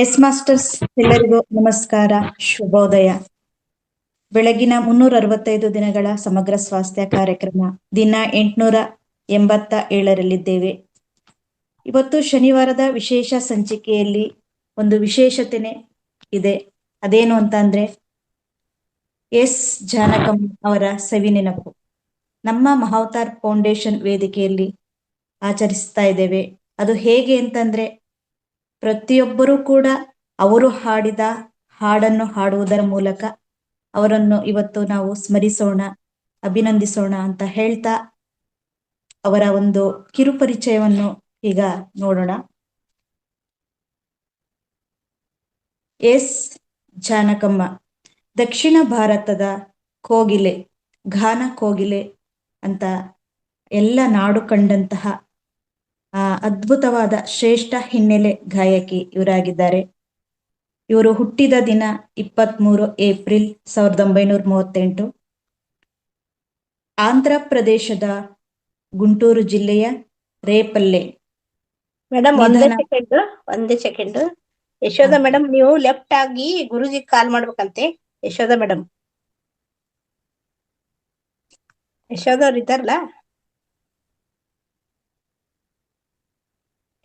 S masters, ಎಲ್ಲರಿಗೂ ನಮಸ್ಕಾರ, ಶುಭೋದಯ. ಬೆಳಗಿನ 365 ದಿನಗಳ ಸಮಗ್ರ ಸ್ವಾಸ್ಥ್ಯ ಕಾರ್ಯಕ್ರಮ ದಿನ 887ರಲ್ಲಿದ್ದೇವೆ. ಇವತ್ತು ಶನಿವಾರದ ವಿಶೇಷ ಸಂಚಿಕೆಯಲ್ಲಿ ಒಂದು ವಿಶೇಷತೆನೆ ಇದೆ. ಅದೇನು ಅಂತ ಅಂದ್ರೆ ಎಸ್ ಜಾನಕಮ್ಮ ಅವರ ಸವಿ ನೆನಪು ನಮ್ಮ ಮಹಾವತಾರ್ ಫೌಂಡೇಶನ್ ವೇದಿಕೆಯಲ್ಲಿ ಆಚರಿಸ್ತಾ ಇದ್ದೇವೆ. ಅದು ಹೇಗೆ ಅಂತಂದ್ರೆ ಪ್ರತಿಯೊಬ್ಬರೂ ಕೂಡ ಅವರು ಹಾಡಿದ ಹಾಡನ್ನು ಹಾಡುವುದರ ಮೂಲಕ ಅವರನ್ನು ಇವತ್ತು ನಾವು ಸ್ಮರಿಸೋಣ, ಅಭಿನಂದಿಸೋಣ ಅಂತ ಹೇಳ್ತಾ ಅವರ ಒಂದು ಕಿರುಪರಿಚಯವನ್ನು ಈಗ ನೋಡೋಣ. ಎಸ್ ಜಾನಕಮ್ಮ ದಕ್ಷಿಣ ಭಾರತದ ಕೋಗಿಲೆ, ಗಾನ ಕೋಗಿಲೆ ಅಂತ ಎಲ್ಲ ನಾಡು ಕಂಡಂತಹ ಅದ್ಭುತವಾದ ಶ್ರೇಷ್ಠ ಹಿನ್ನೆಲೆ ಗಾಯಕಿ ಇವರಾಗಿದ್ದಾರೆ. ಇವರು ಹುಟ್ಟಿದ ದಿನ 23 ಏಪ್ರಿಲ್ 1938 ಆಂಧ್ರ ಪ್ರದೇಶದ ಗುಂಟೂರು ಜಿಲ್ಲೆಯ ರೇಪಲ್ಲೆ. ಮೇಡಮ್ ಒಂದೇ ಸೆಕೆಂಡ್ ಯಶೋಧ ಮೇಡಮ್, ನೀವು ಲೆಫ್ಟ್ ಆಗಿ ಗುರುಜಿ ಕಾಲ್ ಮಾಡ್ಬೇಕಂತೆ. ಯಶೋಧ ಮೇಡಮ್, ಯಶೋಧ ಅವ್ರು ಇದ್ದಾರಲ್ಲ,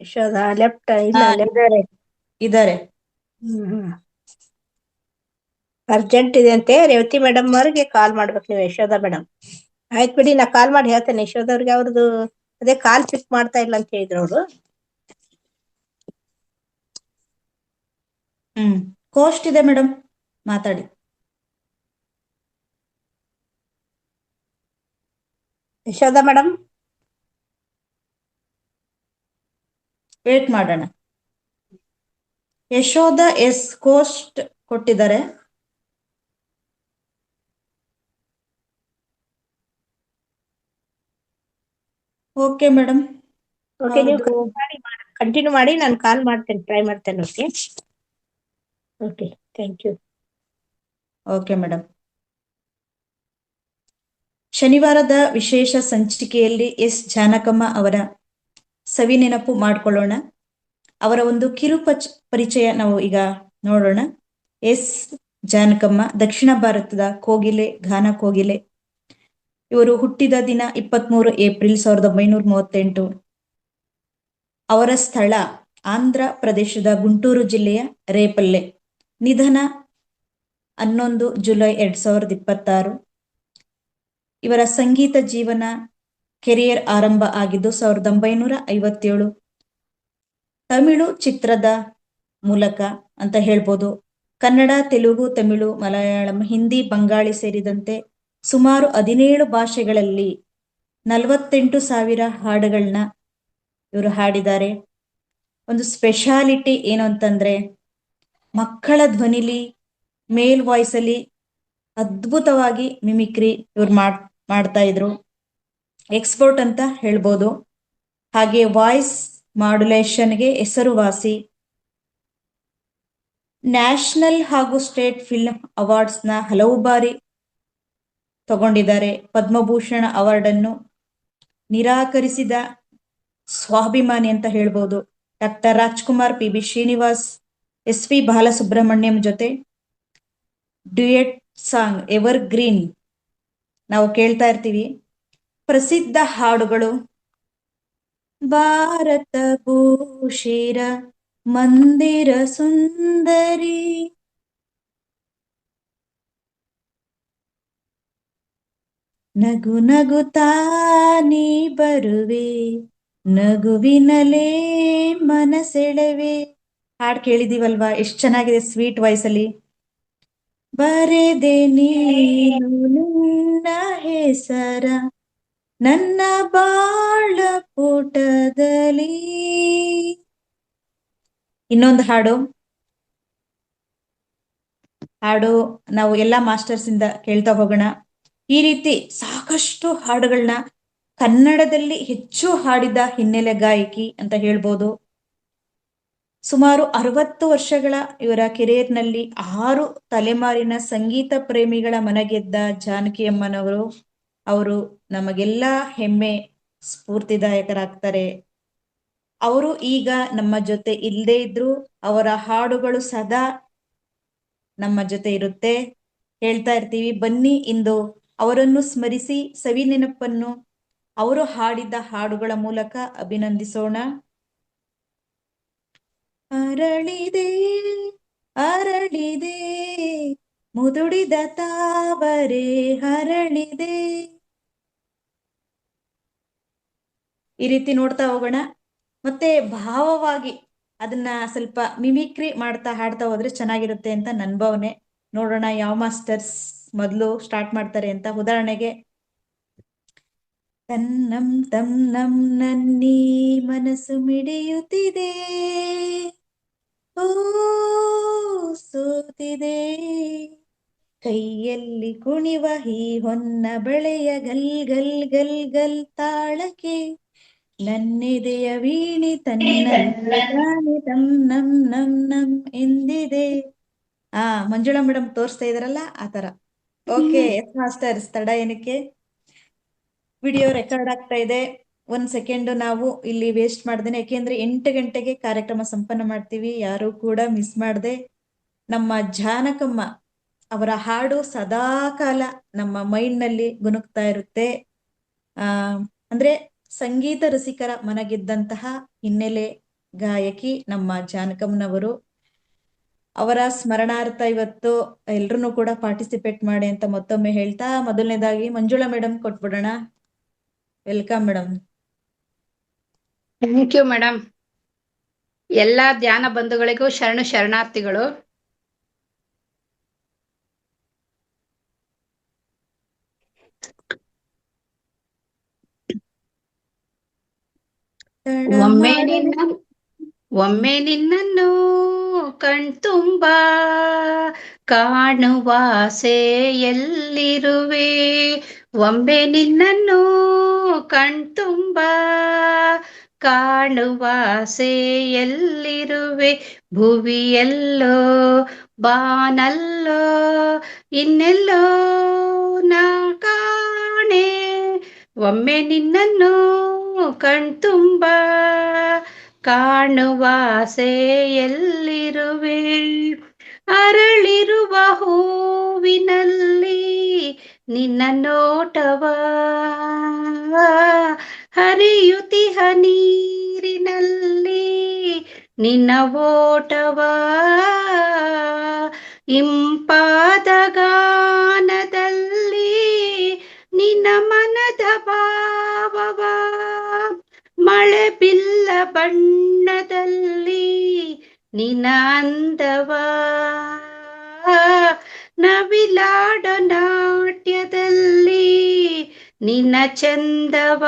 ಯಶೋಧ ಲೆಫ್ಟ್ ಇದ್ದಾರೆ. ಅರ್ಜೆಂಟ್ ಇದೆ ಅಂತೆ. ರೇವತಿ ಮೇಡಮ್ ಅವ್ರಿಗೆ ಕಾಲ್ ಮಾಡ್ಬೇಕು ನೀವು, ಯಶೋಧ ಮೇಡಮ್. ಆಯ್ತು ಬಿಡಿ, ನಾ ಕಾಲ್ ಮಾಡಿ ಹೇಳ್ತೇನೆ ಯಶೋಧ ಅವ್ರಿಗೆ. ಅವ್ರದ್ದು ಅದೇ ಕಾಲ್ ಪಿಕ್ ಮಾಡ್ತಾ ಇಲ್ಲ ಅಂತ ಹೇಳಿದ್ರು ಅವರು. ಕೋಸ್ಟ್ ಇದೆ ಮೇಡಮ್, ಮಾತಾಡಿ. ಯಶೋಧ ಮೇಡಮ್, ವೇಟ್ ಮಾಡೋಣ. ಯಶೋಧ ಎಸ್ ಕೋಸ್ಟ್ ಕೊಟ್ಟಿದ್ದಾರೆ. ಓಕೆ ಮೇಡಮ್, ಓಕೆ, ನೀವು ಕಂಟಿನ್ಯೂ ಮಾಡಿ, ನಾನು ಕಾಲ್ ಮಾಡ್ತೇನೆ, ಟ್ರೈ ಮಾಡ್ತೇನೆ. Okay okay, thank you. Okay madam. ಶನಿವಾರದ ವಿಶೇಷ ಸಂಚಿಕೆಯಲ್ಲಿ ಎಸ್ ಜಾನಕಮ್ಮ ಅವರ ಸವಿ ನೆನಪು ಮಾಡಿಕೊಳ್ಳೋಣ. ಅವರ ಒಂದು ಪರಿಚಯ ನಾವು ಈಗ ನೋಡೋಣ. ಎಸ್ ಜಾನಕಮ್ಮ ದಕ್ಷಿಣ ಭಾರತದ ಕೋಗಿಲೆ, ಗಾನ ಕೋಗಿಲೆ. ಇವರು ಹುಟ್ಟಿದ ದಿನ 23 ಏಪ್ರಿಲ್ 1938. ಅವರ ಸ್ಥಳ ಆಂಧ್ರ ಪ್ರದೇಶದ ಗುಂಟೂರು ಜಿಲ್ಲೆಯ ರೇಪಲ್ಲೆ. ನಿಧನ 11 ಜುಲೈ 2026. ಇವರ ಸಂಗೀತ ಜೀವನ ಕೆರಿಯರ್ ಆರಂಭ ಆಗಿದ್ದು 1957 ತಮಿಳು ಚಿತ್ರದ ಮೂಲಕ ಅಂತ ಹೇಳ್ಬೋದು. ಕನ್ನಡ, ತೆಲುಗು, ತಮಿಳು, ಮಲಯಾಳಂ, ಹಿಂದಿ, ಬಂಗಾಳಿ ಸೇರಿದಂತೆ ಸುಮಾರು 17 ಭಾಷೆಗಳಲ್ಲಿ 48,000 ಹಾಡುಗಳನ್ನ ಇವರು ಹಾಡಿದ್ದಾರೆ. ಒಂದು ಸ್ಪೆಷಾಲಿಟಿ ಏನು ಅಂತಂದ್ರೆ ಮಕ್ಕಳ ಧ್ವನಿಲಿ, ಮೇಲ್ ವಾಯ್ಸ್ ಅಲ್ಲಿ ಅದ್ಭುತವಾಗಿ ಮಿಮಿಕ್ರಿ ಇವ್ರು ಮಾಡ್ತಾ ಇದ್ರು. ಎಕ್ಸ್ಪರ್ಟ್ ಅಂತ ಹೇಳ್ಬೋದು. ಹಾಗೆ ವಾಯ್ಸ್ ಮಾಡ್ಯುಲೇಷನ್ಗೆ ಹೆಸರುವಾಸಿ. ನ್ಯಾಷನಲ್ ಹಾಗೂ ಸ್ಟೇಟ್ ಫಿಲ್ಮ್ ಅವಾರ್ಡ್ಸ್ನ ಹಲವು ಬಾರಿ ತಗೊಂಡಿದ್ದಾರೆ. ಪದ್ಮಭೂಷಣ ಅವಾರ್ಡ್ ಅನ್ನು ನಿರಾಕರಿಸಿದ ಸ್ವಾಭಿಮಾನಿ ಅಂತ ಹೇಳ್ಬೋದು. Doctor Rajkumar, P B Srinivas, S P Balasubrahmanyam ಜೊತೆ ಡ್ಯುಯೆಟ್ ಸಾಂಗ್ ಎವರ್ ಗ್ರೀನ್ ನಾವು ಕೇಳ್ತಾ ಇರ್ತೀವಿ. ಪ್ರಸಿದ್ಧ ಹಾಡುಗಳು ಭಾರತ ಭೂಷಿರ ಮಂದಿರ ಸುಂದರಿ, ನಗು ನಗುತ್ತಾ ನೀ ಬರುವೆ, ನಗುವಿನಲೇ ಮನಸೆಳೆವೆ. ಹಾಡು ಕೇಳಿದೀವಲ್ವಾ, ಎಷ್ಟು ಚೆನ್ನಾಗಿದೆ ಸ್ವೀಟ್ ವಾಯ್ಸ್ ಅಲ್ಲಿ. ಬರೆದೆ ನೀನು ನಿನ್ನ ಹೆಸರ ನನ್ನ ಬಾಳ ಪುಟದಲ್ಲಿ. ಇನ್ನೊಂದು ಹಾಡು ನಾವು ಎಲ್ಲ ಮಾಸ್ಟರ್ಸ್ ಇಂದ ಕೇಳ್ತಾ ಹೋಗೋಣ. ಈ ರೀತಿ ಸಾಕಷ್ಟು ಹಾಡುಗಳನ್ನ ಕನ್ನಡದಲ್ಲಿ ಹೆಚ್ಚು ಹಾಡಿದ ಹಿನ್ನೆಲೆ ಗಾಯಕಿ ಅಂತ ಹೇಳ್ಬೋದು. ಸುಮಾರು 60 ವರ್ಷಗಳ ಇವರ ಕೆರಿಯರ್ನಲ್ಲಿ 6 ತಲೆಮಾರಿನ ಸಂಗೀತ ಪ್ರೇಮಿಗಳ ಮನಗೆದ್ದ ಜಾನಕಿ ಅಮ್ಮನವರು ಅವರು ನಮಗೆಲ್ಲ ಹೆಮ್ಮೆ, ಸ್ಫೂರ್ತಿದಾಯಕರಾಗ್ತಾರೆ. ಅವರು ಈಗ ನಮ್ಮ ಜೊತೆ ಇಲ್ಲದೆ ಇದ್ರು ಅವರ ಹಾಡುಗಳು ಸದಾ ನಮ್ಮ ಜೊತೆ ಇರುತ್ತೆ. ಹೇಳ್ತಾ ಇರ್ತೀವಿ, ಬನ್ನಿ ಇಂದು ಅವರನ್ನು ಸ್ಮರಿಸಿ ಸವಿ ನೆನಪನ್ನು ಅವರು ಹಾಡಿದ ಹಾಡುಗಳ ಮೂಲಕ ಅಭಿನಂದಿಸೋಣ. ಅರಳಿದೆ ಅರಳಿದೆ ಮುದುಡಿದ ತಾವರೆ ಹರಳಿದೆ. ಈ ರೀತಿ ನೋಡ್ತಾ ಹೋಗೋಣ. ಮತ್ತೆ ಭಾವವಾಗಿ ಅದನ್ನ ಸ್ವಲ್ಪ ಮಿಮಿಕ್ರಿ ಮಾಡ್ತಾ ಹಾಡ್ತಾ ಹೋದ್ರೆ ಚೆನ್ನಾಗಿರುತ್ತೆ ಅಂತ ನನ್ ಭಾವನೆ. ನೋಡೋಣ ಯಾವ ಮಾಸ್ಟರ್ಸ್ ಮೊದಲು ಸ್ಟಾರ್ಟ್ ಮಾಡ್ತಾರೆ ಅಂತ. ಉದಾಹರಣೆಗೆ, ತನ್ನಂ ತನ್ನಂ ನನ್ನೀ ಮನಸ್ಸು ಮಿಡಿಯುತ್ತಿದೆ, ಓ ಸೋತಿದೆ, ಕೈಯಲ್ಲಿ ಕುಣಿವ ಈ ಹೊನ್ನ ಬಳೆಯ ಗಲ್ ಗಲ್ ಗಲ್ ಗಲ್ ತಾಳಕ್ಕೆ ನನ್ನೆದೆಯ ವೀಣೆ ತನ್ನಂತೆ ತಂ ನಂ ನಂ ನಂ ಎಂದಿದೆ. ಮಂಜುಳಾ ಮೇಡಮ್ ತೋರಿಸ್ತಾ ಇದಾರಲ್ಲ ಆ ತರ. ಓಕೆ ಎಸ್ ಮಾಸ್ಟರ್ಸ್, ತಡ ಏನಕ್ಕೆ? ವಿಡಿಯೋ ರೆಕಾರ್ಡ್ ಆಗ್ತಾ ಇದೆ. 1 ಸೆಕೆಂಡ್ ನಾವು ಇಲ್ಲಿ ವೇಸ್ಟ್ ಮಾಡ್ದೇನೆ, ಯಾಕೆಂದ್ರೆ 8 ಗಂಟೆಗೆ ಕಾರ್ಯಕ್ರಮ ಸಂಪನ್ನ ಮಾಡ್ತೀವಿ. ಯಾರು ಕೂಡ ಮಿಸ್ ಮಾಡದೆ. ನಮ್ಮ ಜಾನಕಮ್ಮ ಅವರ ಹಾಡು ಸದಾ ಕಾಲ ನಮ್ಮ ಮೈಂಡ್ ನಲ್ಲಿ ಗುನುಕ್ತಾ ಇರುತ್ತೆ. ಅಂದ್ರೆ ಸಂಗೀತ ರಸಿಕರ ಮನಗೆದ್ದಂತಹ ಹಿನ್ನೆಲೆ ಗಾಯಕಿ ನಮ್ಮ ಜಾನಕಮ್ಮನವರು. ಅವರ ಸ್ಮರಣಾರ್ಥ ಇವತ್ತು ಎಲ್ರು ಕೂಡ ಪಾರ್ಟಿಸಿಪೇಟ್ ಮಾಡಿ ಅಂತ ಮತ್ತೊಮ್ಮೆ ಹೇಳ್ತಾ, ಮೊದಲನೇದಾಗಿ ಮಂಜುಳಾ ಮೇಡಮ್ ಕೊಟ್ಬಿಡೋಣ. Welcome madam. Thank you madam. ಎಲ್ಲಾ ಧ್ಯಾನ ಬಂಧುಗಳಿಗೂ ಶರಣಾರ್ಥಿಗಳು. ಒಮ್ಮೆ ನಿನ್ನನ್ನು ಕಣ್ತುಂಬ ಕಾಣುವಾಸೆ ಎಲ್ಲಿರುವೆ, ಒಮ್ಮೆ ನಿನ್ನನ್ನು ಕಣ್ತುಂಬ ಕಾಣುವಾಸೆ ಎಲ್ಲಿರುವೆ, ಭುವಿಯಲ್ಲೋ ಬಾನಲ್ಲೋ ಇನ್ನೆಲ್ಲೋ ನಾ ಕಾಣೆ, ಒಮ್ಮೆ ನಿನ್ನನ್ನು ಕಣ್ತುಂಬ ಕಾಣುವಾಸೆ ಎಲ್ಲಿರುವೆ, ಅರಳಿರುವ ಹೂವಿನಲ್ಲಿ ನಿನ್ನ ನೋಟವ, ಹರಿಯುತ್ತಿಹ ನೀರಿನಲ್ಲಿ ನಿನ್ನ ಓಟವ, ಇಂಪಾದ ಗಾನದಲ್ಲಿ ನಿನ್ನ ಮನದ ಭಾವವ, ಮಳೆ ಬಿಲ್ಲ ಬಣ್ಣದಲ್ಲಿ ನಿನ್ನ ಅಂದವ, ನವಿಲಾಡ ನಾಟ್ಯದಲ್ಲಿ ನಿನ್ನ ಚಂದವ,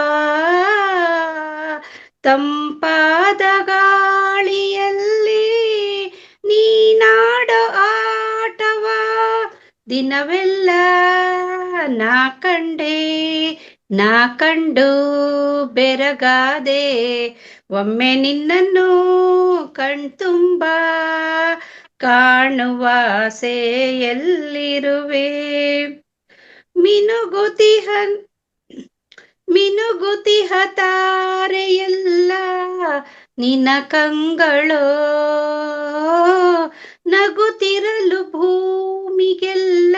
ತಂಪಾದ ಗಾಳಿಯಲ್ಲಿ ನೀನಾಡೋ ಆಟವ, ದಿನವೆಲ್ಲ ನಾ ಕಂಡು ಬೆರಗಾದೆ, ಒಮ್ಮೆ ನಿನ್ನನ್ನು ಕಣ್ತುಂಬ ಕಾಣುವಾಸೆ ಎಲ್ಲಿರುವೆ, ಮಿನುಗುತಿಹ ತಾರೆಯೆಲ್ಲ ನಿನ್ನ ಕಂಗಳೋ, ನಗುತ್ತಿರಲು ಭೂಮಿಗೆಲ್ಲ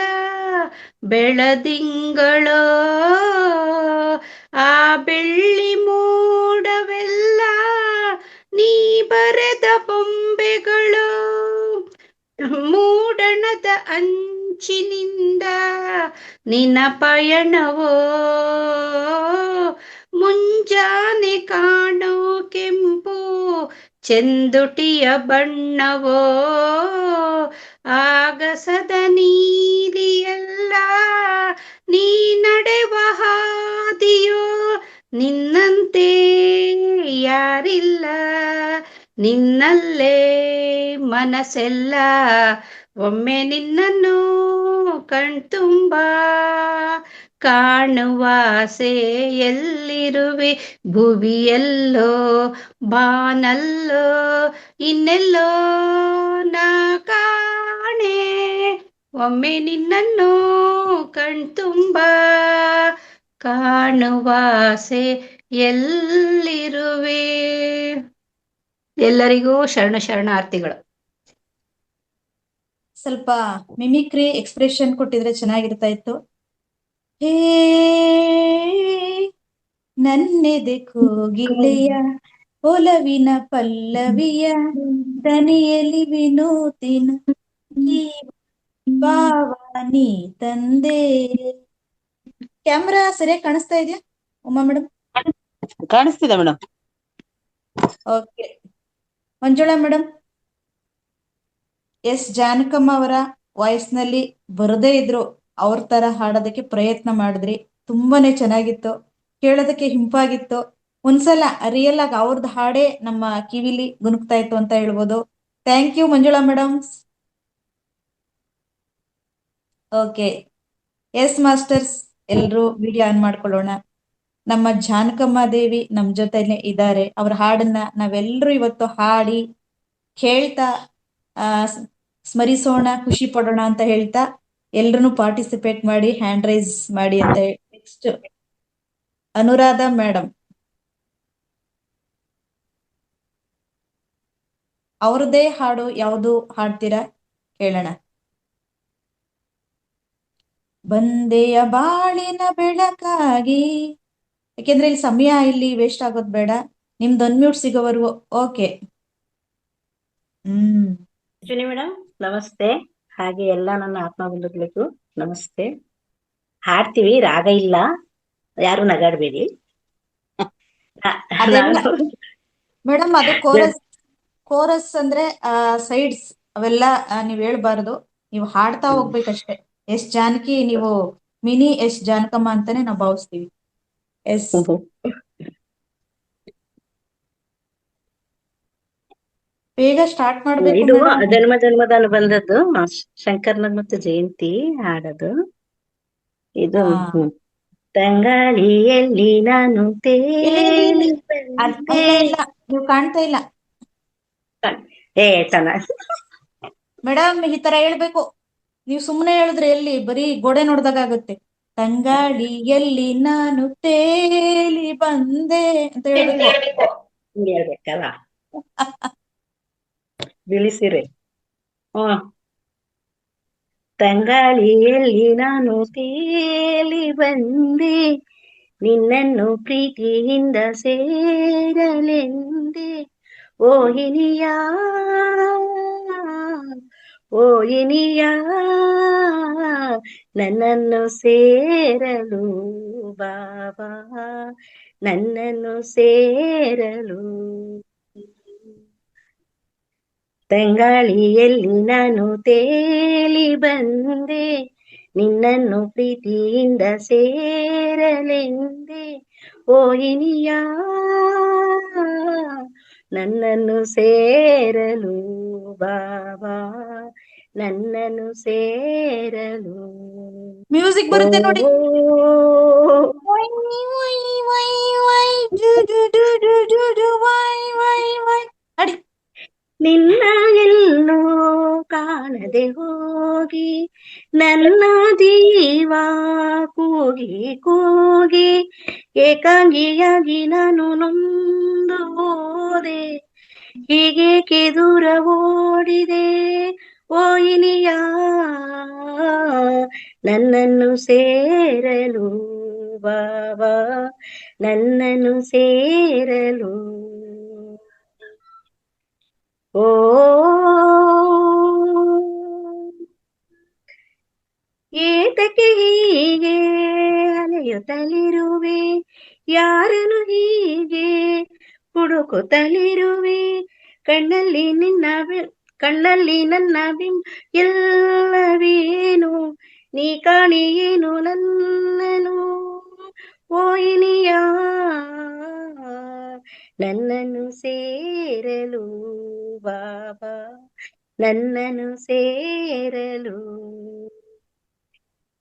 ಬೆಳದಿಂಗಳೋ, ಆ ಬೆಳ್ಳಿ ಮೋಡವೆಲ್ಲ ನೀ ಬರೆದ ಬೊಂಬೆಗಳು, ಮೂಡಣದ ಅಂಚಿನಿಂದ ನಿನ್ನ ಪಯಣವೋ, ಮುಂಜಾನೆ ಕಾಣೋ ಕೆಂಪು ಚೆಂದುಟಿಯ ಬಣ್ಣವೋ, ಆಗಸದ ನೀಲಿಯೆಲ್ಲ ನೀ ನಡೆವ ಹಾದಿಯೋ, ನಿನ್ನಂತೆ ಯಾರಿಲ್ಲ ನಿನ್ನಲ್ಲೇ ಮನಸ್ಸೆಲ್ಲ, ಒಮ್ಮೆ ನಿನ್ನನ್ನು ಕಣ್ತುಂಬ ಕಾಣುವಾಸೆ ಎಲ್ಲಿರುವೆ, ಭುವಿಯಲ್ಲೋ ಬಾನಲ್ಲೋ ಇನ್ನೆಲ್ಲೋ ನಾ ಕಾಣೆ, ಒಮ್ಮೆ ನಿನ್ನನ್ನು ಕಣ್ತುಂಬ ಕಾಣುವಾಸೆ ಎಲ್ಲಿರುವೆ. ಎಲ್ಲರಿಗೂ ಶರಣು ಶರಣಾರ್ಥಿಗಳು. ಸ್ವಲ್ಪ ಮಿಮಿಕ್ರಿ ಎಕ್ಸ್ಪ್ರೆಷನ್ ಕೊಟ್ಟಿದ್ರೆ ಚೆನ್ನಾಗಿರ್ತಾ ಇತ್ತು. ಹೇ ನನ್ನೆದೆ ಕೋಗಿಲೆಯ ಒಲವಿನ ಪಲ್ಲವಿಯ ದನಿಯಲಿ ವಿನೂತಿನ ಭಾವ ನೀ ತಂದೆ. ಕ್ಯಾಮ್ರಾ ಸರಿಯಾಗಿ ಕಾಣಿಸ್ತಾ ಇದೆಯಾ ಉಮಾ ಮೇಡಮ್? ಕಾಣಿಸ್ತಿದೆ madam. Okay. Manjula madam, S Janakamma ಅವರ ವಾಯ್ಸ್ ನಲ್ಲಿ ಬರದೇ ಇದ್ರು ಅವ್ರ ತರ ಹಾಡೋದಕ್ಕೆ ಪ್ರಯತ್ನ ಮಾಡಿದ್ರಿ. ತುಂಬಾನೇ ಚೆನ್ನಾಗಿತ್ತು, ಕೇಳೋದಕ್ಕೆ ಹಿಂಪಾಗಿತ್ತು. ಒಂದ್ಸಲ ರಿಯಲ್ ಆಗಿ ಅವ್ರದ್ದು ಹಾಡೇ ನಮ್ಮ ಕಿವಿಲಿ ಗುನುಕ್ತಾ ಇತ್ತು ಅಂತ ಹೇಳ್ಬೋದು. Thank you Manjula madam. Okay, yes masters, ಎಲ್ರು ವಿಡಿಯೋ ಆನ್ ಮಾಡ್ಕೊಳ್ಳೋಣ. ನಮ್ಮ ಜಾನಕಮ್ಮ ದೇವಿ ನಮ್ ಜೊತೆನೆ ಇದ್ದಾರೆ. ಅವ್ರ ಹಾಡನ್ನ ನಾವೆಲ್ಲರೂ ಇವತ್ತು ಹಾಡಿ ಕೇಳ್ತಾ ಸ್ಮರಿಸೋಣ, ಖುಷಿ ಪಡೋಣ ಅಂತ ಹೇಳ್ತಾ ಎಲ್ರು ಪಾರ್ಟಿಸಿಪೇಟ್ ಮಾಡಿ, ಹ್ಯಾಂಡ್ ರೈಸ್ ಮಾಡಿ ಅಂತ ಹೇಳಿ. ನೆಕ್ಸ್ಟ್ ಅನುರಾಧ ಮೇಡಮ್, ಅವ್ರದ್ದೇ ಹಾಡು ಯಾವುದು ಹಾಡ್ತೀರಾ ಕೇಳೋಣ. ಬಂದೆಯ ಬಾಳಿನ ಬೆಳಕಾಗಿ, ಯಾಕೆಂದ್ರೆ ಇಲ್ಲಿ ಸಮಯ ಇಲ್ಲಿ ವೇಸ್ಟ್ ಆಗೋದ್ ಬೇಡ. ನಿಮ್ದು ಅನ್ಮ್ಯೂಟ್ ಸಿಗೋವರೆಗೂ. ಓಕೆ. ಅಶ್ವಿನಿ ಮೇಡಮ್ ನಮಸ್ತೆ. ಹಾಗೆ ಎಲ್ಲ ನನ್ನ ಆತ್ಮ ಬಂಧುಗಳಿಗೂ ನಮಸ್ತೆ. ಹಾಡ್ತೀವಿ, ರಾಗ ಇಲ್ಲ, ಯಾರು ನಗಾಡ್ಬೇಡಿ. ಮೇಡಮ್ ಅದು ಕೋರಸ್, ಕೋರಸ್ ಅಂದ್ರೆ ಸೈಡ್ಸ್ ಅವೆಲ್ಲ ನೀವ್ ಹೇಳ್ಬಾರ್ದು, ನೀವು ಹಾಡ್ತಾ ಹೋಗ್ಬೇಕಷ್ಟೇ. ಎಸ್ ಜಾನಕಿ, ನೀವು ಮಿನಿ ಎಸ್ ಜಾನಕಮ್ಮ ಅಂತಾನೆ ನಾವು ಭಾವಿಸ್ತೀವಿ. ಎಸ್ ಬೇಗ ಸ್ಟಾರ್ಟ್ ಮಾಡ್ಬೇಕು. ಇದು ಜನ್ಮ ಜನ್ಮದ ಅನುಬಂಧದ್ದು ಶಂಕರ್ನ ಮತ್ತು ಜಯಂತಿ ಹಾಡೋದು ಇದು. ತಂಗಾಳಿಯಲ್ಲಿ ನಾನು ತೇಲಿ ನೀವು ಕಾಣ್ತಾ ಇಲ್ಲ ಚೆನ್ನಾಗಿ ಮೇಡಮ್, ಈ ತರ ಹೇಳ್ಬೇಕು. ನೀವು ಸುಮ್ಮನೆ ಹೇಳಿದ್ರೆ ಎಲ್ಲಿ ಬರೀ ಗೋಡೆ ನೋಡ್ದಾಗುತ್ತೆ. ತಂಗಾಳಿಯಲ್ಲಿ ನಾನು ತೇಲಿ ಬಂದೆ ಅಂತ ಹೇಳ್ಬೇಕು. ಹೇಳ್ಬೇಕಲ್ಲ ಬಿಳಿಸಿರೆ. ತಂಗಾಳಿಯಲ್ಲಿ ನಾನು ತೇಲಿ ಬಂದೆ, ನಿನ್ನನ್ನು ಪ್ರೀತಿಯಿಂದ ಸೇರಲೆಂದೆ. ಓಹಿನಿಯ ಓಹಿನಿಯ ನನ್ನನ್ನು ಸೇರಲು ಬಾಬಾ, ನನ್ನನ್ನು ಸೇರಲು. ತಂಗಾಳಿಯಲ್ಲಿ ನಾನು ತೇಲಿ ಬಂದೆ, ನಿನ್ನನ್ನು ಪ್ರೀತಿಯಿಂದ ಸೇರಲೆಂದೆ. ಓಹಿನಿಯ ನನ್ನನ್ನು ಸೇರಲು ಬಾಬಾ, ನನ್ನನ್ನು ಸೇರಲು. ಮ್ಯೂಸಿಕ್ ಬರುತ್ತೆ ನೋಡಿ. ನಿನ್ನ ಎಲ್ಲೋ ಕಾಣದೆ ಹೋಗಿ, ನನ್ನ ಜೀವ ಕೂಗಿ ಕೂಗಿ, ಏಕಾಂಗಿಯಾಗಿ ನಾನು ನೊಂದು ಹೋದೆ. ಹೀಗೇಕೆ ದೂರ ಓಡಿದೆ ಓಯಿನಿಯ, ನನ್ನನ್ನು ಸೇರಲು ಬಾಬಾ, ನನ್ನನ್ನು ಸೇರಲು. ಓ ಏತಕ್ಕೆ ಹೀಗೆ ಅಲೆಯುತ್ತಲಿರುವೆ, ಯಾರನ್ನು ಹೀಗೆ ಹುಡುಕುತ್ತಲಿರುವೆ. ಕಣ್ಣಲ್ಲಿ ನನ್ನ ಎಲ್ಲವೇನು, ನೀ ಕಾಣಿಯೇನು ನನ್ನನು ಓಯಿನಿಯ, ನನ್ನನ್ನು ಸೇರಲು ಬಾಬಾ, ನನ್ನನ್ನು ಸೇರಲು.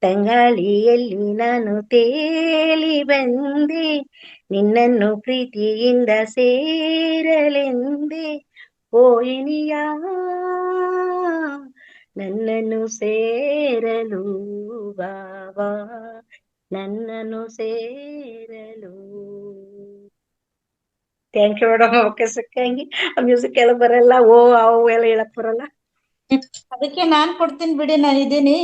ತಂಗಾಳಿಯಲ್ಲಿ ನಾನು ತೇಲಿ ಬಂದೆ, ನಿನ್ನನ್ನು ಪ್ರೀತಿಯಿಂದ ಸೇರಲೆಂದೆ. ಓಯಿನಿಯ ನನ್ನನ್ನು ಸೇರಲು ಬಾಬಾ, ನನ್ನನ್ನು ಸೇರಲು. Thank you madam. ಓಕೆ ಸಿಕ್ಕಂಗಿ ಮ್ಯೂಸಿಕ್ ಎಲ್ಲ ಬರಲ್ಲ, ಓ ಅವು ಎಲ್ಲ ಹೇಳಕ್ ಬರಲ್ಲ. ಅದಕ್ಕೆ ನಾನ್ ಕೊಡ್ತೀನಿ ಬಿಡಿ, ನಾನು ಇದ್ದೀನಿ.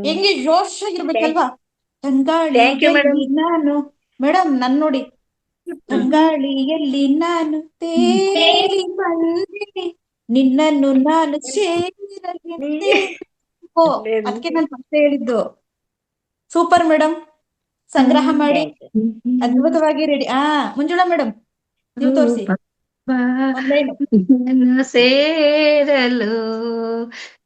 ಹೆಂಗೆ ಜೋಶ್ ಆಗಿರ್ಬೇಕಲ್ವಾ? Thank you madam. ತಂಗಾಳಿಯಲ್ಲಿ ನಾನು, ಮೇಡಮ್ ನನ್ ನೋಡಿ, ತಂಗಾಳಿಯಲ್ಲಿ ನಾನು ತೇಲಿ ಬಂದೆ, ನಿನ್ನನ್ನು ನಾನು ಸೇರಲೆಂದೇ. ಓ, ಅದಕ್ಕೆ ನಾನು ಫಸ್ಟ್ ಹೇಳಿದ್ದು. ಸೂಪರ್ ಮೇಡಮ್, ಸಂಗ್ರಹ ಮಾಡಿ ಥ್ಯಾಂಕ್ ಯು. ಅದ್ಭುತವಾಗಿ ರೆಡಿ. ಮಂಜುಳಾ ಮೇಡಮ್, ನೀವು ತೋರಿಸಿ ಒಂದೇನು. ನಿನ್ನನ್ನು ಸೇರಲು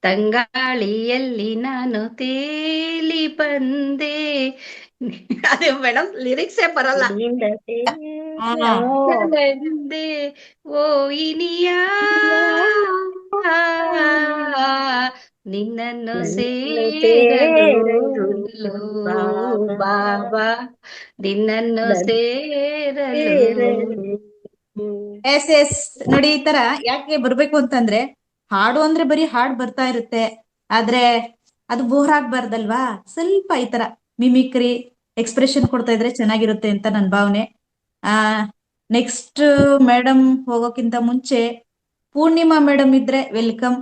ತಂಗಾಳಿಯಲ್ಲಿ ನಾನು ತೇಲಿ ಬಂದೆ. ಅದೇ ಮೇಡಮ್ ಲಿರಿಕ್ಸೇ ಬರಲ್ಲ. ಇಲ್ಲಿಂದ ಆ, ಬಂದೆ ಓ ಇನಿಯ ನಿನ್ನನ್ನು ಸೇರಲು ಬಾಬಾ, ನಿನ್ನನ್ನು ಸೇರಲು. ಎಸ್ ಎಸ್ ನೋಡಿ, ಈ ತರ ಯಾಕೆ ಬರ್ಬೇಕು ಅಂತಂದ್ರೆ, ಹಾಡು ಅಂದ್ರೆ ಬರೀ ಹಾಡ್ ಬರ್ತಾ ಇರುತ್ತೆ, ಆದ್ರೆ ಅದು ಬೋರ್ ಆಗ್ಬಾರ್ದಲ್ವಾ? ಸ್ವಲ್ಪ ಈ ತರ ಮಿಮಿಕ್ರಿ ಎಕ್ಸ್ಪ್ರೆಷನ್ ಕೊಡ್ತಾ ಇದ್ರೆ ಚೆನ್ನಾಗಿರುತ್ತೆ ಅಂತ ನನ್ನ ಭಾವನೆ. ನೆಕ್ಸ್ಟ್ ಮೇಡಮ್ ಹೋಗೋಕ್ಕಿಂತ ಮುಂಚೆ ಪೂರ್ಣಿಮಾ ಮೇಡಮ್ ಇದ್ರೆ ವೆಲ್ಕಮ್.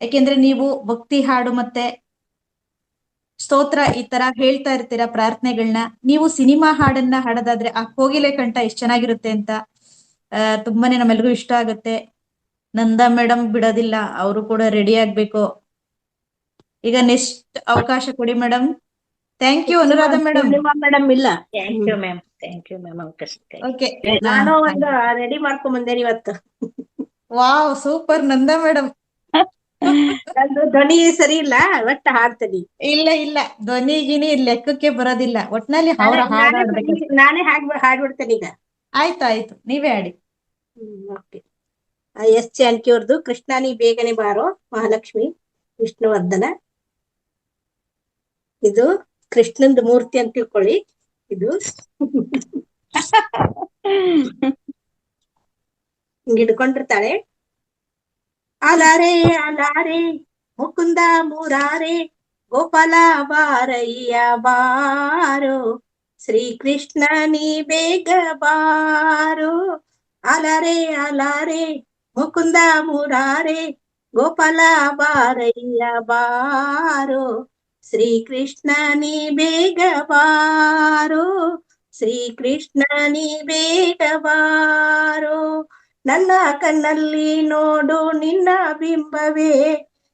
ಯಾಕೆಂದ್ರೆ ನೀವು ಭಕ್ತಿ ಹಾಡು ಮತ್ತೆ ಸ್ತೋತ್ರ ಈ ತರ ಹೇಳ್ತಾ ಇರ್ತೀರಾ ಪ್ರಾರ್ಥನೆಗಳನ್ನ. ನೀವು ಸಿನಿಮಾ ಹಾಡನ್ನ ಹಾಡೋದಾದ್ರೆ ಆ ಕೋಗಿಲೆ ಕಂಠ ಎಷ್ಟು ಚೆನ್ನಾಗಿರುತ್ತೆ ಅಂತ ತುಂಬಾನೇ ನಮ್ಮೆಲ್ರಿಗೂ ಇಷ್ಟ ಆಗುತ್ತೆ. ನಂದಾ ಮೇಡಮ್ ಬಿಡೋದಿಲ್ಲ, ಅವರು ಕೂಡ ರೆಡಿ ಆಗ್ಬೇಕು. ಈಗ ನೆಕ್ಸ್ಟ್ ಅವಕಾಶ ಕೊಡಿ madam. Thank you Anuradha madam. Purnima madam ಇಲ್ಲ. Thank you ma'am. Thank you ma'am. Okay ಸಿಕ್ಕಂಗಿ. ಓಕೆ, ನಾನು ಒಂದು ರೆಡಿ ಮಾಡ್ಕೊಂಡ್ ಬಂದೇನಿ ಇವತ್ತು. Wow super Nanda madam. ನಂದು ಧ್ವನಿ ಸರಿ ಇಲ್ಲ, ಒಟ್ಟ ಹಾಡ್ತೀನಿ. ಇಲ್ಲ ಇಲ್ಲ, ಧ್ವನಿ ಗಿನಿ ಲೆಕ್ಕಕ್ಕೆ ಬರೋದಿಲ್ಲ, ಒಟ್ನಲ್ಲಿ ಅವರ ಹಾಡು ಹಾಡ್ಬೇಕು. ನಾನೇ ಹಾಡ್ಬಿಡ್ತೇನೆ ಈಗ. ಆಯ್ತು, ನೀವೇ ಆಡಿ. ಓಕೆ. ಎಸ್ ಜಾನಕಿ ಅವ್ರದ್ದು ಕೃಷ್ಣ ನೀ ಬೇಗನೆ ಬಾರೋ, ಮಹಾಲಕ್ಷ್ಮಿ ವಿಷ್ಣುವರ್ಧನ. ಇದು ಕೃಷ್ಣಂದು ಮೂರ್ತಿ ಅಂತ ತಿಳ್ಕೊಳ್ಳಿ. ಇದು ಹಿಂಗ್ ಹಿಡ್ಕೊಂಡಿರ್ತಾಳೆ. ಅಲಾರೆ ಅಲಾರೆ ಮುಕುಂದ ಮುರಾರೆ ಗೋಪಾಲ ಬಾರಯ್ಯ ಬಾರೋ, ಶ್ರೀಕೃಷ್ಣ ನೀ ಬೇಗ ಬಾರೋ. ಅಲಾರೆ ಅಲಾರೆ ಮುಕುಂದ ಮುರಾರೆ ಗೋಪಾಲ ಬಾರಯ್ಯ ಬಾರೋ, ಶ್ರೀಕೃಷ್ಣ ನೀ ಬೇಗ ಬಾರೋ, ಶ್ರೀಕೃಷ್ಣ ನೀ ಬೇಗ ಬಾರೋ. ನನ್ನ ಕಣ್ಣಲ್ಲಿ ನೋಡು ನಿನ್ನ ಬಿಂಬವೇ,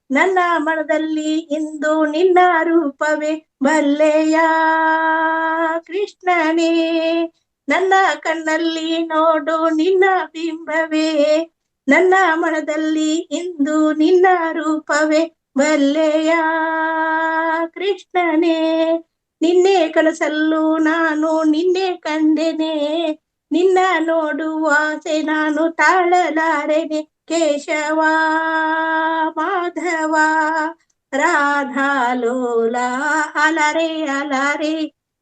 ನನ್ನ ಮನದಲ್ಲಿ ಇಂದು ನಿನ್ನ ರೂಪವೇ, ಬಲ್ಲೆಯ ಕೃಷ್ಣನೇ. ನನ್ನ ಕಣ್ಣಲ್ಲಿ ನೋಡು ನಿನ್ನ ಬಿಂಬವೇ, ನನ್ನ ಮನದಲ್ಲಿ ಇಂದು ನಿನ್ನ ರೂಪವೇ, ಬಲ್ಲೆಯ ಕೃಷ್ಣನೇ. ನಿನ್ನೆ ಕನಸಲ್ಲೂ ನಾನು ನಿನ್ನೆ ಕಂಡೆನೆ, ನಿನ್ನ ನೋಡುವ ಆಸೆ ನಾನು ತಾಳಲಾರೆನೆ. ಕೇಶವ ಮಾಧವ ರಾಧಾ ಲೋಲ, ಅಲರೆ ಅಲರೆ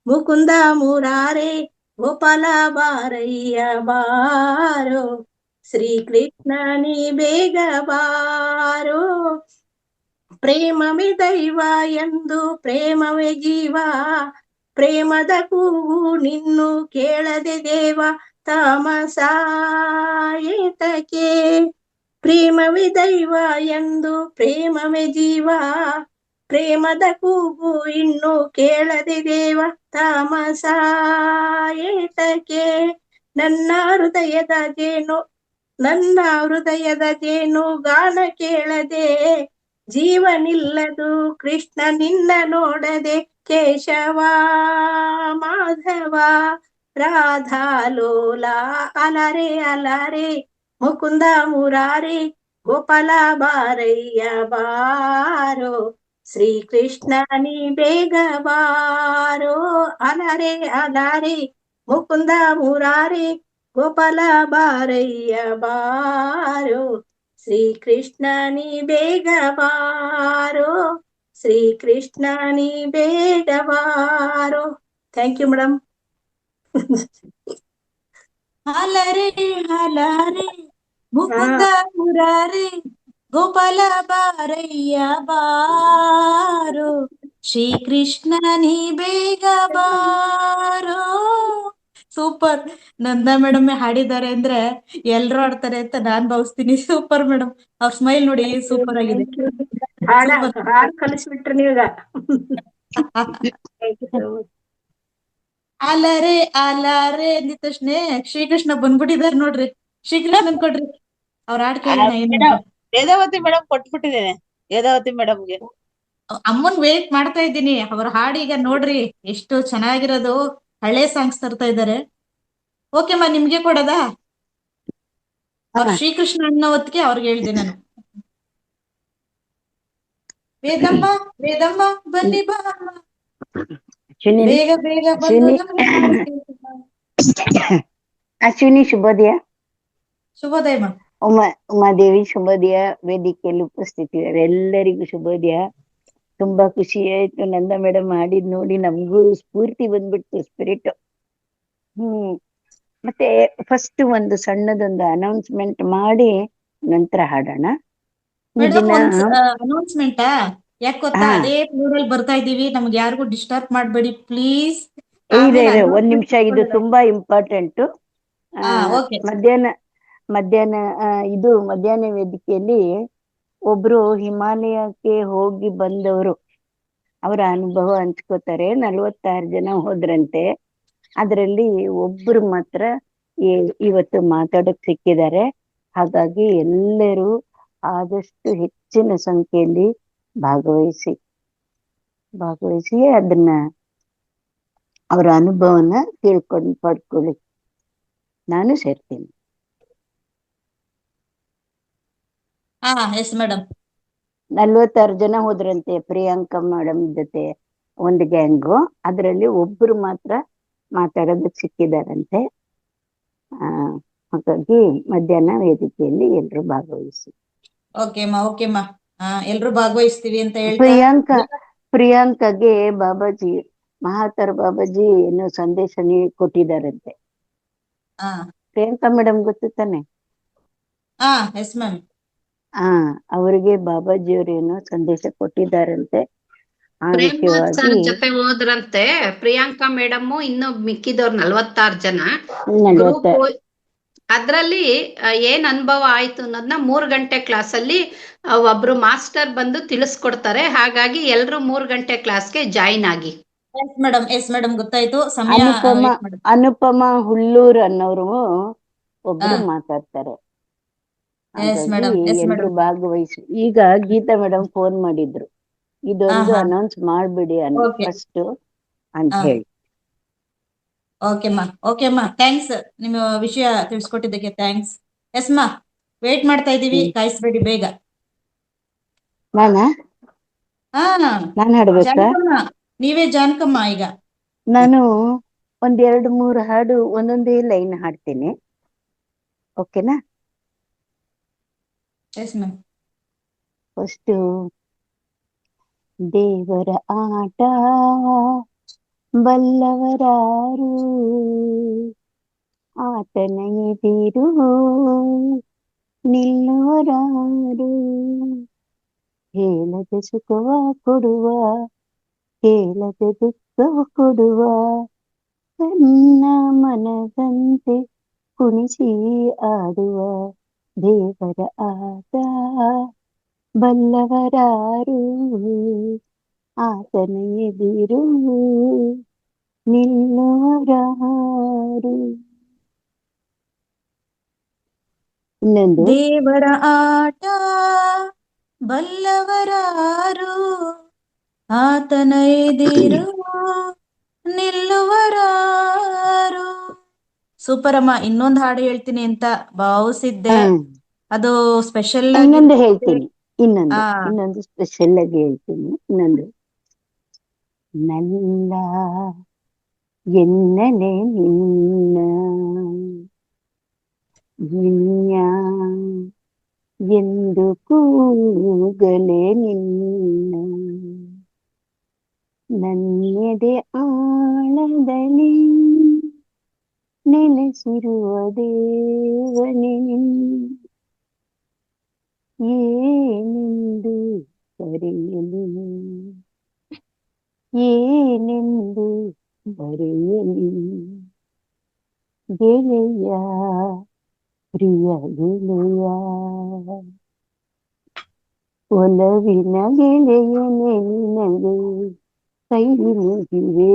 ಮುಕುಂದ ಮುರಾರೆ ಗೋಪಾಲ ಬಾರಯ್ಯ ಬಾರೋ, ಶ್ರೀಕೃಷ್ಣ ನೀ ಬೇಗ ಬಾರೋ. ಪ್ರೇಮವೇ ದೈವ ಎಂದು ಪ್ರೇಮವೇ ಜೀವ, ಪ್ರೇಮದ ಕೂಗು ನಿನ್ನು ಕೇಳದೆ ದೇವ, ತಾಮಸ ಏತಕ್ಕೆ. ಪ್ರೇಮವೇ ದೈವ ಎಂದು ಪ್ರೇಮವೇ ಜೀವ, ಪ್ರೇಮದ ಕೂಗು ಇನ್ನು ಕೇಳದೆ ದೇವ, ತಾಮಸ ಏತಕ್ಕೆ. ನನ್ನ ಹೃದಯದ ಜೇನು ಗಾನ ಕೇಳದೆ, ಜೀವನಿಲ್ಲದು ಕೃಷ್ಣ ನಿನ್ನ ನೋಡದೆ. ಕೇಶವ ಮಾಧವ ರಾಧಾ ಲೋಲ, ಅಲರೆ ಅಲರೆ ಮುಕುಂದ ಮುರಾರೆ ಗೋಪಾಲ ಬಾರಯ್ಯ ಬಾರೋ, ಶ್ರೀಕೃಷ್ಣ ನೀ ಬೇಗ ಬಾರೋ. ಅಲರೆ ಅಲರೆ ಮುಕುಂದ ಮುರಾರೆ ಗೋಪಾಲ ಬಾರಯ್ಯ ಬಾರೋ, ಶ್ರೀಕೃಷ್ಣ ನೀ ಬೇಗ ಬಾರೋ, ಶ್ರೀಕೃಷ್ಣ ನೀ ಬೇಗ ಬಾರೋ. Thank you madam. ಅಲರೆ ಅಲರೆ ಮುಕುಂದ ಮುರಾರೆ ಗೋಪಾಲ ಬಾರಯ್ಯ ಬಾರೋ, ಶ್ರೀಕೃಷ್ಣ ನೀ ಬೇಗ ಬಾರೋ, ಸೂಪರ್. ನಂದಾ ಮೇಡಮ್ ಹಾಡಿದ್ದಾರೆ ಅಂದ್ರೆ ಎಲ್ರು ಆಡ್ತಾರೆ ಅಂತ ನಾನ್ ಭಾವಿಸ್ತೀನಿ. Super madam. ಅವ್ರ ಸ್ಮೈಲ್ ನೋಡಿ ಸೂಪರ್ ಆಗಿದೆ. Thank you. ಹಾಡ ಸೂಪರ್. ಹಾಡ್ ಕಲಿಸ್ಬಿಟ್ರಿ ನೀವೀಗ. Thank you so much. ಅಲಾರೆ ಅಲಾರೆ ಅಂದಿದ ತಕ್ಷಣ ಶ್ರೀಕೃಷ್ಣ ಬಂದ್ಬಿಟ್ಟಿದಾರೆ ನೋಡ್ರಿ. ಶ್ರೀಕೃಷ್ಣನ್ ಕೊಡ್ರಿ, ಅವ್ರ ಹಾಡ್ ಕೇಳೋಣ ಏನಂತ. ವೇದಾವತಿ ಮೇಡಮ್ ಕೊಟ್ಬಿಟ್ಟಿದ್ದೇನೆ, ವೇದಾವತಿ ಮೇಡಮ್ಗೆ. ಅಮ್ಮನ್ ವೇಟ್ ಮಾಡ್ತಾ ಇದ್ದೀನಿ. ಅವ್ರ ಹಾಡ್ ಈಗ ನೋಡ್ರಿ ಎಷ್ಟು ಚೆನ್ನಾಗಿರೋದು. ಹಳೆ ಸಾಂಗ್ಸ್ ತರ್ತಾ ಇದ್ದಾರೆ. ಓಕೆಮ್ಮ, ನಿಮ್ಗೆ ಕೊಡೋದಾ? ಅವ್ರ ಶ್ರೀಕೃಷ್ಣ ಅನ್ನೋ ಹೊತ್ತಿಗೆ ಅವ್ರಿಗೆ ಹೇಳ್ದೆ ನಾನು. ವೇದಮ್ಮ ವೇದಮ್ಮ ಬನ್ನಿ ಬಾ, ಬೇಗ ಬೇಗ ಬಂದು ಅಶ್ವಿನಿ ಶುಭೋದಯ. ಶುಭೋದಯಮ್ಮ. ಉಮಾದೇವಿ ಶುಭೋದಯ. ವೇದಿಕೆಯಲ್ಲಿ ಉಪಸ್ಥಿತಿದ್ದಾರೆ ಎಲ್ಲರಿಗೂ ಶುಭೋದಯ. ತುಂಬಾ ಖುಷಿ ಆಯ್ತು ನಂದ ಮೇಡಮ್ ಹಾಡಿದ್ ನೋಡಿ, ನಮಗೂ ಸ್ಫೂರ್ತಿ ಬಂದ್ಬಿಡ್ತು, ಸ್ಪಿರಿಟ್. ಮತ್ತೆ ಫಸ್ಟ್ ಒಂದು ಸಣ್ಣದೊಂದು ಅನೌನ್ಸ್ಮೆಂಟ್ ಮಾಡಿ ನಂತರ ಹಾಡೋಣ. ಮೇಡಮ್ ಅನೌನ್ಸ್ಮೆಂಟಾ? ಯಾಕೆ ಗೊತ್ತಾ, ಅದೇ ಫ್ಲೋರ್ ಅಲ್ಲಿ ಬರ್ತಾ ಇದೀವಿ, ನಮ್ಗೆ ಯಾರಿಗೂ ಡಿಸ್ಟರ್ಬ್ ಮಾಡ್ಬೇಡಿ ಪ್ಲೀಸ್. ಇದೆ ಒಂದ್ ನಿಮಿಷ, ಇದು ತುಂಬಾ ಇಂಪಾರ್ಟೆಂಟ್. ಮಧ್ಯಾಹ್ನ ವೇದಿಕೆಯಲ್ಲಿ ಒಬ್ರು ಹಿಮಾಲಯಕ್ಕೆ ಹೋಗಿ ಬಂದವರು ಅವರ ಅನುಭವ ಹಂಚ್ಕೋತಾರೆ. 46 ಜನ ಹೋದ್ರಂತೆ. ಅದರಲ್ಲಿ ಒಬ್ರು ಮಾತ್ರ ಇವತ್ತು ಮಾತಾಡಕ್ ಸಿಕ್ಕಿದ್ದಾರೆ. ಹಾಗಾಗಿ ಎಲ್ಲರೂ ಆದಷ್ಟು ಹೆಚ್ಚಿನ ಸಂಖ್ಯೆಯಲ್ಲಿ ಭಾಗವಹಿಸಿ ಅದನ್ನ ಅವರ ಅನುಭವನ ಪಡ್ಕೊಳ್ಳಿ. ನಾನು ಸೇರ್ತೀನಿ. Yes madam. 46 ಜನ ಹೋದ್ರಂತೆ ಪ್ರಿಯಾಂಕಾ ಮೇಡಮ್ ಜೊತೆ ಒಂದು ಗ್ಯಾಂಗು. ಅದರಲ್ಲಿ ಒಬ್ರು ಮಾತ್ರ ಮಾತಾಡೋದಕ್ಕೆ ಸಿಕ್ಕಿದಾರಂತೆ. ಹಾಗಾಗಿ ಮಧ್ಯಾಹ್ನ ವೇದಿಕೆಯಲ್ಲಿ ಎಲ್ರು ಭಾಗವಹಿಸಿ. ಓಕೆಮ್ಮ, ಎಲ್ರು ಭಾಗವಹಿಸ್ತೀವಿ ಅಂತ ಪ್ರಿಯಾಂಕಾಗೆ ಬಾಬಾಜಿ, ಮಹಾತರ ಬಾಬಾಜಿ ಏನೋ ಸಂದೇಶ ಕೊಟ್ಟಿದಾರಂತೆ. ಪ್ರಿಯಾಂಕಾ ಮೇಡಮ್ ಗೊತ್ತು ತಾನೆ? Yes ma'am. ಅವರಿಗೆ ಬಾಬಾಜಿಯವರು ಏನೋ ಸಂದೇಶ ಕೊಟ್ಟಿದ್ದಾರಂತೆ. ಆ ಪ್ರೇಮ್ ಜೊತೆ ಹೋದ್ರಂತೆ ಪ್ರಿಯಾಂಕಾ ಮೇಡಮ್, ಇನ್ನು ಮಿಕ್ಕಿದವ್ರು 46 ಜನ ಗ್ರೂಪ್. ಅದ್ರಲ್ಲಿ ಏನ್ ಅನುಭವ ಆಯ್ತು ಅನ್ನೋದನ್ನ 3 ಗಂಟೆ ಕ್ಲಾಸ್ ಅಲ್ಲಿ ಒಬ್ರು ಮಾಸ್ಟರ್ ಬಂದು ತಿಳಿಸ್ಕೊಡ್ತಾರೆ. ಹಾಗಾಗಿ ಎಲ್ರು 3 ಗಂಟೆ ಕ್ಲಾಸ್ಗೆ ಜಾಯಿನ್ ಆಗಿ. ಎಸ್ ಮೇಡಮ್ ಗೊತ್ತಾಯ್ತು. ಅನುಪಮ ಹುಲ್ಲೂರ್ ಅನ್ನೋರು ಒಬ್ರು ಮಾತಾಡ್ತಾರೆ. ಎಲ್ರು ಭಾಗವಹಿಸಿ. ಈಗ ಗೀತಾ ಮೇಡಮ್ ಫೋನ್ ಮಾಡಿದ್ರು, ಇದೊಂದು ಅನೌನ್ಸ್ ಮಾಡ್ಬಿಡಿ ಫಸ್ಟ್ ಅಂತ ಹೇಳಿ. ಓಕೆಮ್ಮ, ಥ್ಯಾಂಕ್ಸ್. ನಿಮ್ಮ ವಿಷಯ ತಿಳಿಸ್ಕೊಟ್ಟಿದ್ದಕ್ಕೆ ಥ್ಯಾಂಕ್ಸ್. ಎಸ್ ಮಾ, ವೇಟ್ ಮಾಡ್ತಾ ಇದೀವಿ, ಕಾಯಿಸ್ಬೇಡಿ ಬೇಗ. ನಾನು ಹಾಡ್ಬೇಕಾ? ನೀವೇ ಜಾನ್ಕಮ್ಮ. ಈಗ ನಾನು 1-2-3 ಹಾಡು ಒಂದೊಂದೇ ಲೈನ್ ಹಾಡ್ತೀನಿ, ಓಕೆನಾ? Yes ma'am. ಫಸ್ಟ್, ದೇವರ ಆಟ ಬಲ್ಲವರಾರು, ಆತನ ಎದಿರು ನಿಲ್ಲುವರಾರು, ಹೇಳದ ಸುಖವ ಕೊಡುವ, ಕೇಳದ ದುಃಖವ ಕೊಡುವ, ತನ್ನ ಮನದಂತೆ ಕುಣಿಸಿ ಆಡುವ, ದೇವರ ಆಟ ಬಲ್ಲವರಾರು, ಆತನ ಎದಿರು ನಿಲ್ಲುವರಾರು. ಇನ್ನೊಂದು, ದೇವರ ಆಟ ಬಲ್ಲವರಾರು, ಆತನ ಎದಿರು ನಿಲ್ಲುವರಾರು. ಸೂಪರ್ ಅಮ್ಮ. ಇನ್ನೊಂದು ಹಾಡು ಹೇಳ್ತೀನಿ ಅಂತ ಭಾವಿಸಿದ್ದೆ, ಅದು ಸ್ಪೆಷಲ್ ಆಗಿ ಇನ್ನೊಂದು ಹೇಳ್ತೀನಿ. ಇನ್ನೊಂದು ಸ್ಪೆಷಲ್ ಆಗಿ ಹೇಳ್ತೀನಿ. ಇನ್ನೊಂದು, ನಲ್ಲ ಎನ್ನಲೆ ನಿನ್ನ ನಿನ್ಯ ಎಂದು ಕೂಗಲೆ ನಿನ್ನ, ನನ್ನೆದೆ ಆಳದಲ್ಲಿ ನೆಲೆಸಿರುವ ದೇವನೇ, ಏನೆಂದು ಕರೆಯಲಿ, ಏನೆಂದು ಬರೆಯಲಿ, ಗೆಳೆಯ ಪ್ರಿಯ ಗೆಳೆಯ ಒಲವಿನ ಗೆಳೆಯನೇ ನಿನಗೆ ಕೈ ಮುಗಿವೆ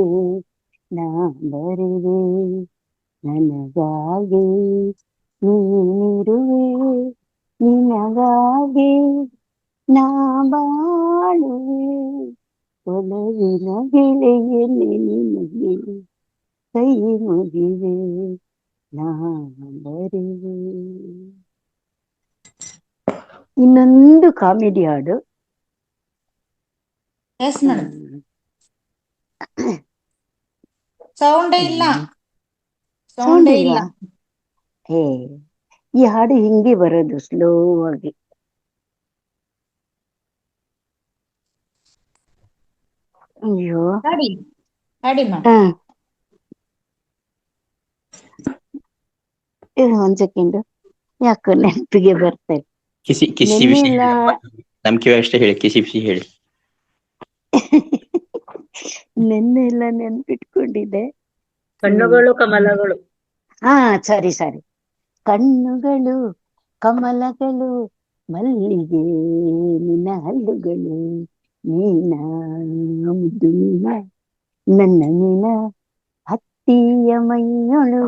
ನಾ ಬರುವೆ ನನಗಾಗಿ ನೀನಿರುವೆ ನಿನಗಾಗಿ ನಾ ಬಾಳುವೆ ಒಲವಿನ ಗೆಳೆಯನೇ ನಿನಗೆ ಕೈ ಮುಗಿವೆ ನಾ ಬರುವೆ. ಇನ್ನೊಂದು ಕಾಮಿಡಿ ಹಾಡು. Yes madam. ಸೌಂಡೇ ಇಲ್ಲ, ಸೌಂಡ್ ಸೌಂಡೇ ಇಲ್ಲ. ಇಲ್ವಾ? ಹೇ, ಈ ಹಾಡು ಹಿಂಗೆ ಬರೋದು ಸ್ಲೋ ಆಗಿ. ಅಯ್ಯೋ, ಹಾಡಿ ಹಾಡಿ ಮ್ಯಾಮ್. ಒಂದ್ ಸೆಕೆಂಡ್, ಯಾಕೋ ನೆನಪಿಗೆ ಬರ್ತಾರೆ. ಕಿಸಿ ಕಿಸಿ ಬಿಸಿ ನೆನ್ನೆಲ್ಲ ನಮ್ ಕಿವಿ ಅಷ್ಟೇ ಹೇಳಿ, ಕಿಸಿ ಬಿಸಿ ಹೇಳಿ. ನೆನ್ನೆಲ್ಲ ನೆನ್ಪಿಟ್ಕೊಂಡಿದ್ದೆ. ಕಣ್ಣುಗಳು ಕಮಲಗಳು. ಹಾ, ಸರಿ ಸರಿ. ಕಣ್ಣುಗಳು ಕಮಲಗಳು ಮಲ್ಲಿಗೆ ನಿನ್ನ ಹಲ್ಲುಗಳು ನೀನ ಮುದ್ದು ನೀನ ನನ್ನ ನೀನ ಹತ್ತಿಯ ಮೈಯೊಳು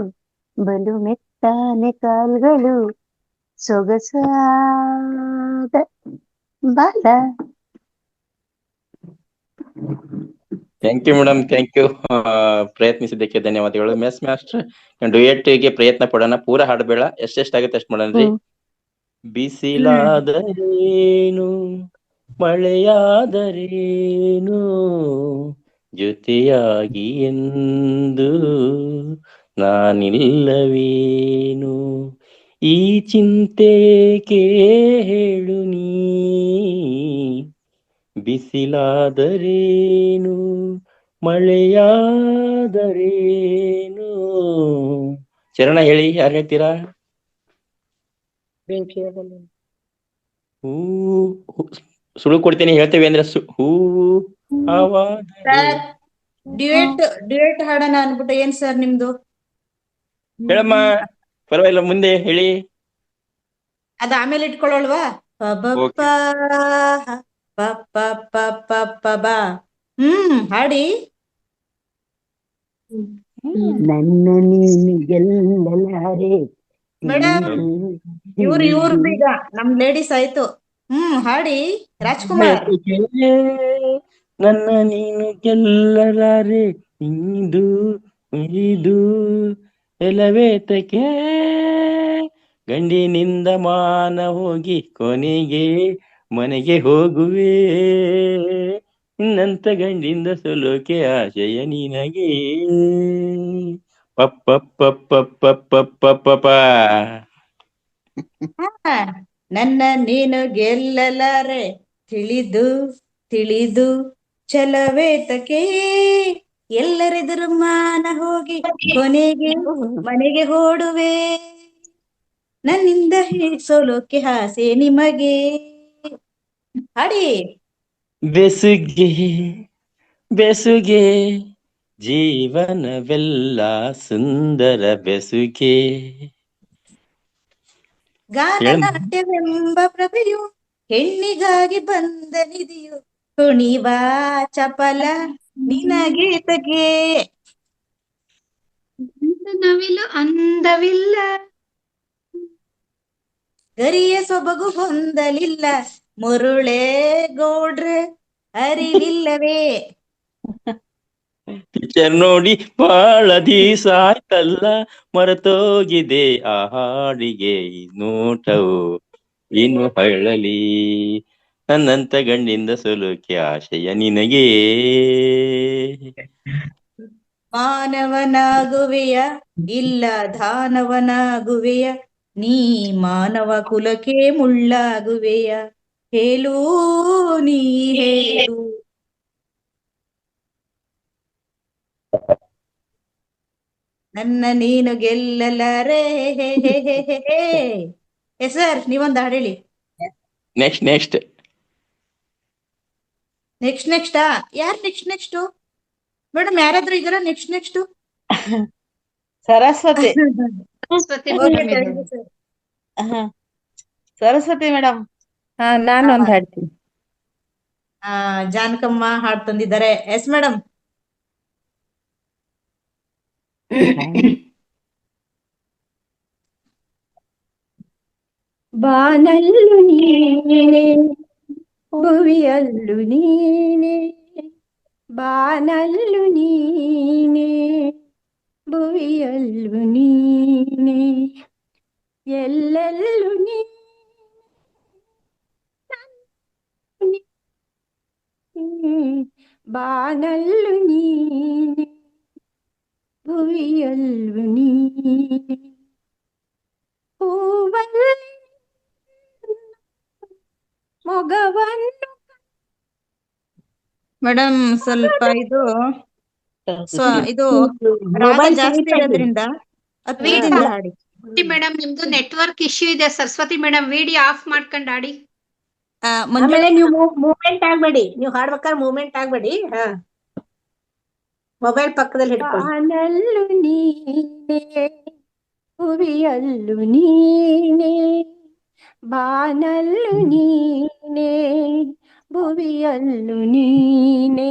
ಬಲು ಮೆತ್ತಾನೆ ಕಾಲ್ಗಳು ಸೊಗಸಾದ ಬಾಲ. Thank you madam, thank you. ಪ್ರಯತ್ನಿಸಿದ್ದಕ್ಕೆ ಧನ್ಯವಾದಗಳು. ಮೆಸ್ ಮಾಸ್ಟರ್, ಡುಯೆಟ್ ಗೆ ಪ್ರಯತ್ನ ಪಡೋಣ. ಪೂರ ಹಾಡಬೇಡ, ಎಷ್ಟೆಷ್ಟಾಗುತ್ತೆ ಅಷ್ಟು ಮಾಡೋಣ್ರಿ. ಬಿಸಿಲಾದರೇನು ಮಳೆಯಾದರೇನು ಜೊತೆಯಾಗಿ ಎಂದು ನಾನಿಲ್ಲವೇನು ಈ ಚಿಂತೆಗೆ ಹೇಳು ನೀ ಬಿಸಿಲಾದರೇನು ಮಳೆಯಾದರೇನು. ಚರಣ ಹೇಳಿ, ಯಾರು ಹೇಳ್ತೀರಾ? ಹೂ ಸುಳು ಕೊಡ್ತೀನಿ, ಹೇಳ್ತೇವೆ ಅಂದ್ರೆ ಹೂ ಸರ್, ಡ್ಯುಯೆಟ್ ಹಾಡೋಣ ಅನ್ಬಿಟ್ಟು ಏನ್ ಸರ್ ನಿಮ್ದು? ಹೇಳಮ್ಮ, ಪರವಾಗಿಲ್ಲ, ಮುಂದೆ ಹೇಳಿ. ಅದ ಆಮೇಲೆ ಇಟ್ಕೊಳ್ಳೋಳ್ವಾ? ಪಬಪ್ಪ ಪಪ್ಪ ಪಪ್ಪ ಬಾ. ಹಾಡಿ. ನನ್ನ ನೀನು ಗೆಲ್ಲಲಾರೆ. ಮೇಡಮ್, ಇವ್ರು ಈಗ ನಮ್ ಲೇಡೀಸ್ ಆಯ್ತು. ಹಾಡಿ ರಾಜ್ಕುಮಾರ್. ನನ್ನ ನೀನು ಗೆಲ್ಲಲಾರೆ ಇಂದು ಇದು ಎಲವೇತಕ್ಕೆ ಗಂಡಿನಿಂದ ಮಾನ ಹೋಗಿ ಕೊನೆಗೆ ಮನೆಗೆ ಹೋಗುವೆ ಇನ್ನಂತ ಗಂಡಿಂದ ಸೊಲೋಕೆ ಆಶಯ ನಿನಗೆ. ಪಪ್ಪ ಪಪ್ಪ ಪಪ್ಪ ಪಪ್ಪ. ನನ್ನ ನೀನು ಗೆಲ್ಲಲಾರೆ ತಿಳಿದು ತಿಳಿದು ಛಲವೇತಕ್ಕೆ ಎಲ್ಲರೆದುರು ಮಾನ ಹೋಗಿ ಕೊನೆಗೆ ಮನೆಗೆ ಓಡುವೆ ನನ್ನಿಂದ ಸೋಲೋಕೆ ಆಸೆ ನಿಮಗೆ. ಹಾಡಿ. ಬೆಸುಗೆ ಬೆಸುಗೆ ಜೀವನವೆಲ್ಲ ಸುಂದರ ಬೆಸುಗೆ. ಗಾನನಾಟ್ಯವೆಂಬ ಪ್ರಭೆಯು ಹೆಣ್ಣಿಗಾಗಿ ಬಂದ ನಿಧಿಯು ಕುಣಿವ ಚಪಲ ನಿನಗೀತಗೆ. ನವಿಲು ಅಂದವಿಲ್ಲ ಗರಿಯ ಸೊಬಗು ಹೊಂದಲಿಲ್ಲ ಮುರುಳೆ ಗೌಡ್ರೆ ಅರಿವಿಲ್ಲವೇ. ಪಿಕ್ಚರ್ ನೋಡಿ ಬಾಳ ದಿವಸ ಆಯ್ತಲ್ಲ ಮರೆತೋಗಿದೆ ಆ ಹಾಡಿಗೆ ನೋಟವು ಇನ್ನು ಹಳ್ಳಲಿ ನನ್ನಂತ ಗಂಡಿಂದ ಸೋಲೋಕೆ ಆಶಯ ನಿನಗೆ. ಮಾನವನಾಗುವೆಯ ಇಲ್ಲ ದಾನವನಾಗುವೆಯ ನೀ ಮಾನವ ಕುಲಕ್ಕೆ ಮುಳ್ಳಾಗುವೆಯ ಹೇಳು ನೀ ಹೇಳು. ನನ್ನ ನೀನು ಗೆಲ್ಲಲಾರೆ. ಸರ್ ನೀವೊಂದು ಹಾಡು ಹೇಳಿ. ನೆಕ್ಸ್ಟ್ ನೆಕ್ಸ್ಟ್ ನೆಕ್ಸ್ಟ್ ನೆಕ್ಸ್ಟಾ? ಯಾರು ನೆಕ್ಸ್ಟ್ ನೆಕ್ಸ್ಟ್? ಮೇಡಮ್ ಯಾರಾದ್ರೂ ಇದಾರ next next? Saraswati. Saraswati okay, madam thank ಇದು. You sir. ಹ. ಸರಸ್ವತಿ ಮೇಡಮ್. ನಾನು ಒಂದ್ ಹಾಡ್ತೀನಿ. ಜಾನಕಮ್ಮ ಹಾಡ್ ತಂದಿದ್ದಾರೆ. Yes madam. ಬಾನಲ್ಲು ನೀನೆ ಭುವಿಯಲ್ಲು ನೀನೆ, ಬಾನಲ್ಲು ನೀನೆ ಭುವಿಯಲ್ಲು ನೀನೆ, ಎಲ್ಲೆಲ್ಲು ನೀನೆ ಬಾನಲ್ಲು ನೀನೆ ಭುವಿಯಲ್ಲು ನೀನೆ, ಹೂವಲ್ಲಿ ಮೊಗವನ್ನು ಮೇಡಮ್ ಸ್ವಲ್ಪ ಇದು ಇದು ರಾಗ ಮೊಬೈಲ್ ಜಾಸ್ತಿ ಇರೋದ್ರಿಂದ ಹತ್ತಿರದಿಂದ ಹಾಡಿ. ಮೇಡಮ್ ನಿಮ್ದು ನೆಟ್ವರ್ಕ್ ಇಶ್ಯೂ ಇದೆ. ಸರಸ್ವತಿ ಮೇಡಮ್ ವಿಡಿಯೋ ಆಫ್ ಮಾಡ್ಕೊಂಡು ಆಡಿ. ಮಂಜುಳಾ ಆಮೇಲೆ ನೀವು ಮೂವ್ಮೆಂಟ್ ಆಗ್ಬೇಡಿ, ನೀವು ಹಾಡ್ಬೇಕಾದ್ರೆ ಮೂವ್ಮೆಂಟ್ ಆಗ್ಬೇಡಿ. ಮೊಬೈಲ್ ಪಕ್ಕದಲ್ಲಿ ಹಿಡ್ಕೊಳ್ಳಿ. ಬಾನಲ್ಲು ನೀನೆ ಭುವಿಯಲ್ಲು ನೀನೆ, ಬಾನಲ್ಲು ನೀನೆ ಭುವಿಯಲ್ಲು ನೀನೆ,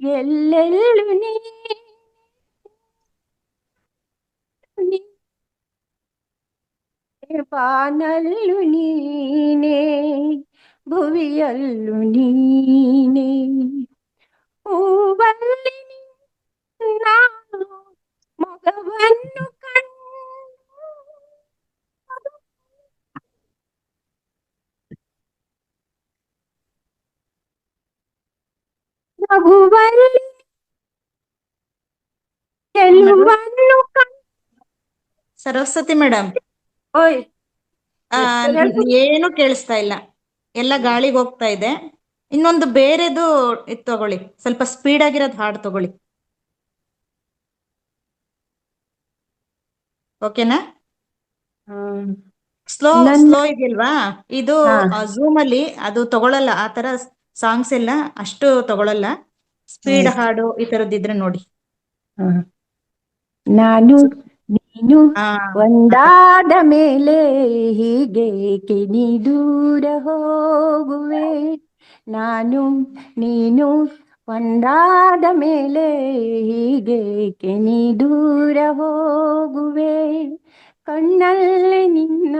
ಎಲ್ಲೆಲ್ಲು ನೀನೆ ಬಾನಲ್ಲು ನೀನೆ ಭುವಿಯಲ್ಲು ನೀನೆ, ಹೂವಲ್ಲಿ ನಾನು ಮೊಗವನ್ನು ಕಂಡು ನಗುವಲ್ಲಿ ಗೆಲುವನ್ನು ಕಂಡು. ಸರಸ್ವತಿ ಮೇಡಮ್, ಓಯ್ ಏನು ಕೇಳಿಸ್ತಾ ಇಲ್ಲ, ಎಲ್ಲ ಗಾಳಿಗೆ ಹೋಗ್ತಾ ಇದೆ. ಇನ್ನೊಂದು ಬೇರೆದು ಇದು ತಗೊಳ್ಳಿ, ಸ್ವಲ್ಪ ಸ್ಪೀಡ್ ಆಗಿರೋದು ಹಾಡು ತಗೊಳ್ಳಿ. ಓಕೆನಾ? ಸ್ಲೋ ಸ್ಲೋ ಇದೆಯಲ್ವಾ ಇದು, ಝೂಮ್ ಅಲ್ಲಿ ಅದು ತಗೊಳಲ್ಲ, ಆ ತರ ಸಾಂಗ್ಸ್ ಎಲ್ಲ ಅಷ್ಟು ತಗೊಳಲ್ಲ. ಸ್ಪೀಡ್ ಹಾಡು ಈ ತರದಿದ್ರೆ ನೋಡಿ. ನಾನು ನೀನು ಒಂದಾದ ಮೇಲೆ ಹೀಗೇಕೆ ನೀ ದೂರ ಹೋಗುವೆ, ನಾನು ನೀನು ಒಂದಾದ ಮೇಲೆ ಹೀಗೇಕೆ ನೀ ದೂರ ಹೋಗುವೆ, ಕಣ್ಣಲ್ಲಿ ನಿನ್ನ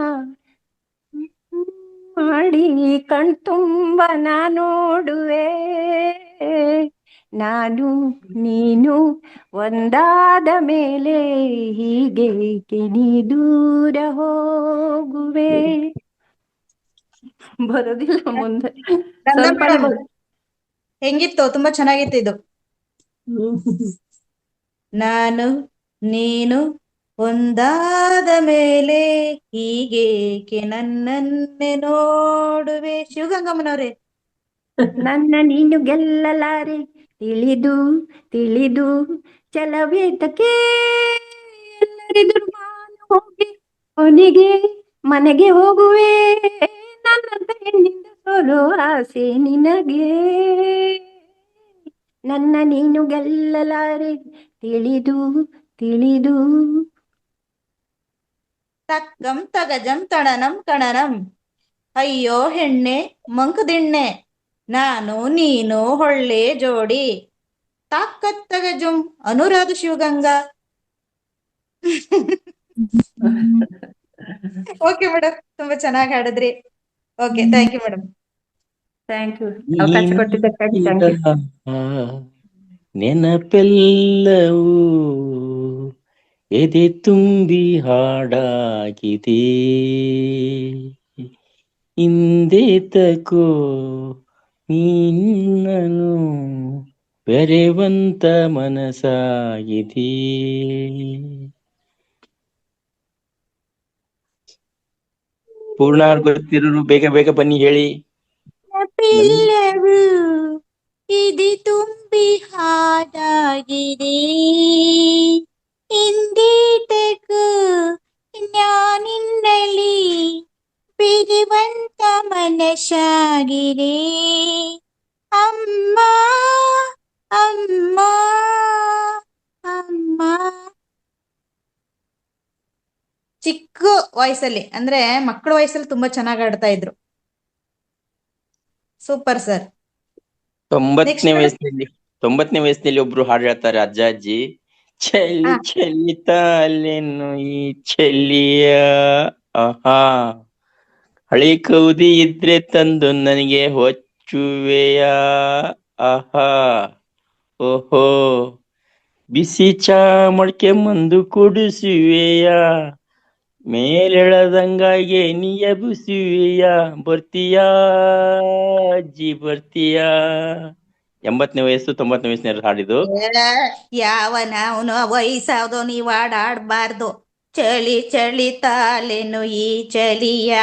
ಮಾಡಿ ಕಣ್ತುಂಬ ನಾ ನೋಡುವೆ, ನಾನು ನೀನು ಒಂದಾದ ಮೇಲೆ ಹೀಗೇಕೆ ನೀ ದೂರ ಹೋಗುವೆ. ಬರೋದಿಲ್ಲ ಮುಂದೆ, ಸ್ವಲ್ಪನೇ ಹೆಂಗಿತ್ತು? ತುಂಬಾ ಚೆನ್ನಾಗಿತ್ತು ಇದು. ನಾನು ನೀನು ಒಂದಾದ ಮೇಲೆ ಹೀಗೇಕೆ ನನ್ನನ್ನೇ ನೋಡುವೆ. ಶಿವಗಂಗಮ್ಮನವ್ರೆ, ನನ್ನ ನೀನು ಗೆಲ್ಲಲಾರೆ ತಿಳಿದು ತಿಳಿದು ಚಲವೇತಕ್ಕೆ, ಎಲ್ಲರಿದ್ರು ನಾನು ಹೋಗಿ ಕೊನೆಗೆ ಮನೆಗೆ ಹೋಗುವೆ, ನನ್ನಂತ ಹೆಣ್ಣಿಂದ ಸೋಲೋ ಆಸೆ ನಿನಗೆ, ನನ್ನ ನೀನು ಗೆಲ್ಲಲಾರೆ ತಿಳಿದು ತಿಳಿದು. ತಕ್ಕಂ ತಗಜಂ ತಣನಂ ಕಣನಂ, ಅಯ್ಯೋ ಹೆಣ್ಣೆ ಮಂಕುದಿಣ್ಣೆ, ನಾನು ನೀನು ಹೊಳ್ಳೆ ಜೋಡಿ, ತಾಕತ್ತಗಜುಂ ಅನುರಾಧ ಶಿವಗಂಗಾ. ಓಕೆ ಮೇಡಮ್, ತುಂಬಾ ಚೆನ್ನಾಗಿ ಹಾಡಿದ್ರಿ. Okay, thank you madam. Thank you, ಅವಕಾಶ ಕೊಟ್ಟಿದ್ದಕ್ಕಾಗಿ ಥ್ಯಾಂಕ್ ಯು. ನೆನಪೆಲ್ಲವೂ ಎದೆ ತುಂಬಿ ಹಾಡಾಗಿದೆ, ಇಂದೇತಕೋ ನಿನ್ನನು ಬೆರೆವಂತ ಮನಸಾಗಿದೆ. ಪೂರ್ಣ ಗೊತ್ತಿರೋರು ಬೇಗ ಬೇಗ ಬನ್ನಿ ಹೇಳಿ. ನೆನಪೆಲ್ಲವೂ ಎದೆ ತುಂಬಿ ಹಾಡಾಗಿದೆ, ಇಂದೇತಕೋ ಜ್ಞಾನಿನ್ನಲಿ ಬೆರೆವಂತ ಮನಸಾಗಿದೆ, ಅಮ್ಮ ಅಮ್ಮ ಅಮ್ಮ ಚಿಕ್ಕ ವಯಸ್ಸಲ್ಲಿ ಅಂದ್ರೆ ಮಕ್ಕಳ ವಯಸ್ಸಲ್ಲಿ ತುಂಬಾ ಚೆನ್ನಾಗಿ ಆಡ್ತಾ ಇದ್ರು. Super sir. Next madam. ತೊಂಬತ್ತನೇ ವಯಸ್ಸಿನಲ್ಲಿ ಒಬ್ರು ಹಾಡು ಹೇಳ್ತಾರೆ ಅಜ್ಜ ಅಜ್ಜಿ. ಚಲಿ ಚಲಿತಾಲೇನು ಈ ಚಲಿಯ, ಆಹಾ ಹಳಿ ಕೌದಿ ಇದ್ರೆ ತಂದು ನನಗೆ ಹೊಚ್ಚುವೆಯ, ಆಹಾ ಓಹೋ ಬಿಸಿ ಚಾ ಮೊಳಕೆ ಮಂದು ಕುಡಿಸುವೆಯ, ಮೇಲೆಳದಂಗಾಗೆ ನೀ ಎಬ್ಬಿಸುವೆಯ, ಬರ್ತೀಯಾ ಅಜ್ಜಿ ಬರ್ತೀಯಾ. 80ನೇ ವಯಸ್ಸು 90ನೇ ವಯಸ್ಸಿನ ಹಾಡಿದು. ಯಾವನ ಅವನು ವಯಸ್ಸಾವ್ದು ನೀವ್ ಆಡಾಡ್ಬಾರ್ದು. ಚಳಿ ಚಳಿ ತಾಲೇನು ಈ ಚಳಿಯ,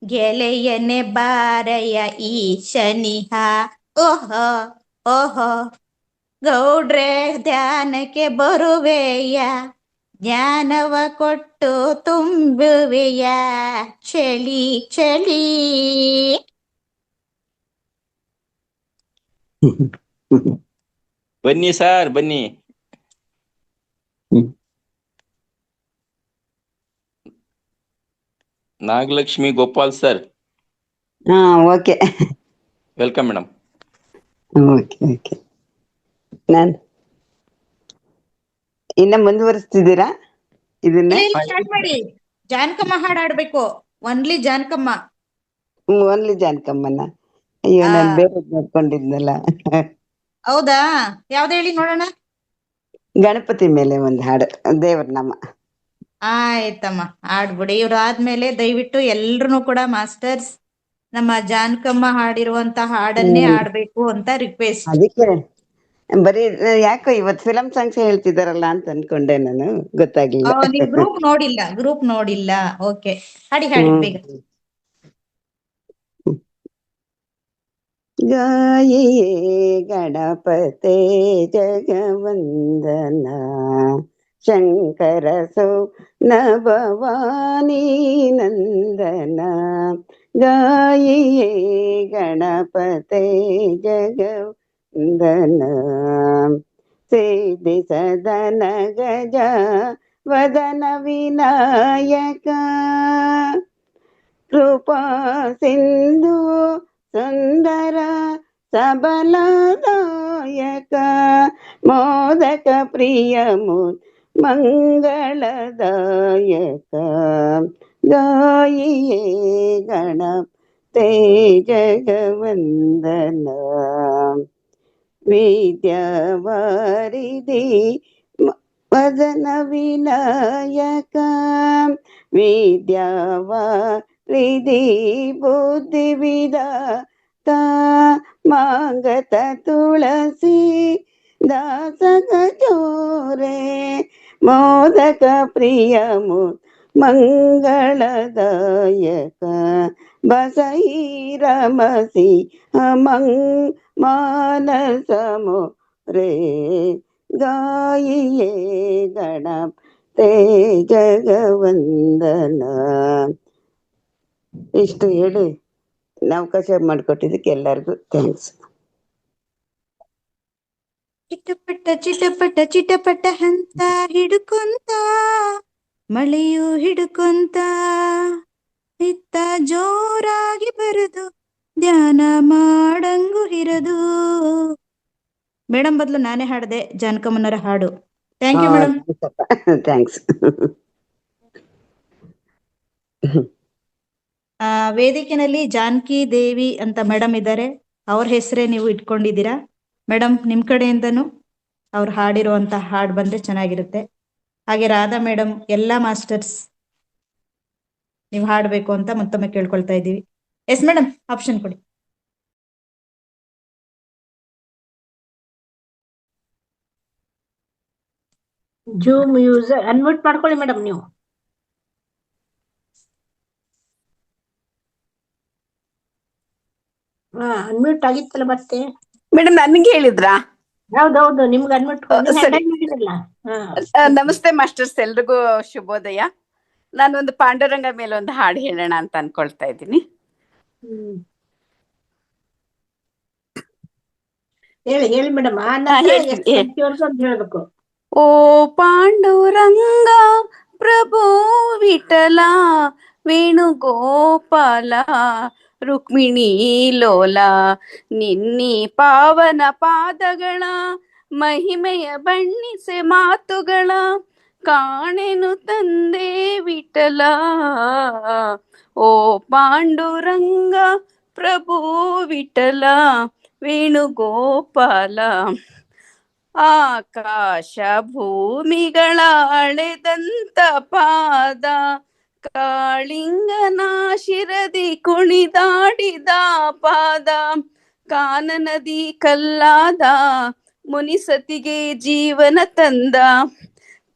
ಗೆಳೆಯನೆ ಬಾರಯ್ಯ ಈ ಶನಿಹ. ಓಹೋ ಓಹೋ ಗೌಡ್ರೆ ಧ್ಯಾನಕ್ಕೆ ಬರುವೆಯ, ಜ್ಞಾನವ ಕೊಟ್ಟು ತುಂಬುವೆಯ, ಚಳಿ ಚಳಿ. ಬನ್ನಿ ಸರ್ ಬನ್ನಿ. Nagalakshmi Gopal sir. Okay welcome madam. Okay ನಾನು ಇನ್ನ ಮುಂದುವರಿಸ್ತಿದ್ದೀರಾ ಇದನ್ನೇ? ಸ್ಟಾರ್ಟ್ ಮಾಡಿ. ಜಾನಕಮ್ಮ ಹಾಡಾಡ್ಬೇಕು. ಒನ್ಲಿ ಜಾನಕಮ್ಮ. ಓನ್ಲಿ ಜಾನಕಮ್ಮನ? ಅಯ್ಯೋ ನಾನು ಬೇರೆ ನೋಡ್ಕೊಂಡಿದ್ನಲ್ಲ. ಹೌದಾ? ಯಾವ್ದು ಹೇಳಿ ನೋಡೋಣ. ಗಣಪತಿ ಮೇಲೆ ಒಂದು ಹಾಡು, ದೇವ್ರ ನಾಮ. ಆಯ್ತಮ್ಮ ಆಡ್ಬಿಡಿ. ಇವ್ರು ಆದ್ಮೇಲೆ ದಯವಿಟ್ಟು ಎಲ್ರು ಕೂಡ ಮಾಸ್ಟರ್ಸ್ ನಮ್ಮ ಜಾನಕಮ್ಮ ಹಾಡಿರುವಂತ ಹಾಡನ್ನೇ ಆಡ್ಬೇಕು ಅಂತ ರಿಕ್ವೆಸ್ಟ್. ಅದಕ್ಕೆ ಬರೀ ಯಾಕೋ ಇವತ್ತು ಫಿಲಂ ಸಾಂಗ್ಸ್ ಹೇಳ್ತಿದಾರಲ್ಲ ಅಂತ ಅನ್ಕೊಂಡೆ ನಾನು, ಗೊತ್ತಾಗ್ಲಿಲ್ಲ. ನೀವು ಗ್ರೂಪ್ ನೋಡಿಲ್ಲ. ಓಕೆ ಹಾಡಿ ಬೇಗ. ಗಾಯಿಯೇ ಗಣಪತೆ ಜಗವಂದನ, ಶಂಕರ ಸೋ ನಭವಾನಿ ನಂದನ. ಗಾಯಿಯೇ ಗಣಪತೆ ಜಗವಂದನ, ಸಿದ್ಧಿ ಸದನ ಗಜ ವದನ ವಿನಾಯಕ, ಕೃಪಾ ಸಿಂಧು ಸುಂದರ ಸಬಲದಾಯಕ, ಮೋದಕ ಪ್ರಿಯ ಮಂಗಳದಾಯಕ. ಗಾಯಿಯೇ ಗಣಪತೆ ಜಗವಂದನ, ವಿದ್ಯಾವಾರಿಧಿ ವದನ ವಿನಾಯಕ, ವಿದ್ಯಾವಾರಿಧಿ ಬುದ್ಧಿ ವಿಧಾತ, ಮಾಂಗತ ತುಳಸಿ ದಾಸಕ ಚೋರೆ, ಮೋದಕ ಪ್ರಿಯ ಮಂಗಳದಾಯಕ, ಬಸೈ ರಮಸಿ ಮಾನಸ ಮೋರೆ. ಗಾಯಿಯೇ ಗಣಪತೆ ಜಗವಂದನ. ಇಷ್ಟು ಹೇಳಿ ಅವಕಾಶ ಮಾಡಿಕೊಟ್ಟಿದ್ದಕ್ಕೆ ಎಲ್ಲರಿಗೂ ಥ್ಯಾಂಕ್ಸ್. ಚಿಟಪಟ ಚಿಟಪಟ ಚಿಟಪಟ ಹಂತ ಹಿಡ್ಕೊಂತ, ಮಳೆಯು ಹಿಡ್ಕೊಂತ, ಇತ್ತ ಜೋರಾಗಿ ಬರದು ಧ್ಯಾನ ಮಾಡಂಗು ಇರದು. ಮೇಡಮ್ ಬದಲು ನಾನೇ ಹಾಡದೆ ಜಾನಕಮ್ಮನವರ ಹಾಡು. Thank you madam. ಥ್ಯಾಂಕ್ಸ್. ವೇದಿಕೆನಲ್ಲಿ ಜಾನಕಿ ದೇವಿ ಅಂತ ಮೇಡಮ್ ಇದ್ದಾರೆ. ಅವ್ರ ಹೆಸರೇ ನೀವು ಇಟ್ಕೊಂಡಿದ್ದೀರಾ ಮೇಡಮ್. ನಿಮ್ ಕಡೆಯಿಂದನೂ ಅವ್ರು ಹಾಡಿರುವಂತ ಹಾಡು ಬಂದ್ರೆ ಚೆನ್ನಾಗಿರುತ್ತೆ. ಹಾಗೆ ರಾಧಾ ಮೇಡಮ್, ಎಲ್ಲಾ ಮಾಸ್ಟರ್ಸ್ ನೀವು ಹಾಡ್ಬೇಕು ಅಂತ ಮತ್ತೊಮ್ಮೆ ಕೇಳ್ಕೊಳ್ತಾ ಇದ್ದೀವಿ. ಎಸ್ ಮೇಡಮ್, ಆಪ್ಷನ್ ಕೊಡಿ. ಜೂಮ್ ಯೂಸರ್ ಅನ್ಮ್ಯೂಟ್ ಮಾಡ್ಕೊಳ್ಳಿ ಮೇಡಮ್ ನೀವು. ಅನ್ಮ್ಯೂಟ್ ಆಗಿತ್ತಲ್ಲ ಮತ್ತೆ ಮೇಡಮ್ ನನ್ಗೆ ಹೇಳಿದ್ರಾ? ಹೌದೌದು, ನಿಮ್ಗೆ ಅನ್ಮ್ಯೂಟ್ ಮಾಡಿರಲ್ಲ. ನಮಸ್ತೆ ಮಾಸ್ಟರ್ಸ್, ಎಲ್ರಿಗೂ ಶುಭೋದಯ. ನಾನೊಂದು ಪಾಂಡುರಂಗ ಮೇಲೆ ಒಂದು ಹಾಡು ಹೇಳೋಣ ಅಂತ ಅನ್ಕೊಳ್ತಾ ಇದ್ದೀನಿ. ಹೇಳಿ ಮೇಡಮ್. ಹೇಳ್ಬೇಕು. ಓ ಪಾಂಡುರಂಗ ಪ್ರಭು ವಿಠಲ ವೇಣುಗೋಪಾಲ ರುಕ್ಮಿಣಿ ಲೋಲ, ನಿನ್ನಿ ಪಾವನ ಪಾದಗಳ ಮಹಿಮೆಯ ಬಣ್ಣಿಸೆ ಮಾತುಗಳ ಕಾಣೆನು ತಂದೆ ವಿಠಲ. ಓ ಪಾಂಡುರಂಗ ಪ್ರಭು ವಿಠಲ ವೇಣುಗೋಪಾಲ, ಆಕಾಶ ಭೂಮಿಗಳ ಅಳೆದಂತ ಪಾದ, ಕಾಳಿಂಗನ ಶಿರದಿ ಕುಣಿದಾಡಿದ ಪಾದ, ಕಾನನದಿ ಕಲ್ಲಾದ ಮುನಿಸತಿಗೆ ಜೀವನ ತಂದ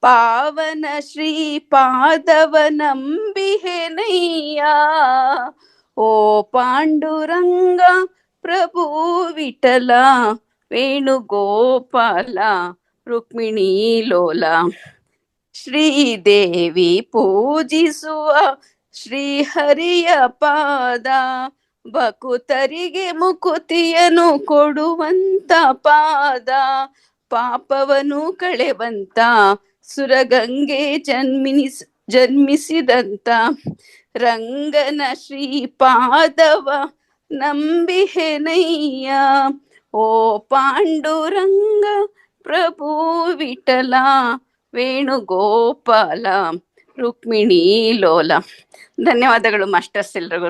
ಪಾವನ ಶ್ರೀ ಪಾದವನಂಬಿಹೆನಯ್ಯ. ಓ ಪಾಂಡುರಂಗ ಪ್ರಭು ವಿಠಲ ವೇಣುಗೋಪಾಲ ರುಕ್ಮಿಣಿ ಲೋಲ, ಶ್ರೀದೇವಿ ಪೂಜಿಸುವ ಶ್ರೀಹರಿಯ ಪಾದ, ಭಕುತರಿಗೆ ಮುಕುತಿಯನು ಕೊಡುವಂತ ಪಾದ, ಪಾಪವನು ಕಳೆವಂತ ಸುರಗಂಗೆ ಜನ್ಮಿಸಿದಂತ ರಂಗನ ಶ್ರೀಪಾದವ ನಂಬಿಹೆನಯ್ಯ. ಓ ಪಾಂಡುರಂಗ ಪ್ರಭು ವಿಠಲ ವೇಣುಗೋಪಾಲ ರುಕ್ಮಿಣಿ ಲೋಲ. ಧನ್ಯವಾದಗಳು ಮಾಸ್ಟರ್ಸ್, ಎಲ್ರಿಗೂ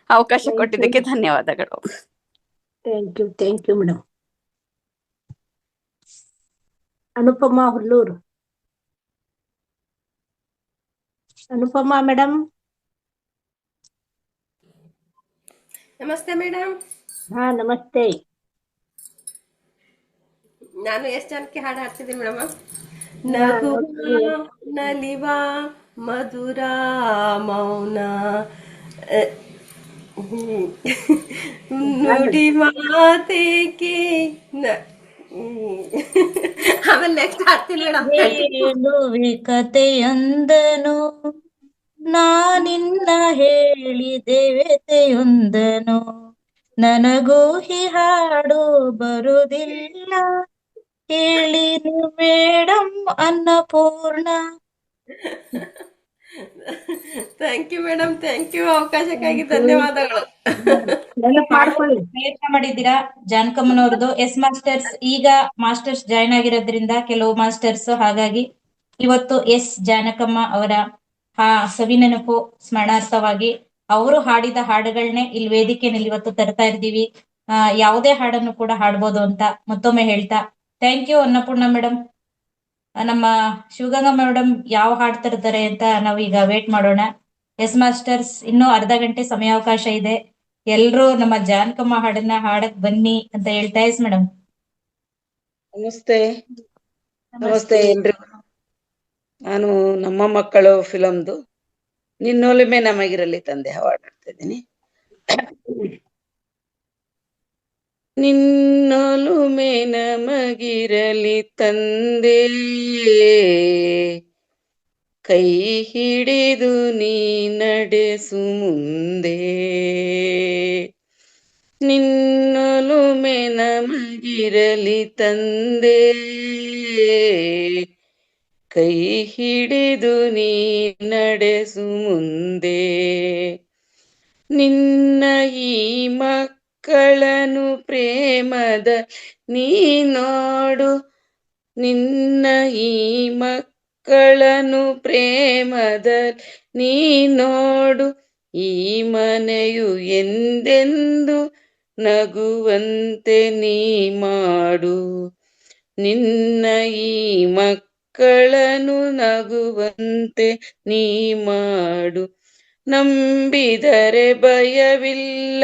ಅವಕಾಶ ಕೊಟ್ಟಿದ್ದಕ್ಕೆ ಧನ್ಯವಾದಗಳು. Thank you madam. Anupama Hullur. Anupama madam. ನಮಸ್ತೆ ಮೇಡಮ್. ಹಾ ನಮಸ್ತೆ. ನಾನು ಎಷ್ಟು ಜನಕ್ಕೆ ಹಾಡು ಹಾಡ್ತಿದ್ದೀನಿ ಮೇಡಮ್. ನಗುವ ನಲಿವ ಮಧುರ ಮೌನ ನುಡಿ ಮಾತೇಕೆ ಆಮೇಲೆ ನೆಕ್ಸ್ಟ್ ಹಾಡ್ತೀನಿ ಮೇಡಮ್. ಹೇಳುವೆ ಕಥೆಯೊಂದನು ನಾನಿನ್ನ ಹೇಳಿದೆವೆತೆಯೊಂದನು, ನನಗೂ ಈ ಹಾಡು ಬರುವುದಿಲ್ಲ ಹೇಳಿನು madam Annapurna. Thank you madam, thank you. ಅವಕಾಶಕ್ಕಾಗಿ ಧನ್ಯವಾದಗಳು. ಪ್ರಯತ್ನ ಮಾಡಿದ್ದೀರಾ ಜಾನಕಮ್ಮನವ್ರದ್ದು. ಎಸ್ ಮಾಸ್ಟರ್ಸ್ ಈಗ ಮಾಸ್ಟರ್ಸ್ ಜಾಯ್ನ್ ಆಗಿರೋದ್ರಿಂದ ಕೆಲವು ಮಾಸ್ಟರ್ಸ್, ಹಾಗಾಗಿ ಇವತ್ತು ಎಸ್ ಜಾನಕಮ್ಮ ಅವರ ಸವಿನೆನಪು ಸ್ಮರಣಾರ್ಥವಾಗಿ ಅವರು ಹಾಡಿದ ಹಾಡುಗಳನ್ನೇ ಇಲ್ಲಿ ವೇದಿಕೆಯಲ್ಲಿ ಇವತ್ತು ತರ್ತಾ ಇದ್ದೀವಿ. ಯಾವುದೇ ಹಾಡನ್ನು ಕೂಡ ಹಾಡ್ಬೋದು ಅಂತ ಮತ್ತೊಮ್ಮೆ ಹೇಳ್ತಾ ಥ್ಯಾಂಕ್ ಯು ಅನ್ನಪೂರ್ಣ ಮೇಡಮ್. ನಮ್ಮ ಶಿವಗಂಗಾ ಮೇಡಮ್ ಯಾವ ಹಾಡ್ ತರ್ತಾರೆ ಅಂತ ನಾವೀಗ ವೇಟ್ ಮಾಡೋಣ. ಎಸ್ ಮಾಸ್ಟರ್ಸ್ ಇನ್ನೂ ಅರ್ಧ ಗಂಟೆ ಸಮಯಾವಕಾಶ ಇದೆ. ಎಲ್ರು ನಮ್ಮ ಜಾನಕಮ್ಮ ಹಾಡನ್ನ ಹಾಡಕ್ ಬನ್ನಿ ಅಂತ ಹೇಳ್ತಾ ಎಸ್ ಮೇಡಮ್. ನಮಸ್ತೆ ನಮಸ್ತೆ ಎಲ್ರಿಗೂ. ನಾನು ನಮ್ಮ ಮಕ್ಕಳು ಫಿಲಮ್ದು ನಿನ್ನೊಲುಮೆ ನಮಗಿರಲಿ ತಂದೆ ಹಾಡ್ತಾ ಇದ್ದೀನಿ. ನಿನ್ನೊಲುಮೆ ನಮಗಿರಲಿ ತಂದೆ, ಕೈ ಹಿಡಿದು ನೀ ನಡೆಸು ಮುಂದೆ. ನಿನ್ನೊಲುಮೆ ನಮಗಿರಲಿ ತಂದೆ, ಕೈ ಹಿಡಿದು ನೀ ನಡೆಸು ಮುಂದೆ. ನಿನ್ನ ಈ ಮಕ್ಕಳನು ಪ್ರೇಮದ ನೀ ನೋಡು, ನಿನ್ನ ಈ ಮಕ್ಕಳನು ಪ್ರೇಮದ ನೀ ನೋಡು. ಈ ಮನೆಯು ಎಂದೆಂದು ನಗುವಂತೆ ನೀ ಮಾಡು. ನಿನ್ನ ಈ ಮಕ್ಕಳನು ನಗುವಂತೆ ನೀ ಮಾಡು. ನಂಬಿದರೆ ಭಯವಿಲ್ಲ,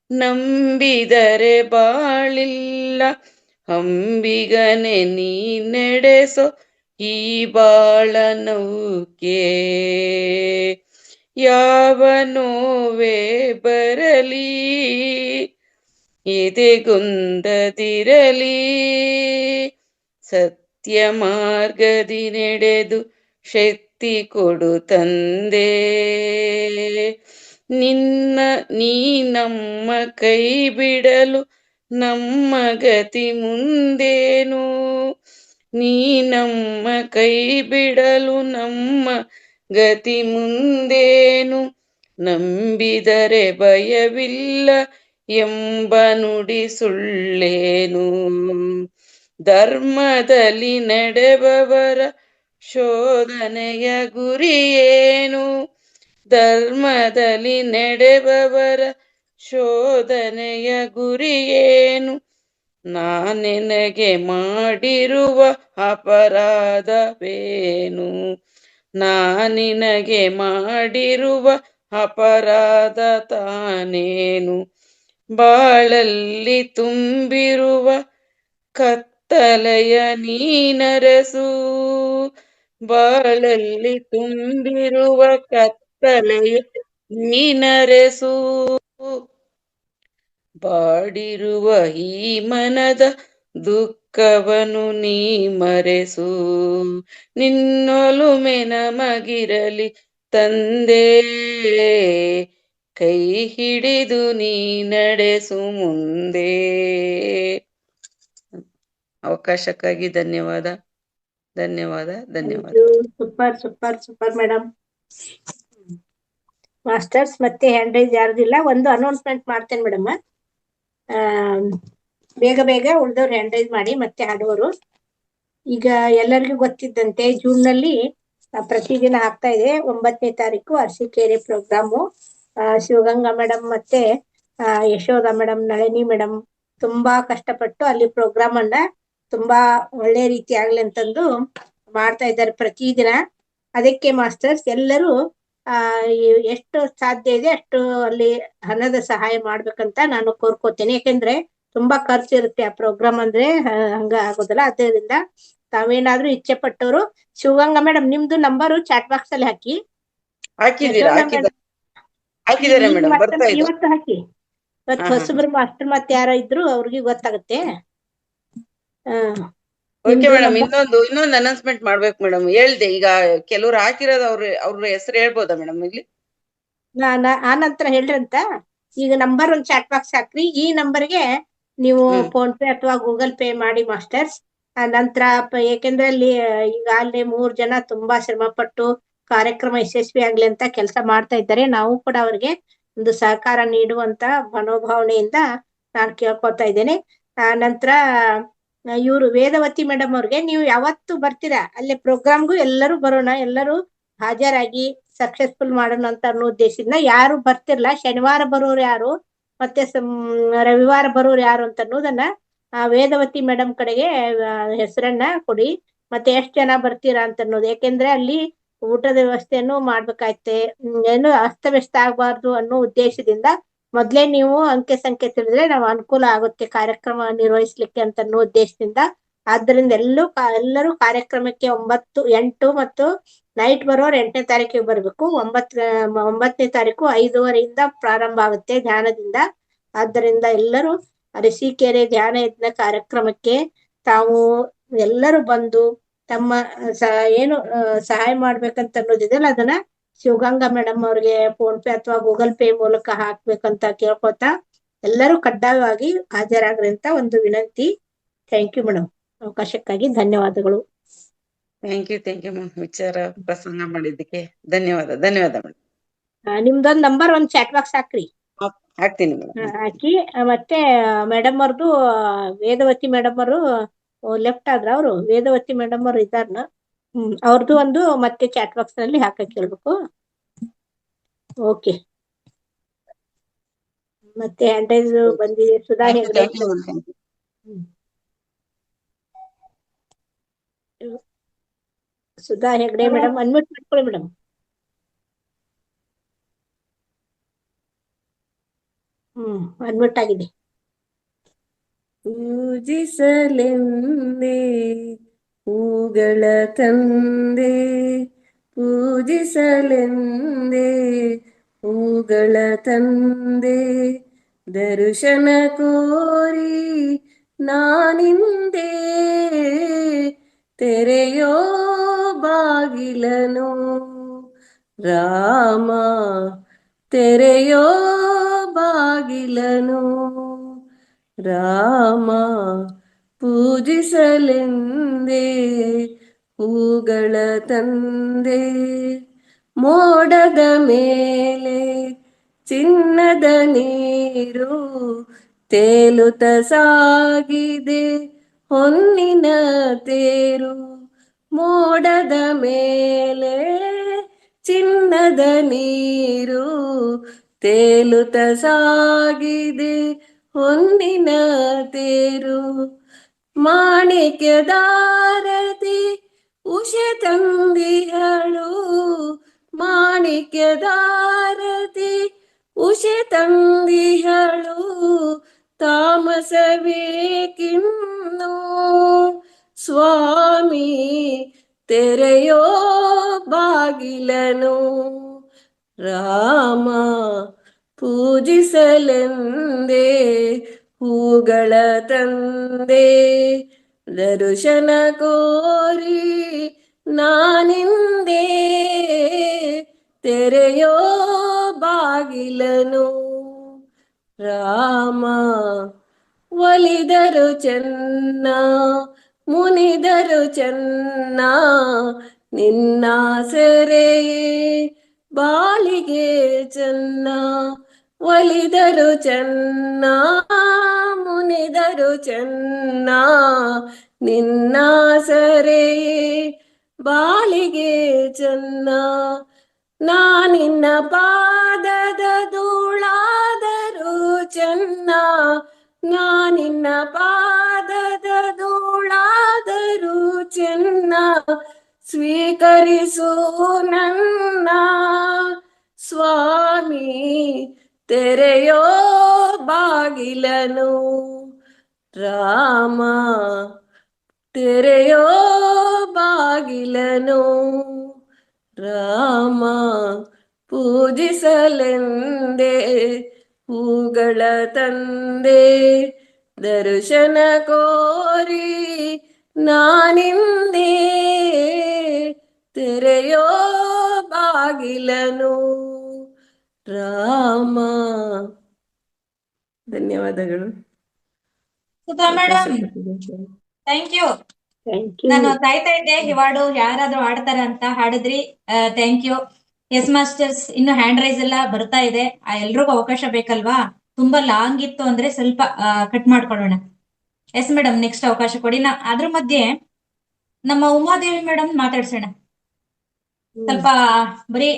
ನಂಬಿದರೆ ಬಾಳಿಲ್ಲ, ಅಂಬಿಗನೆ ನೀ ನಡೆಸೋ ಈ ಬಾಳ ನೌಕೆ. ಯಾವ ನೋವೇ ಬರಲಿ ಎದೆಗುಂದದಿರಲಿ, ಸತ್ಯ ಮಾರ್ಗದಿ ನಡೆದು ಶಕ್ತಿ ಕೊಡು ತಂದೆ. ನೀ ನಮ್ಮ ಕೈ ಬಿಡಲು ನಮ್ಮ ಗತಿ ಮುಂದೇನು, ನೀ ನಮ್ಮ ಕೈ ಬಿಡಲು ನಮ್ಮ ಗತಿ ಮುಂದೇನು, ನಂಬಿದರೆ ಭಯವಿಲ್ಲ ಎಂಬ ನುಡಿ ಸುಳ್ಳೇನು. ಧರ್ಮದಲ್ಲಿ ನಡೆಬವರ ಶೋಧನೆಯ ಗುರಿಯೇನು, ಧರ್ಮದಲ್ಲಿ ನಡೆಬವರ ಶೋಧನೆಯ ಗುರಿಯೇನು. ನಾನೆನಗೆ ಮಾಡಿರುವ ಅಪರಾಧವೇನು, ನಾನಿನಗೆ ಮಾಡಿರುವ ಅಪರಾಧ ತಾನೇನು. ಬಾಳಲ್ಲಿ ತುಂಬಿರುವ ಕತ್ತಲೆಯ ನೀನರಸು, ಬಾಳಲ್ಲಿ ತುಂಬಿರುವ ಕತ್ತಲೆಯ ನೀನರಸು. ಬಾಡಿರುವ ಈ ಮನದ ದುಃಖವನು ನೀ ಮರೆಸು, ನಿನ್ನೊಲುಮೆ ನಮಗಿರಲಿ ತಂದೆ, ಕೈ ಹಿಡಿದು ನೀ ನಡೆಸು ಮುಂದೆ. ಅವಕಾಶಕ್ಕಾಗಿ ಧನ್ಯವಾದ ಧನ್ಯವಾದ ಧನ್ಯವಾದ. Super super super madam. Masters ಮತ್ತೆ ಹ್ಯಾಂಡ್ ರೈಸ್ ಯಾರ್ದಿಲ್ಲ. ಒಂದು ಅನೌನ್ಸ್ಮೆಂಟ್ ಮಾಡ್ತೇನೆ ಮೇಡಮ್. ಬೇಗ ಬೇಗ ಉಳಿದವ್ರು ಹ್ಯಾಂಡ್ ರೈಸ್ ಮಾಡಿ ಮತ್ತೆ ಹಾಡುವರು. ಈಗ ಎಲ್ಲರಿಗೂ ಗೊತ್ತಿದ್ದಂತೆ ಜೂನ್ ನಲ್ಲಿ ಪ್ರತಿದಿನ ಆಗ್ತಾ ಇದೆ 9ನೇ ತಾರೀಕು ಅರಸೀಕೆರೆ ಪ್ರೋಗ್ರಾಮು. ಶಿವಗಂಗಾ ಮೇಡಮ್ ಮತ್ತೆ ಯಶೋಧ ಮೇಡಮ್, ನಳಿನಿ ಮೇಡಮ್ ತುಂಬಾ ಕಷ್ಟಪಟ್ಟು ಅಲ್ಲಿ ಪ್ರೋಗ್ರಾಮ್ ಅನ್ನ ತುಂಬಾ ಒಳ್ಳೆ ರೀತಿ ಆಗ್ಲಿ ಅಂತಂದು ಮಾಡ್ತಾ ಇದ್ದಾರೆ ಪ್ರತಿದಿನ. ಅದಕ್ಕೆ ಮಾಸ್ಟರ್ಸ್ ಎಲ್ಲರೂ ಎಷ್ಟು ಸಾಧ್ಯ ಇದೆ ಅಷ್ಟು ಅಲ್ಲಿ ಹಣದ ಸಹಾಯ ಮಾಡ್ಬೇಕಂತ ನಾನು ಕೋರ್ಕೋತೇನೆ. ಯಾಕೆಂದ್ರೆ ತುಂಬಾ ಖರ್ಚು ಇರುತ್ತೆ ಆ ಪ್ರೋಗ್ರಾಮ್ ಅಂದ್ರೆ, ಹಂಗ ಆಗೋದಿಲ್ಲ. ಅದರಿಂದ ತಾವೇನಾದ್ರೂ ಇಚ್ಛೆ ಪಟ್ಟವರು ಶಿವಗಂಗಾ ಮೇಡಮ್ ನಿಮ್ದು ನಂಬರು ಚಾಟ್ ಬಾಕ್ಸ್ ಅಲ್ಲಿ ಹಾಕಿ. ಹಾಕಿದ್ದಾರೆ ಮೇಡಮ್, ಬರ್ತಾ ಇದೆ. ಇವತ್ತು ಹಾಕಿ. ಇವತ್ತು ಹೊಸಬ್ರು ಮಾಸ್ಟರ್ ಮತ್ತೆ ಯಾರೋ ಇದ್ರು ಅವ್ರಿಗೆ ಗೊತ್ತಾಗುತ್ತೆ. ಓಕೆ ಮೇಡಮ್, ಇನ್ನೊಂದು ಅನೌನ್ಸ್ಮೆಂಟ್ ಮಾಡ್ಬೇಕು ಮೇಡಮ್. ಹೇಳ್ದೆ ಈಗ ಕೆಲವ್ರು ಹಾಕಿರೋದು ಅವ್ರ ಹೆಸರು ಹೇಳ್ಬೋದಾ ಮೇಡಮ್ ಇಲ್ಲಿ? ಆ ನಂತರ ಹೇಳ್ರಂತ. ಈಗ ನಂಬರ್ ಒಂದು ಚಾಟ್ ಬಾಕ್ಸ್ ಹಾಕ್ರಿ. ಈ ನಂಬರ್ಗೆ ನೀವು ಫೋನ್ ಪೇ ಅಥವಾ ಗೂಗಲ್ ಪೇ ಮಾಡಿ ಮಾಸ್ಟರ್ಸ್. ನಂತರ ಏಕೆಂದ್ರೆ ಅಲ್ಲಿ ಈಗಾಗಲೇ 3 ಜನ ತುಂಬಾ ಶ್ರಮ ಪಟ್ಟು ಕಾರ್ಯಕ್ರಮ ಯಶಸ್ವಿ ಆಗ್ಲಿ ಅಂತ ಕೆಲಸ ಮಾಡ್ತಾ ಇದ್ದಾರೆ. ನಾವು ಕೂಡ ಅವ್ರಿಗೆ ಒಂದು ಸಹಕಾರ ನೀಡುವಂತ ಮನೋಭಾವನೆಯಿಂದ ನಾನು ಕೇಳ್ಕೊತಾ ಇದ್ದೇನೆ. ನಂತರ ಇವರು ವೇದವತಿ ಮೇಡಮ್ ಅವ್ರಿಗೆ ನೀವು ಯಾವತ್ತು ಬರ್ತೀರಾ ಅಲ್ಲಿ ಪ್ರೋಗ್ರಾಮ್ಗೂ ಎಲ್ಲರೂ ಬರೋಣ, ಎಲ್ಲರೂ ಹಾಜರಾಗಿ ಸಕ್ಸಸ್ಫುಲ್ ಮಾಡೋಣ ಅಂತ ಅನ್ನೋ ಉದ್ದೇಶದಿಂದ. ಯಾರು ಬರ್ತಿರ್ಲ ಶನಿವಾರ ಬರೋರು ಯಾರು ಮತ್ತೆ ರವಿವಾರ ಬರೋರು ಯಾರು ಅಂತ ಅನ್ನೋದನ್ನ ವೇದವತಿ ಮೇಡಮ್ ಕಡೆಗೆ ಹೆಸರನ್ನ ಕೊಡಿ. ಮತ್ತೆ ಎಷ್ಟ್ ಜನ ಬರ್ತೀರಾ ಅಂತ ಅನ್ನೋದು. ಯಾಕೆಂದ್ರೆ ಅಲ್ಲಿ ಊಟದ ವ್ಯವಸ್ಥೆಯನ್ನು ಮಾಡ್ಬೇಕಾಯ್ತೆ, ಏನು ಅಸ್ತವ್ಯಸ್ತ ಆಗ್ಬಾರ್ದು ಅನ್ನೋ ಉದ್ದೇಶದಿಂದ ಮೊದ್ಲೇ ನೀವು ಅಂಕೆ ಸಂಖ್ಯೆ ತಿಳಿದ್ರೆ ನಾವು ಅನುಕೂಲ ಆಗುತ್ತೆ ಕಾರ್ಯಕ್ರಮ ನಿರ್ವಹಿಸ್ಲಿಕ್ಕೆ ಅಂತ ಅನ್ನೋ ಉದ್ದೇಶದಿಂದ. ಆದ್ದರಿಂದ ಎಲ್ಲರೂ ಕಾರ್ಯಕ್ರಮಕ್ಕೆ 9, 8 ಮತ್ತು ನೈಟ್ ಬರೋರು 8ನೇ ತಾರೀಕಿಗೆ ಬರ್ಬೇಕು. 9ನೇ ತಾರೀಕು 5:30 ಪ್ರಾರಂಭ ಆಗುತ್ತೆ ಧ್ಯಾನದಿಂದ. ಆದ್ದರಿಂದ ಎಲ್ಲರೂ ಅರಸೀಕೆರೆ ಧ್ಯಾನ ಯಜ್ಞ ಕಾರ್ಯಕ್ರಮಕ್ಕೆ ತಾವು ಎಲ್ಲರೂ ಬಂದು ತಮ್ಮ ಏನು ಸಹಾಯ ಮಾಡ್ಬೇಕಂತ ಅನ್ನೋದಿದೆಯಲ್ಲ ಅದನ್ನ ಶಿವಗಂಗಾ ಮೇಡಮ್ ಅವ್ರಿಗೆ ಫೋನ್ ಪೇ ಅಥವಾ ಗೂಗಲ್ ಪೇ ಮೂಲಕ ಹಾಕ್ಬೇಕಂತ ಕೇಳ್ಕೊತಾ ಎಲ್ಲರೂ ಕಡ್ಡಾಯವಾಗಿ ಹಾಜರಾಗ್ರಿ ಅಂತ ಒಂದು ವಿನಂತಿ. ಥ್ಯಾಂಕ್ ಯು ಮೇಡಮ್, ಅವಕಾಶಕ್ಕಾಗಿ ಧನ್ಯವಾದಗಳು. ಥ್ಯಾಂಕ್ ಯು ಮ್ಯಾಮ್, ವಿಚಾರ ಪ್ರಸಂಗ ಮಾಡಿದ್ದಕ್ಕೆ ಧನ್ಯವಾದ ಮೇಡಮ್. ನಿಮ್ದೊಂದು ನಂಬರ್ ಒಂದು ಚಾಟ್ ಬಾಕ್ಸ್ ಹಾಕ್ರಿ. ಹಾಕ್ತೀನಿ ಮೇಡಮ್. ಹಾಕಿ ಮತ್ತೆ ಮೇಡಮ್ ಅವ್ರದ್ದು ವೇದವತಿ ಮೇಡಮ್ ಅವರು ಲೆಫ್ಟ್ ಆದ್ರ ಅವರು ವೇದವತಿ ಮೇಡಮ್ ಅವ್ರು ಇದ್ದಾರನ, ಅವ್ರದ್ದು ಒಂದು ಮತ್ತೆ ಚಾಟ್ ಬಾಕ್ಸ್ ನಲ್ಲಿ ಹಾಕಕ್ ಹೇಳ್ಬೇಕು. ಓಕೆ, ಮತ್ತೆ ಹ್ಯಾಂಡ್ ರೈಸ್ ಬಂದಿದೆ. ಸುಧಾ ಹೆಗ್ಡೆ, ಸುಧಾ ಹೆಗ್ಡೆ ಮೇಡಮ್ ಅನ್ಮ್ಯೂಟ್ ಮಾಡ್ಕೊಳ್ಳಿ ಮೇಡಮ್. ಅನ್ಮ್ಯೂಟ್ ಆಗಿದೆ. ಪೂಜಿಸಲೆಂದೇ ಹೂಗಳ ತಂದೆ, ಪೂಜಿಸಲೆಂದೇ ಹೂಗಳ ತಂದೆ, ದರ್ಶನ ಕೋರಿ ನಾನಿಂದೆ, ತೆರೆಯೋ ಬಾಗಿಲನು ರಾಮ, ತೆರೆಯೋ ಬಾಗಿಲನು ರಾಮ, ಪೂಜಿಸಲೆಂದೇ ಹೂಗಳ ತಂದೆ. ಮೋಡದ ಮೇಲೆ ಚಿನ್ನದ ನೀರು ತೇಲುತ್ತ ಸಾಗಿದೆ ಹೊನ್ನಿನ ತೇರು. ಮೋಡದ ಮೇಲೆ ಚಿನ್ನದ ನೀರು ತೇಲುತ್ತ ಸಾಗಿದೆ ಹೊನ್ನಿನ ತೇರು. ಮಾಣಿಕ್ಯದಾರತಿ ಉಷೆ ತಂದಿಹಳು, ಮಾಣಿಕ್ಯದಾರತಿ ಉಷೆ ತಂದಿಹಳು. ತಾಮಸವೇಕಿನ್ನು ಸ್ವಾಮಿ ತೆರೆಯೋ ಬಾಗಿಲನು. ರಾಮ ಪೂಜಿಸಲೆಂದೇ ಹೂಗಳ ತಂದೆ. ದರ್ಶನ ಕೋರಿ ನಾನಿಂದೆ ತೆರೆಯೋ ಬಾಗಿಲನು. ರಾಮ ಒಲಿದರು ಚೆನ್ನ ಮುನಿದರು ಚೆನ್ನ, ನಿನ್ನ ಸೆರೆಯೇ ಬಾಳಿಗೆ ಚೆನ್ನ. ಒಲಿದರು ಚೆನ್ನ ಮುನಿದರು ಚೆನ್ನ, ನಿನ್ನ ಸೆರೆಯೇ ಬಾಳಿಗೆ ಚೆನ್ನ. ನಾನಿನ್ನ ಪಾದದ ಧೂಳಾದರೂ ಚೆನ್ನ, ನಾನಿನ್ನ ಪಾದದ ಧೂಳಾದರೂ ಚೆನ್ನ. ಸ್ವೀಕರಿಸು ನನ್ನ ಸ್ವಾಮಿ ತೆರೆಯೋ ಬಾಗಿಲನು. ರಾಮ ತೆರೆಯೋ ಬಾಗಿಲನು. ರಾಮ ಪೂಜಿಸಲೆಂದೇ ಹೂಗಳ ತಂದೆ. ದರ್ಶನ ಕೋರಿ ನಾನಿಂದೆ ತೆರೆಯೋ ಬಾಗಿಲನು. ರಾಮ. ಧನ್ಯವಾದಗಳು. Sudha madam thank you. ನಾನು ಕಾಯ್ತಾ ಇದ್ದೆ ಈ ಹಾಡು ಯಾರಾದ್ರೂ ಹಾಡ್ತಾರ ಅಂತ, ಹಾಡಿದ್ರಿ. Thank you. ಎಸ್ ಮಾಸ್ಟರ್ಸ್ ಇನ್ನು ಹ್ಯಾಂಡ್ ರೈಸ್ ಎಲ್ಲ ಬರ್ತಾ ಇದೆ. ಎಲ್ರಿಗೂ ಅವಕಾಶ ಬೇಕಲ್ವಾ? ತುಂಬಾ ಲಾಂಗ್ ಇತ್ತು ಅಂದ್ರೆ ಸ್ವಲ್ಪ ಕಟ್ ಮಾಡ್ಕೊಳ್ಳೋಣ. ಎಸ್ ಮೇಡಮ್ ನೆಕ್ಸ್ಟ್ ಅವಕಾಶ ಕೊಡಿ. ಅದ್ರ ಮಧ್ಯೆ ನಮ್ಮ ಉಮಾದೇವಿ ಮೇಡಮ್ ಮಾತಾಡ್ಸೋಣ. ಸ್ವಲ್ಪ ಬರೀ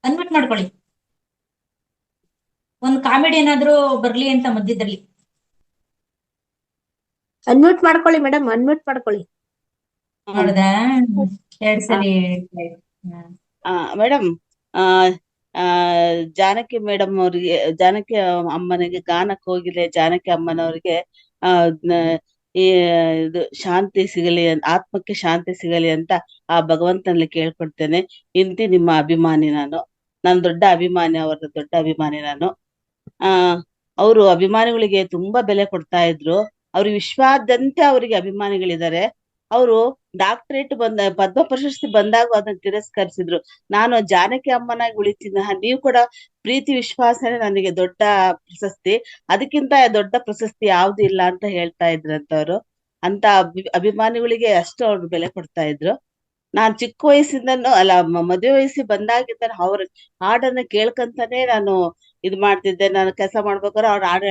ಅನ್ಮಿಟ್ ಮಾಡ್ಕೊಳ್ಳಿ, ಒಂದ್ ಕಾಮಿಡಿ ಏನಾದ್ರೂ ಬರ್ಲಿ ಅಂತ ಮಧ್ಯದಲ್ಲಿ. ಅನ್ಮ್ಯೂಟ್ ಮಾಡ್ಕೊಳ್ಳಿ ಮೇಡಮ್, ಅನ್ಮ್ಯೂಟ್ ಮಾಡ್ಕೊಳ್ಳಿ. ಹೌದಾ? ಎರಡ್ ಸಲಿ. ಮೇಡಮ್, ಜಾನಕಿ ಮೇಡಮ್ ಅವ್ರಿಗೆ, ಜಾನಕಿ ಅಮ್ಮನಿಗೆ ಗಾನಕ್ಕೆ ಹೋಗಿಲೆ ಜಾನಕಿ ಅಮ್ಮನವ್ರಿಗೆ ಈ ಇದು ಶಾಂತಿ ಸಿಗಲಿ, ಆತ್ಮಕ್ಕೆ ಶಾಂತಿ ಸಿಗಲಿ ಅಂತ ಆ ಭಗವಂತನಲ್ಲಿ ಕೇಳ್ಕೊಡ್ತೇನೆ. ಇಂತಿ ನಿಮ್ಮ ಅಭಿಮಾನಿ ನಾನು ದೊಡ್ಡ ಅಭಿಮಾನಿ, ಅವರ ದೊಡ್ಡ ಅಭಿಮಾನಿ ನಾನು. ಅವರು ಅಭಿಮಾನಿಗಳಿಗೆ ತುಂಬಾ ಬೆಲೆ ಕೊಡ್ತಾ ಇದ್ರು. ಅವ್ರಿಗೆ ವಿಶ್ವಾದ್ಯಂತ ಅವರಿಗೆ ಅಭಿಮಾನಿಗಳಿದ್ದಾರೆ. ಅವರು ಡಾಕ್ಟರೇಟ್ ಪದ್ಮ ಪ್ರಶಸ್ತಿ ಬಂದಾಗ ಅದನ್ನ ತಿರಸ್ಕರಿಸಿದ್ರು. ನಾನು ಜಾನಕಿ ಅಮ್ಮನಾಗಿ ಉಳಿತೀನಿ, ನೀವು ಕೂಡ ಪ್ರೀತಿ ವಿಶ್ವಾಸನೇ ನನಗೆ ದೊಡ್ಡ ಪ್ರಶಸ್ತಿ, ಅದಕ್ಕಿಂತ ದೊಡ್ಡ ಪ್ರಶಸ್ತಿ ಯಾವ್ದು ಇಲ್ಲ ಅಂತ ಹೇಳ್ತಾ ಇದ್ರಂತವ್ರು. ಅಂತ ಅಭಿಮಾನಿಗಳಿಗೆ ಅಷ್ಟು ಅವ್ರು ಬೆಲೆ ಕೊಡ್ತಾ ಇದ್ರು. ನಾನ್ ಚಿಕ್ಕ ವಯಸ್ಸಿಂದನೂ ಅಲ್ಲ, ಮದುವೆ ವಯಸ್ಸಿಗೆ ಬಂದಾಗಿಂದ ಅವ್ರ ಹಾಡನ್ನ ಕೇಳ್ಕಂತಾನೆ ನಾನು ಇದ್ ಮಾಡ್ತಿದ್ದೆ. ನಾನು ಕೆಲಸ ಮಾಡ್ಬೇಕಾದ್ರೆ ಅವ್ರ ಹಾಡು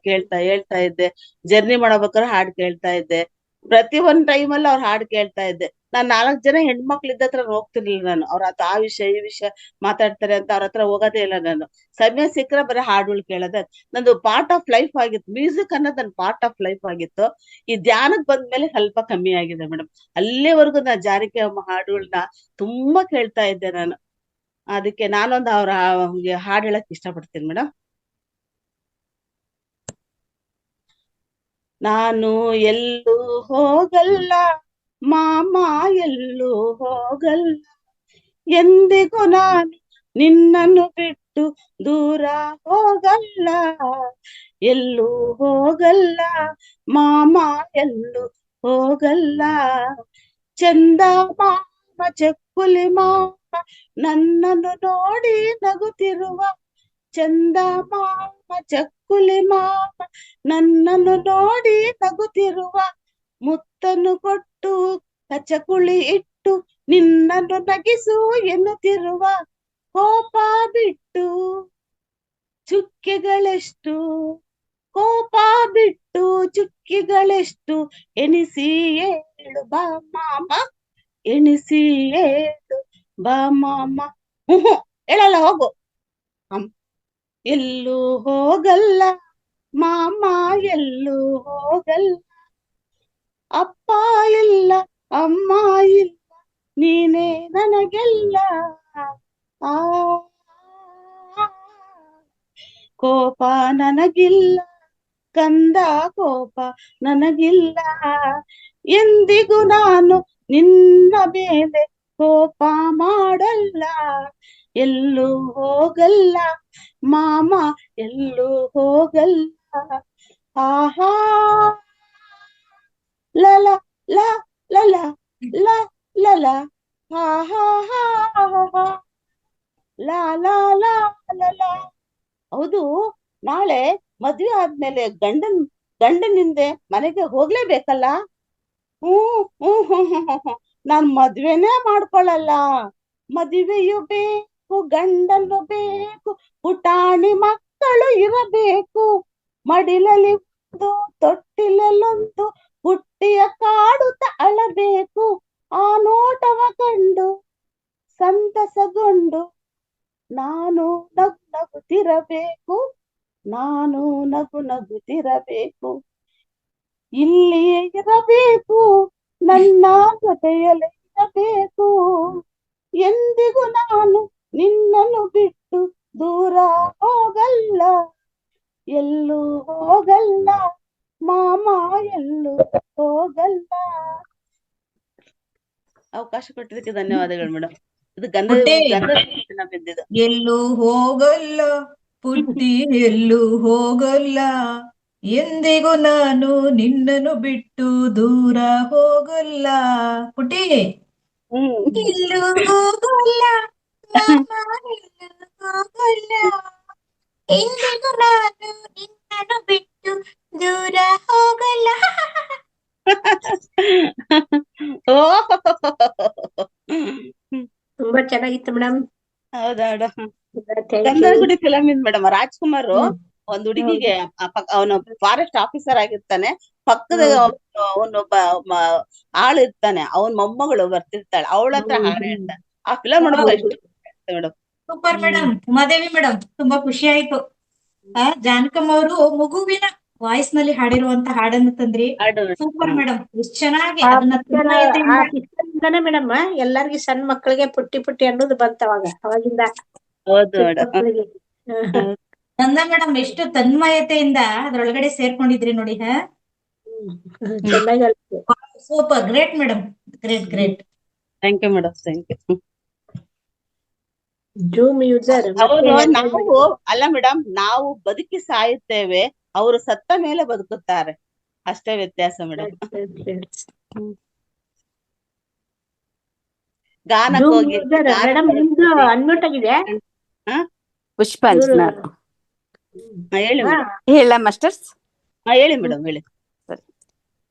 ಹೇಳ್ತಾ ಇದ್ದೆ. ಜರ್ನಿ ಮಾಡ್ಬೇಕಾದ್ರೆ ಹಾಡು ಕೇಳ್ತಾ ಇದ್ದೆ. ಪ್ರತಿ ಒಂದ್ ಟೈಮಲ್ಲಿ ಅವ್ರ ಹಾಡು ಕೇಳ್ತಾ ಇದ್ದೆ. ನಾನ್ 4 ಜನ ಹೆಣ್ಮಕ್ಳು ಇದ್ದ ಹತ್ರ ಹೋಗ್ತಿರ್ಲಿಲ್ಲ ನಾನು. ಅವ್ರ ಆ ವಿಷಯ ಈ ವಿಷಯ ಮಾತಾಡ್ತಾರೆ ಅಂತ ಅವ್ರ ಹತ್ರ ಹೋಗೋದೇ ಇಲ್ಲ ನಾನು. ಸಮಯ ಸಿಕ್ಕರೆ ಬರೀ ಹಾಡುಗಳು ಕೇಳೋದೆ ನಂದು ಪಾರ್ಟ್ ಆಫ್ ಲೈಫ್ ಆಗಿತ್ತು. ಮ್ಯೂಸಿಕ್ ಅನ್ನೋದು ನನ್ನ ಪಾರ್ಟ್ ಆಫ್ ಲೈಫ್ ಆಗಿತ್ತು. ಈ ಧ್ಯಾನಕ್ಕೆ ಬಂದ್ಮೇಲೆ ಸ್ವಲ್ಪ ಕಮ್ಮಿ ಆಗಿದೆ ಮೇಡಮ್. ಅಲ್ಲಿವರೆಗೂ ನಾ ಜಾನಕಿ ಅಮ್ಮ ಹಾಡುಗಳನ್ನ ತುಂಬಾ ಕೇಳ್ತಾ ಇದ್ದೆ ನಾನು. ಅದಕ್ಕೆ ನಾನೊಂದು ಅವ್ರ ಹಾಡು ಹೇಳಕ್ ಇಷ್ಟಪಡ್ತೀನಿ ಮೇಡಮ್. ನಾನು ಎಲ್ಲೂ ಹೋಗಲ್ಲ ಮಾಮ, ಎಲ್ಲೂ ಹೋಗಲ್ಲ, ಎಂದಿಗೂ ನಾನು ನಿನ್ನನ್ನು ಬಿಟ್ಟು ದೂರ ಹೋಗಲ್ಲ. ಎಲ್ಲೂ ಹೋಗಲ್ಲ ಮಾಮ, ಎಲ್ಲೂ ಹೋಗಲ್ಲ. ಚಂದ ಮಾಮ ಚಕ್ಕುಲಿ ಮಾಮ ನನ್ನನ್ನು ನೋಡಿ ನಗುತ್ತಿರುವ, ಚಂದ ಮಾಮ ಚಕ್ಕುಲಿ ಮಾಮ ನನ್ನನ್ನು ನೋಡಿ ನಗುತ್ತಿರುವ, ಮುತ್ತನ್ನು ಕೊಟ್ಟು ಕಚಕುಳಿ ಇಟ್ಟು ನಿನ್ನನ್ನು ನಗಿಸು ಎನ್ನುತ್ತಿರುವ ಕೋಪ ಬಿಟ್ಟು ಚುಕ್ಕೆಗಳೆಷ್ಟು, ಕೋಪ ಬಿಟ್ಟು ಚುಕ್ಕಿಗಳೆಷ್ಟು, ಎಣಿಸಿ ಏಳು ಬಾ ಮಾಮ, ಎಣಿಸಿ ಏಳು ಬಾ ಮಾಮ. ಹೇಳಲ್ಲ ಹೋಗು. ಎಲ್ಲೂ ಹೋಗಲ್ಲ ಮಾಮ, ಎಲ್ಲೂ ಹೋಗಲ್ಲ, ಅಪ್ಪ ಇಲ್ಲ ಅಮ್ಮ ಇಲ್ಲ, ನೀನೇ ನನಗೆಲ್ಲ. ಆ ಕೋಪ ನನಗಿಲ್ಲ ಕಂದ, ಕೋಪ ನನಗಿಲ್ಲ, ಎಂದಿಗೂ ನಾನು ನಿನ್ನ ಮೇಲೆ ಕೋಪ ಮಾಡಲ್ಲ. ಎಲ್ಲೂ ಹೋಗಲ್ಲ ಮಾಮ, ಎಲ್ಲೂ ಹೋಗಲ್ಲ. ಆಹಾ ಲಲ ಲ ಲಲ ಲ ಲಲ, ಆಹಾ ಲಾ ಲಾ ಲಾ ಲಲ. ಹೌದು, ನಾಳೆ ಮದ್ವೆ ಆದ್ಮೇಲೆ ಗಂಡನಿಂದೆ ಮನೆಗೆ ಹೋಗ್ಲೇಬೇಕಲ್ಲ. ನಾನ್ ಮದ್ವೆನೇ ಮಾಡ್ಕೊಳಲ್ಲ. ಮದುವೆಯು ಬೇಕು, ಗಂಡನು ಬೇಕು, ಪುಟಾಣಿ ಮಕ್ಕಳು ಇರಬೇಕು, ಮಡಿಲಲ್ಲಿ ಒಂದು ತೊಟ್ಟಿಲಲ್ಲೊಂದು ಪುಟ್ಟಿಯ ಕಾಡುತ್ತ ಅಳಬೇಕು. ಆ ನೋಟವ ಕಂಡು ಸಂತಸಗೊಂಡು ನಾನು ನಗುತ್ತಿರಬೇಕು, ನಾನು ನಗುತ್ತಿರಬೇಕು. ಇಲ್ಲಿಯೇ ಇರಬೇಕು, ನನ್ನ ಜೊತೆಯಲ್ಲಿ ಇರಬೇಕು, ಎಂದಿಗೂ ನಾನು ನಿನ್ನನ್ನು ಬಿಟ್ಟು ದೂರ ಹೋಗಲ್ಲ. ಎಲ್ಲೂ ಹೋಗಲ್ಲ ಮಾಮ, ಎಲ್ಲೂ ಹೋಗಲ್ಲ. ಅವಕಾಶ ಕೊಟ್ಟಿದ್ದಕ್ಕೆ ಧನ್ಯವಾದಗಳು ಮೇಡಮ್. ಇದು ಬಿದ್ದಿದ್ದು. ಎಲ್ಲೂ ಹೋಗಲ್ಲ ಪುಟ್ಟಿ, ಎಲ್ಲೂ ಹೋಗಲ್ಲ, ಎಂದಿಗೂ ನಾನು ನಿನ್ನನ್ನು ಬಿಟ್ಟು ದೂರ ಹೋಗಲ್ಲ. ಪುಟ್ಟಿ, ಎಲ್ಲೂ ಹೋಗಲ್ಲ ಮಾಮ, ಎಲ್ಲೂ ಹೋಗಲ್ಲ, ಎಂದಿಗೂ ನಾನು ನಿನ್ನನ್ನು ಬಿಟ್ಟು ದೂರ ಹೋಗಲ್ಲ. ತುಂಬಾ ಚೆನ್ನಾಗಿತ್ತು ಮೇಡಮ್. ಹೌದಾ ಮೇಡಮ್? ಗಂಧದಗುಡಿ ಫಿಲಂ ಇಂದ ಮೇಡಮ್, ರಾಜ್ಕುಮಾರ್ ಒಂದ್ ಹುಡುಗಿಗೆ ಅವನು ಫಾರೆಸ್ಟ್ ಆಫೀಸರ್ ಆಗಿರ್ತಾನೆ, ಪಕ್ಕದಾಗ ಅವನೊಬ್ಬ ಆಳು ಇರ್ತಾನೆ, ಅವನ್ ಮೊಮ್ಮಗಳು ಬರ್ತಿರ್ತಾಳೆ, ಅವಳ ಹತ್ರ ಹಾಡು ಹೇಳ್ತಾನೆ. ಆ ಫಿಲಂ ನೋಡ್ಬೋದು madam. Super madam. Umadevi madam, ತುಂಬಾ ಖುಷಿ ಆಯ್ತು. ಜಾನಕಮ್ಮ ಅವರು ಮಗುವಿನ ವಾಯ್ಸ್ ನಲ್ಲಿ ಹಾಡಿರುವಂತ ಹಾಡನ್ನು ತಂದ್ರಿ. ಸೂಪರ್ ಮೇಡಮ್, ಎಷ್ಟು ಚೆನ್ನಾಗಿ ಮೇಡಮ್ ಎಲ್ಲಾರ್ಗಿ ಸಣ್ಣ ಮಕ್ಕಳಿಗೆ ಪುಟ್ಟಿ ಪುಟ್ಟಿ ಅನ್ನೋದು ಬಂತವಾಗ, ಅವಾಗಿಂದ. ಹೌದು ನಂದ ಮೇಡಮ್, ಎಷ್ಟು ತನ್ಮಯತೆಯಿಂದ ಅದ್ರೊಳಗಡೆ ಸೇರ್ಕೊಂಡಿದ್ರಿ ನೋಡಿ. Super, great madam, great great. Thank you madam, thank you. Zoom user. ನಾವು ಅಲ್ಲ ಮೇಡಮ್, ನಾವು ಬದುಕಿ ಸಾಯುತ್ತೇವೆ, ಅವರು ಸತ್ತ ಮೇಲೆ ಬದುಕುತ್ತಾರೆ, ಅಷ್ಟೇ ವ್ಯತ್ಯಾಸ ಮೇಡಮ್. ಗಾನಕ್ಕೆ ಹೋಗಿ ಅನ್ಮ್ಯೂಟ್ ಆಗಿದೆ. ಪುಷ್ಪಾಂಜಲಿ ಹೇಳಿ ಹೇಳ ಮಾಸ್ಟರ್ಸ್. ಹೇಳಿ ಮೇಡಮ್, ಹೇಳಿ. ಸರಿ,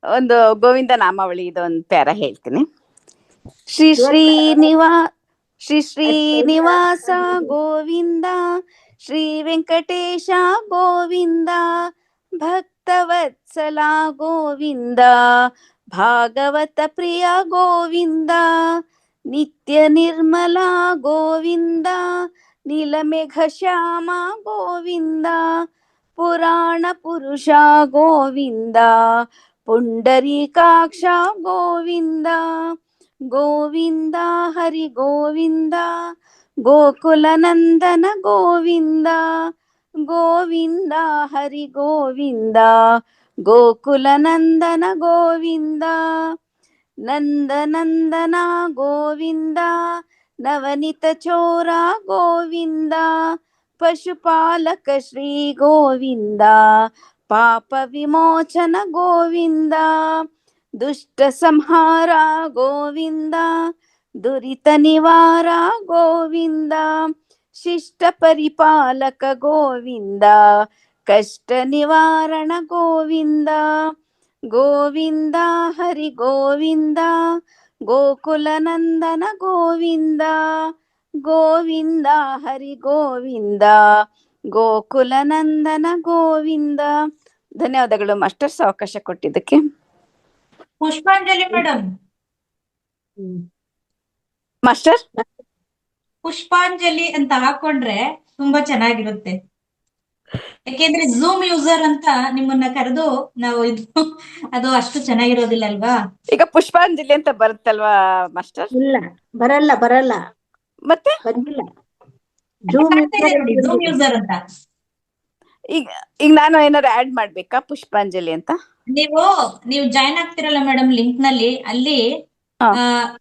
ಒಂದು ಗೋವಿಂದ ನಾಮಾವಳಿ ಇದೊಂದು ಪ್ಯಾರ ಹೇಳ್ತೀನಿ. ಶ್ರೀ ಶ್ರೀನಿವಾಸ ಗೋವಿಂದ, ಶ್ರೀ ವೆಂಕಟೇಶ ಗೋವಿಂದ, ಭಕ್ತವತ್ಸಲ ಗೋವಿಂದ, ಭಾಗವತ ಪ್ರಿಯ ಗೋವಿಂದ, ನಿತ್ಯ ನಿರ್ಮಲ ಗೋವಿಂದ, ನೀಲಮೇಘ ಶ್ಯಾಮ ಗೋವಿಂದ, ಪುರಾಣ ಪುರುಷ ಗೋವಿಂದ, ಪುಂಡರೀಕಾಕ್ಷ ಗೋವಿಂದ, ಗೋವಿಂದ ಹರಿ ಗೋವಿಂದ, ಗೋಕುಲ ನಂದನ ಗೋವಿಂದ, ಗೋವಿಂದ ಹರಿ ಗೋವಿಂದ, ಗೋಕುಲ ನಂದನ ಗೋವಿಂದ, ನಂದನಂದನ ಗೋವಿಂದ, ನವನಿತ ಚೋರ ಗೋವಿಂದ, ಪಶುಪಾಲಕ ಶ್ರೀ ಗೋವಿಂದ, ಪಾಪ ವಿಮೋಚನ ಗೋವಿಂದ, ದುಷ್ಟ ಸಂಹಾರ ಗೋವಿಂದ, ದುರಿತ ನಿವಾರ ಗೋವಿಂದ, ಶಿಷ್ಟ ಪರಿಪಾಲಕ ಗೋವಿಂದ, ಕಷ್ಟ ನಿವಾರಣ ಗೋವಿಂದ, ಗೋವಿಂದ ಹರಿ ಗೋವಿಂದ ಗೋಕುಲ ನಂದನ ಗೋವಿಂದ ಗೋವಿಂದ ಹರಿ ಗೋವಿಂದ ಗೋಕುಲ ನಂದನ ಗೋವಿಂದ. ಧನ್ಯವಾದಗಳು ಮಾಸ್ಟರ್ಸ್ ಅವಕಾಶ ಕೊಟ್ಟಿದ್ದಕ್ಕೆ. ಪುಷ್ಪಾಂಜಲಿ ಮೇಡಮ್, ಮಾಸ್ಟರ್ ಪುಷ್ಪಾಂಜಲಿ ಅಂತ ಹಾಕೊಂಡ್ರೆ ತುಂಬಾ ಚೆನ್ನಾಗಿರುತ್ತೆ. ಯಾಕೆಂದ್ರೆ ಝೂಮ್ ಯೂಸರ್ ಅಂತ ನಿಮ್ಮನ್ನ ಕರೆದು ನಾವು ಇದು ಅದು ಅಷ್ಟು ಚೆನ್ನಾಗಿರೋದಿಲ್ಲ ಅಲ್ವಾ. ಈಗ ಪುಷ್ಪಾಂಜಲಿ ಅಂತ ಬರುತ್ತಲ್ವಾ ಮಾಸ್ಟರ್? ಇಲ್ಲ, ಬರಲ್ಲ ಮತ್ತೆ ಬಂದಿಲ್ಲ. ಝೂಮ್ ಯೂಸರ್ ಅಂತ ಈಗ ಈಗ ನಾನು ಏನಾದ್ರು ಆಡ್ ಮಾಡ್ಬೇಕಾ ಪುಷ್ಪಾಂಜಲಿ ಅಂತ? ನೀವು ಜಾಯ್ನ್ ಆಗ್ತಿರಲ್ಲ ಮೇಡಮ್ ಲಿಂಕ್ ನಲ್ಲಿ, ಅಲ್ಲಿ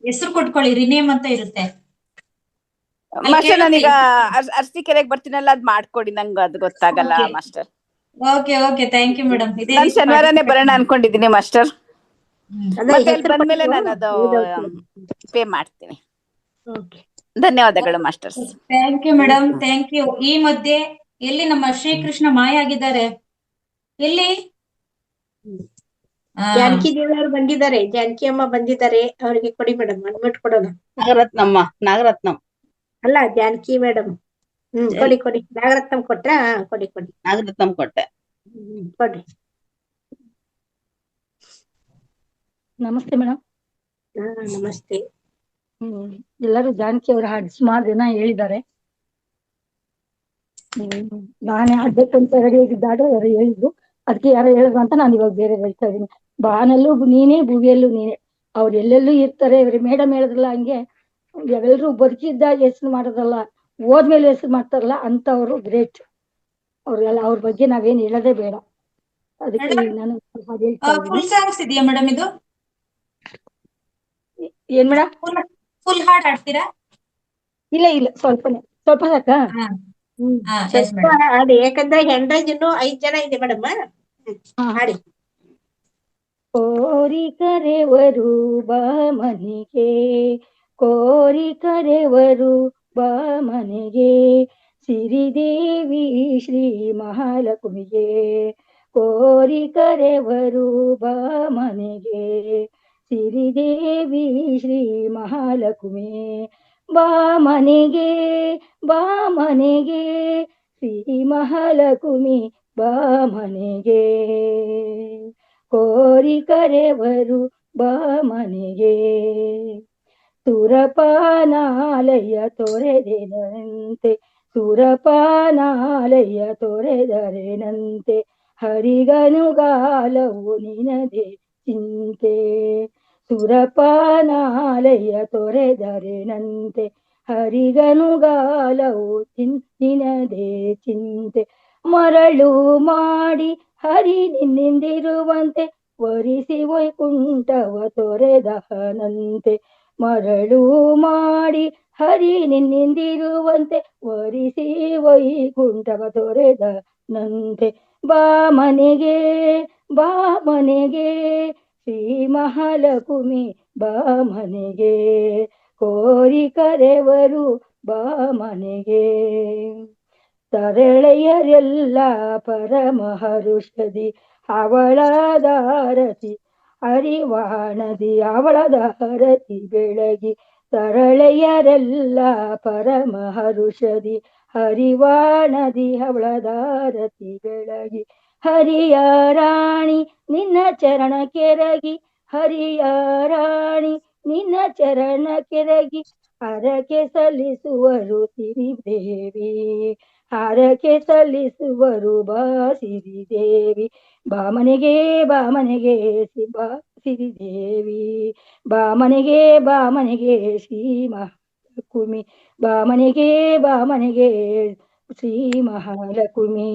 ಹೆಸರು ಕೊಟ್ಕೊಳ್ಳಿ, ರಿನೇಮ್ ಅಂತ ಇರುತ್ತೆ. ಮಾಸ್ಟರ್ ನಾನೀಗ ಅರ್ಸಿಕೆರೆಗೆ ಬರ್ತೀನಲ್ಲ, ಅದ್ ಮಾಡ್ಕೊಡಿ, ನಂಗೆ ಅದು ಗೊತ್ತಾಗಲ್ಲ master. Okay thank you madam. ನಾನು ಶನಿವಾರನೇ ಬರೋಣ ಅನ್ಕೊಂಡಿದ್ದೀನಿ ಮಾಸ್ಟರ್. ಮತ್ತೆ ಅಲ್ಲಿ ಬಂದ್ಮೇಲೆ ನಾನು ಅದು ಪೇ ಮಾಡ್ತೀನಿ. ಧನ್ಯವಾದಗಳು masters. Thank you madam, thank you. ಈ ಮಧ್ಯೆ ಎಲ್ಲಿ ನಮ್ಮ ಶ್ರೀಕೃಷ್ಣ ಮಾಯ ಆಗಿದ್ದಾರೆ? ಎಲ್ಲಿ? ಜಾನಕಿ ದೇವಿಯವರು ಬಂದಿದ್ದಾರೆ, ಜಾನಕಿ ಅಮ್ಮ ಬಂದಿದ್ದಾರೆ, ಅವರಿಗೆ ಕೊಡಿ ಮೇಡಮ್, ಅನ್ಬಿಟ್ಟು ಕೊಡೋಣ. ನಾಗರತ್ನಂ ಅಲ್ಲ, ಜಾನಕಿ ಮೇಡಮ್. ಕೊಡಿ. ನಾಗರತ್ನಂ ಕೊಟ್ರ? ಕೊಡಿ. ನಾಗರತ್ನಂ ಕೊಟ್ಟೆ. ಕೊಡ್ರಿ. ನಮಸ್ತೆ ಮೇಡಮ್. ನಮಸ್ತೆ. ಎಲ್ಲರೂ ಜಾನಕಿ ಅವರ ಹಾಡು ಸುಮಾರು ಜನ ಹೇಳಿದ್ದಾರೆ. ನಾನೇ ಹಾಡ್ಬೇಕು ಅಂತ ರೆಡಿ ಆಗಿದ್ದಾಡು, ಯಾರು ಹೇಳಿದ್ರು, ಅದಕ್ಕೆ ಯಾರೋ ಹೇಳಿದ್ರು ಅಂತ ನಾನು ಇವಾಗ ಬೇರೆ ಹೇಳ್ತಾ ಇದೀನಿ. ಬಾನಲ್ಲೂ ನೀನೇ, ಭೂವಿಯಲ್ಲೂ ನೀನೇ. ಅವ್ರು ಎಲ್ಲೆಲ್ಲೂ ಇರ್ತಾರೆ. ಇವ್ರಿ ಮೇಡಮ್ ಹೇಳಿದ್ರಲ್ಲ ಹಂಗೆ, ಯಾವೆಲ್ಲರೂ ಬದುಕಿದ್ದಾಗ ಹೆಸರು ಮಾಡೋದಲ್ಲ, ಹೋದ್ಮೇಲೆ ಹೆಸರು ಮಾಡ್ತಾರಲ್ಲ ಅಂತವ್ರು ಗ್ರೇಟ್. ಅವ್ರೆಲ್ಲ ಅವ್ರ ಬಗ್ಗೆ ನಾವೇನ್ ಹೇಳೋದೇ ಬೇಡ. ಅದಕ್ಕೆ ನಾನು ಫುಲ್ ಸಾಂಗ್ಸ್ ಇದೆಯಾ ಮೇಡಮ್ ಇದು? ಏನ್ ಮೇಡಮ್? ಫುಲ್ ಹಾಡ್ ಹಾಡ್ತೀರಾ? ಇಲ್ಲ, ಸ್ವಲ್ಪ ಸಾಕಾ? ಸ್ವಲ್ಪ ಹಾಡಿ, ಯಾಕಂದ್ರೆ ಹೆಂಡ್ರಾಜ್ ಇನ್ನು 5 ಜನ ಇದೆ ಮೇಡಮ್. ಹಾಡಿ. ಕೋರಿ ಕರೆವರು ಬಾ ಮನೆಗೆ, ಕೋರಿ ಕರೆವರು ಬಾ ಮನೆಗೆ, ಸಿರಿದೇವಿ ಶ್ರೀ ಮಹಾಲಕ್ಷ್ಮಿಗೆ. ಕೋರಿ ಕರೆವರು ಬಾ ಮನೆಗೆ, ಸಿರಿದೇವಿ ಶ್ರೀ ಮಹಾಲಕ್ಷ್ಮಿ. ಬಾ ಮನೆಗೆ ಶ್ರೀ ಮಹಾಲಕ್ಷ್ಮಿ, ಬಾ ಮನೆಗೆ. ಕೋರಿ ಕರೆವರು ಬಾ ಮನೆಗೆ. ಸುರಪಾನಾಲಯ ತೊರೆದೆನಂತೆ, ಸುರಪಾನಾಲಯ ತೊರೆದರೆನಂತೆ, ಹರಿಗನುಗಾಲವು ನಿನದೆ ಚಿಂತೆ. ಸುರಪಾನಾಲಯ ತೊರೆದರೆನಂತೆ, ಹರಿಗನುಗಾಲವು ನಿನದೆ ಚಿಂತೆ. ಮರಳು ಮಾಡಿ ಹರಿ ನಿನ್ನಿಂದಿರುವಂತೆ, ವರಿಸಿ ವೈಕುಂಠವ ತೊರೆದಹನಂತೆ. ಮರಳು ಮಾಡಿ ಹರಿ ನಿನ್ನಿಂದಿರುವಂತೆ, ವರಿಸಿ ವೈಕುಂಠವ ತೊರೆದನಂತೆ. ಬಾ ಮನೆಗೆ ಶ್ರೀ ಮಹಾಲಕ್ಷ್ಮಿ, ಬಾ ಮನೆಗೆ. ಕೋರಿ ಕರೆವರು ಬಾ ಮನೆಗೆ. ತರಳೆಯರೆಲ್ಲ ಪರಮಹರುಷದಿ ಅವಳದಾರತಿ ಅರಿವಾಣದಿ, ಅವಳದಾರತಿ ಬೆಳಗಿ. ತರಳೆಯರೆಲ್ಲ ಪರಮಹರುಷದಿ ಹರಿವಾಣದಿ, ಅವಳದಾರತಿ ಬೆಳಗಿ. ಹರಿಯ ರಾಣಿ ನಿನ್ನ ಚರಣ ಕೆರಗಿ, ಹರಿಯ ರಾಣಿ ನಿನ್ನ ಚರಣ ಕೆರಗಿ, ಹರಕೆ ಸಲ್ಲಿಸುವರು ಸಿರಿದೇವಿ, ಹರಕೆ ಸಲ್ಲಿಸುವರು ಬಾ ಸಿರಿದೇವಿ. ಬಾ ಮನೆಗೆ ಸಿರಿದೇವಿ, ಬಾ ಮನೆಗೆ ಶ್ರೀ ಮಹಾಲಕ್ಷ್ಮಿ, ಬಾ ಮನೆಗೆ ಶ್ರೀ ಮಹಾಲಕ್ಷ್ಮಿ.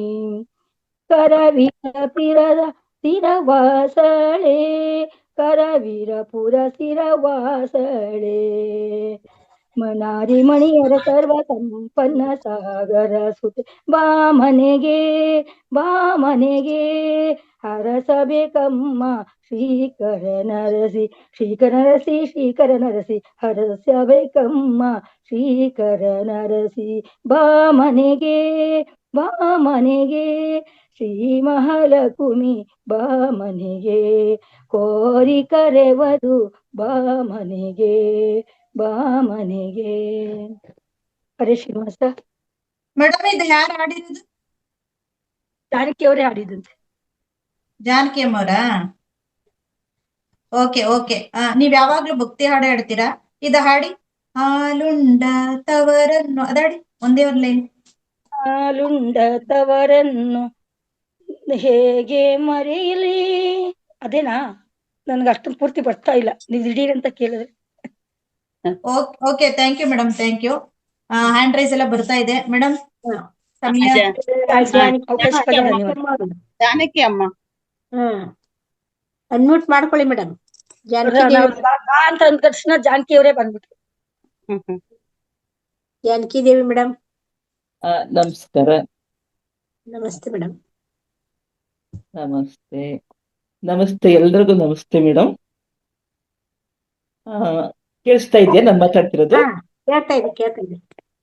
ಕರವೀರಪುರದ ಸ್ಥಿರವಾಸಳೆ, ಕರವೀರಪುರ ಸ್ಥಿರವಾಸಳೆ. ಮನಾರಿ ಮಣಿಯರ ಸರ್ವ ಸಂಪನ್ನ ಸಾಗರ ಸುತೆ. ಬಾ ಮನೆಗೆ ಹರಸಬೇಕಮ್ಮ ಶ್ರೀಕರ ನರಸಿ, ಶ್ರೀಕರ ನರಸಿ ಹರಸಬೇಕಮ್ಮ ಶ್ರೀಕರ ನರಸಿ. ಬಾ ಮನೆಗೆ ಶ್ರೀ ಮಹಾಲಕ್ಷ್ಮಿ ಬಾ ಮನೆಗೆ, ಕೋರಿ ಕರೆವದು ಬಾ ಮನೆಗೆ, ಬಾ ಮನೆಗೆ. ಹರೇ ಶ್ರೀನಿವಾಸ. ಮೇಡಮ್ ಇದು ಯಾರು ಹಾಡಿರೋದು? ಜಾನಕಿ ಅವರೇ ಹಾಡಿದಂತೆ. ಜಾನಕಿ ಅಮ್ಮವ್ರಾ? Okay okay. ನೀವ್ ಯಾವಾಗ್ಲೂ ಭಕ್ತಿ ಹಾಡು ಹೇಳ್ತೀರಾ? ಇದ ಹಾಡಿ. ಹಾಲುಂಡ ತವರನ್ನು ಅದಾಡಿ ಒಂದೇ ಒಂದ್ ಲೈನ್. ಹಾಲುಂಡ ತವರನ್ನು ಹೇಗೆ ಮರೆಯಲಿ, ಅದೇನಾ? ನನ್ಗೆ ಅಷ್ಟೊಂದು ಪೂರ್ತಿ ಬರ್ತಾ ಇಲ್ಲ, ನೀವು ದಿಢೀರ್ ಅಂತ ಕೇಳಿದ್ರೆ. Okay thank you madam, thank you. Hand raise ಎಲ್ಲ ಬರ್ತಾ ಇದೆ ಮೇಡಮ್. ಸಮಯ ಜಾನಕಿ ಅಮ್ಮ ಅನ್ಮ್ಯೂಟ್ ಮಾಡ್ಕೊಳ್ಳಿ ಮೇಡಮ್. ಬಾ ಅಂತ ಅಂದ ತಕ್ಷಣ ಜಾನಕಿ ಅವರೇ ಬಂದ್ಬಿಟ್ರು. ಜಾನಕಿ ದೇವಿ ಮೇಡಮ್. ನಮಸ್ಕಾರ. ನಮಸ್ತೆ ಮೇಡಮ್. ನಮಸ್ತೆ ನಮಸ್ತೆ ಎಲ್ರಿಗೂ ನಮಸ್ತೆ ಮೇಡಮ್. ಕೇಳಿಸ್ತಾ ಇದೆಯಾ ನಾನು ಮಾತಾಡ್ತಿರೋದು? ಕೇಳ್ತಾ ಇದೆ.